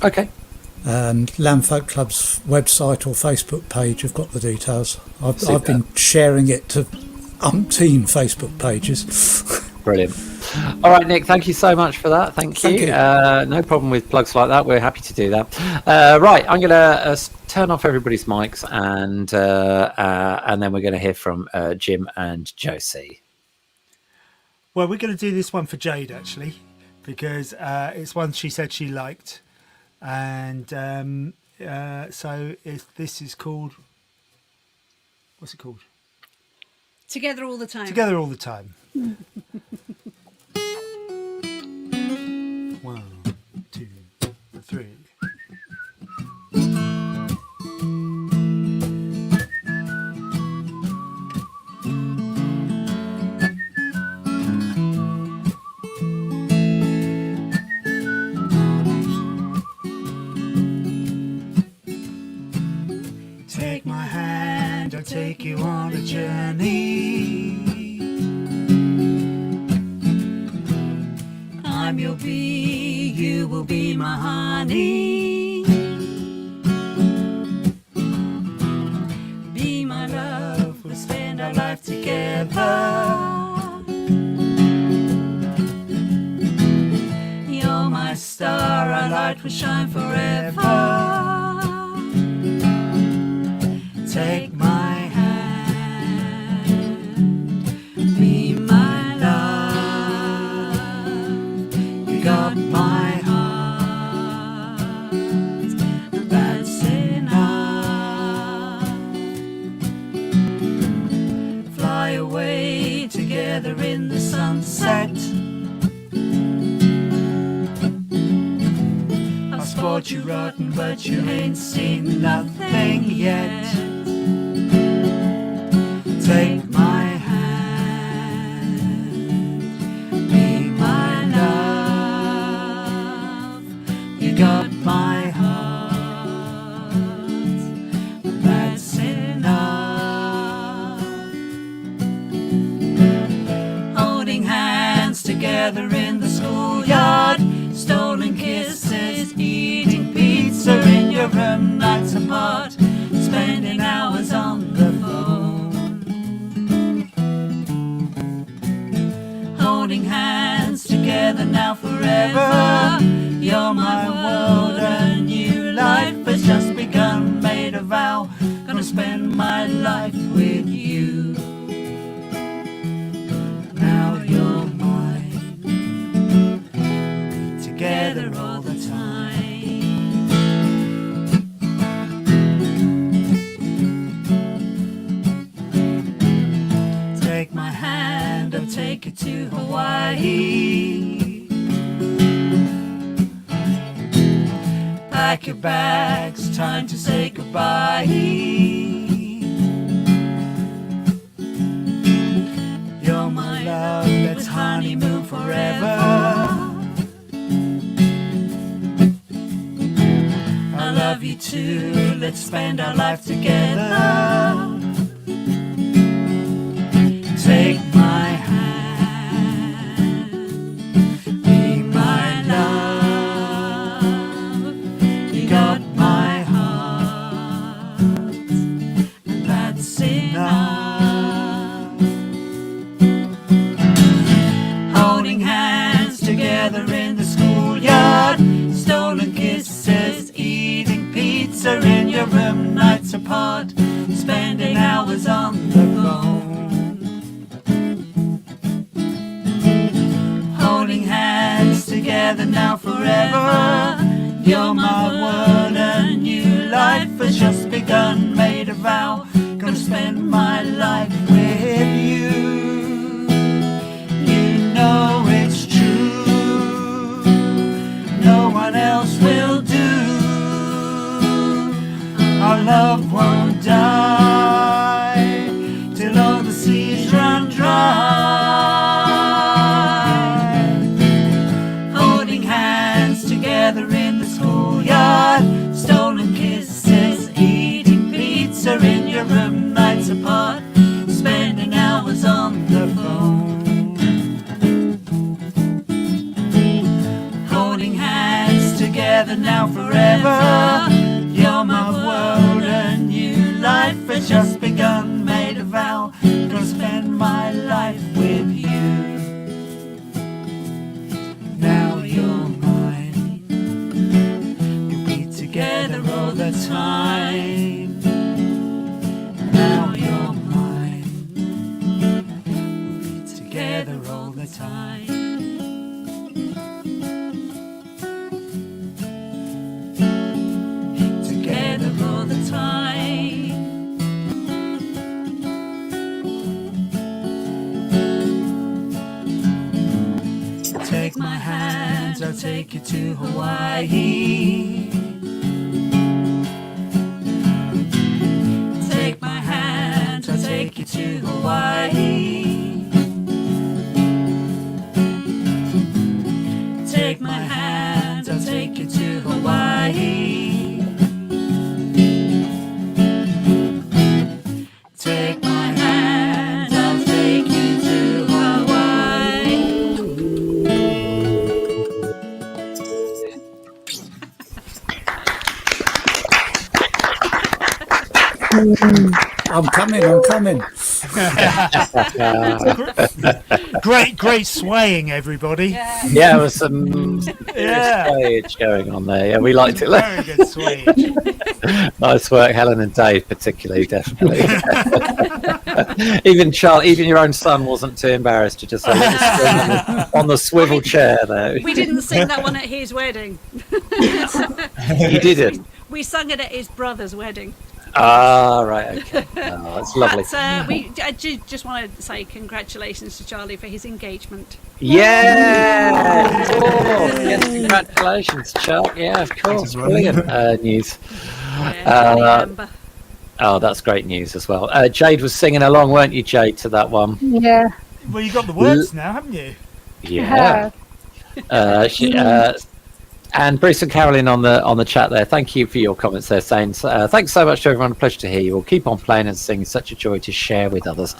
Okay. And Lamb Folk Club's website or Facebook page have got the details. I've been sharing it to umpteen Facebook pages. Brilliant. All right, Nick, thank you so much for that. Thank you. No problem with plugs like that. We're happy to do that. Right, I'm going to turn off everybody's mics and then we're going to hear from Jim and Josie. Well, we're going to do this one for Jade, actually, because it's one she said she liked. And this is called... What's it called? Together All the Time. Together All the Time. 1, 2, 3. Take my hand, I'll take you on a journey. I'm your bee, you will be my honey. Be my love, we'll spend our life together. You're my star, our light will shine forever. Take my hand, be my love. You got my heart, that's enough. Fly away together in the sunset. I spot you rotten, but you ain't seen nothing yet. Take my hand, be my love. You got my heart, that's enough. Holding hands together in the schoolyard, stolen kisses, eating pizza in your room nights apart, spending hours on the phone. Holding hands together now forever. You're my world, a new life has just begun. Made a vow, gonna spend my life with you. Now you're mine, we'll be together all the time. Take my hand, I'll take you to Hawaii. Pack your bags, time to say goodbye. You're my love, let's honeymoon forever. I love you too, let's spend our life together. Take my hand, be my love. You got my heart, and that's enough. Holding hands together in the schoolyard, stolen forever. You're my world, a new life has just begun. Made a vow, gonna spend my life with you. You know it's true, no one else will do. Our love won't die till all the seas run dry. Holding hands together in the schoolyard, stolen kisses, eating pizza in your room, nights apart, spending hours on the phone. Holding hands together now forever. You're my world, a new life has just begun. Made a vow, gonna spend my life with you. Now you're mine, we'll be together all the time. Now you're mine, we'll be together all the time. Together all the time. Take my hand, I'll take you to Hawaii. Take my hand, I'll take you to Hawaii. Take my hand, I'll take you to Hawaii. Take my hand, I'll take you to Hawaii. I'm coming. Great swaying, everybody. Yeah, there was some swayage going on there. Yeah, we liked it. Very good swayage. Nice work, Helen and Dave, particularly, definitely. Even your own son wasn't too embarrassed to just say on the swivel chair there. We didn't sing that one at his wedding. You didn't? We sung it at his brother's wedding. Ah, right, okay. Oh, that's lovely. But, I just want to say congratulations to Charlie for his engagement. Yeah! Yes, congratulations, Chuck. Yeah, of course. Brilliant news. Oh, that's great news as well. Jade was singing along, weren't you, Jade, to that one? Yeah. Well, you got the words now, haven't you? Yeah. And Bruce and Carolyn on the chat there, thank you for your comments there, saying thanks so much to everyone. A pleasure to hear you. We'll keep on playing and singing. Such a joy to share with others.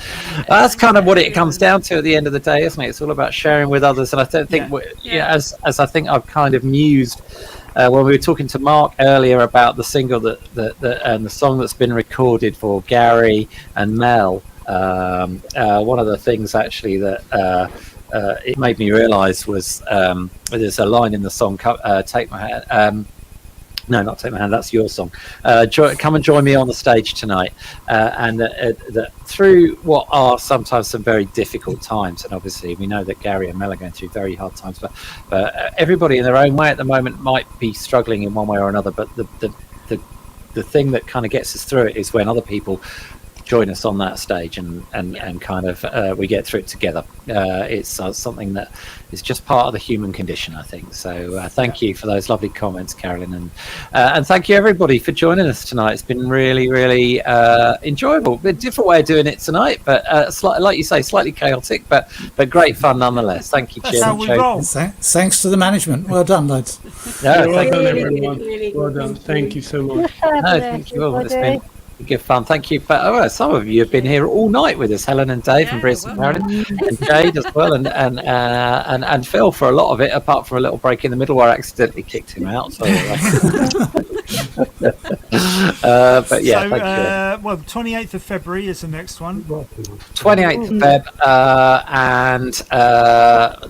That's kind of what it comes down to at the end of the day, isn't it? It's all about sharing with others. And I don't think, as I think I've kind of mused when we were talking to Mark earlier about the single and the song that's been recorded for Gary and Mel. One of the things actually that it made me realise was there's a line in the song, Take My Hand. No, not Take My Hand, that's your song. Come and join me on the stage tonight. And that through what are sometimes some very difficult times, and obviously we know that Gary and Mel are going through very hard times, but everybody in their own way at the moment might be struggling in one way or another, but the thing that kind of gets us through it is when other people join us on that stage and kind of we get through it together. It's something that is just part of the human condition, I think. So thank you for those lovely comments, Carolyn, and thank you everybody for joining us tonight. It's been really, really enjoyable. A different way of doing it tonight, but like you say, slightly chaotic, but great fun nonetheless. Thank you, Jim. That's how we roll. Thanks to the management. Well done, lads. Well done, everyone. Well done. Thank you so much. No, thank you all. It's been good fun. Thank you. Some of you have been here all night with us, Helen and Dave and Bruce and Marilyn and Jade as well, and Phil for a lot of it, apart from a little break in the middle where I accidentally kicked him out. So, but yeah, thank you. Well, 28th of February is the next one. 28th of Feb, and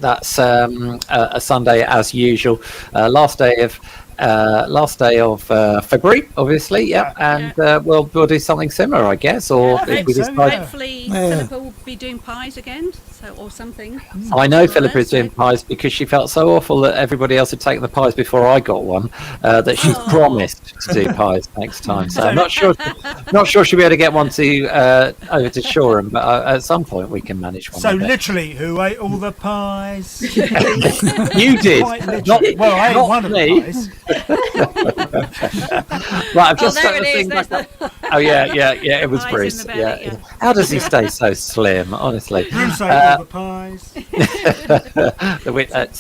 that's a Sunday as usual. Last day of last day of February, obviously. Yeah, and we'll do something similar, I guess. Or if we decide, hopefully Philippa will be doing pies again, or something. I know Philippa is doing pies because she felt so awful that everybody else had taken the pies before I got one that she's promised to do pies next time. So I'm not sure she'll be able to get one to over to Shoreham, but at some point we can manage one. So literally, who ate all the pies? You did. Well, I ate one of the pies. Right, I've just started to think back up. Oh yeah, it was Bruce. Yeah. How does he stay so slim? Honestly. Bruce ate all the pies.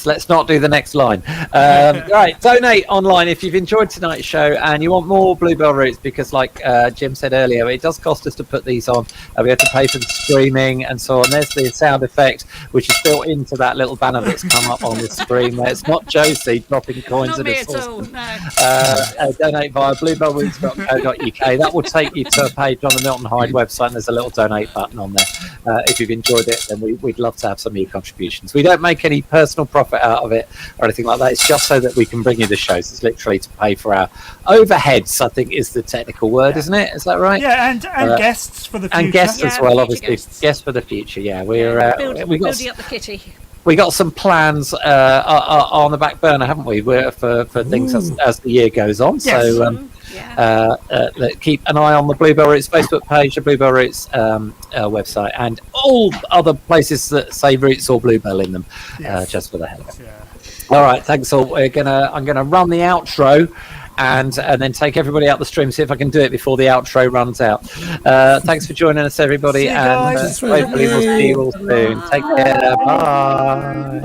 Let's not do the next line. Right, donate online if you've enjoyed tonight's show and you want more Bluebell Roots, because like Jim said earlier, it does cost us to put these on. We have to pay for the streaming and so on. There's the sound effect which is built into that little banner that's come up on the screen there. It's not Josie dropping coins in a saucepan. Donate via bluebellroots.co.uk. That will take you to a page on the Milton Hyde website, and there's a little donate button on there. If you've enjoyed it, then we'd love to have some of your contributions. We don't make any personal profit out of it or anything like that. It's just so that we can bring you the shows. It's literally to pay for our overheads, I think is the technical word, isn't it? Is that right? Yeah, and guests for the future. And guests as well, obviously. Guests for the future, yeah. Building up the kitty. We got some plans on the back burner, haven't we? For things as the year goes on. Yes. So keep an eye on the Bluebell Roots Facebook page, the Bluebell Roots website, and all other places that say Roots or Bluebell in them, just for the hell of it. Yeah. All right, thanks all. I'm gonna run the outro. And then take everybody out the stream, see if I can do it before the outro runs out. Thanks for joining us, everybody, and hopefully we'll see you all soon. Take care. Bye.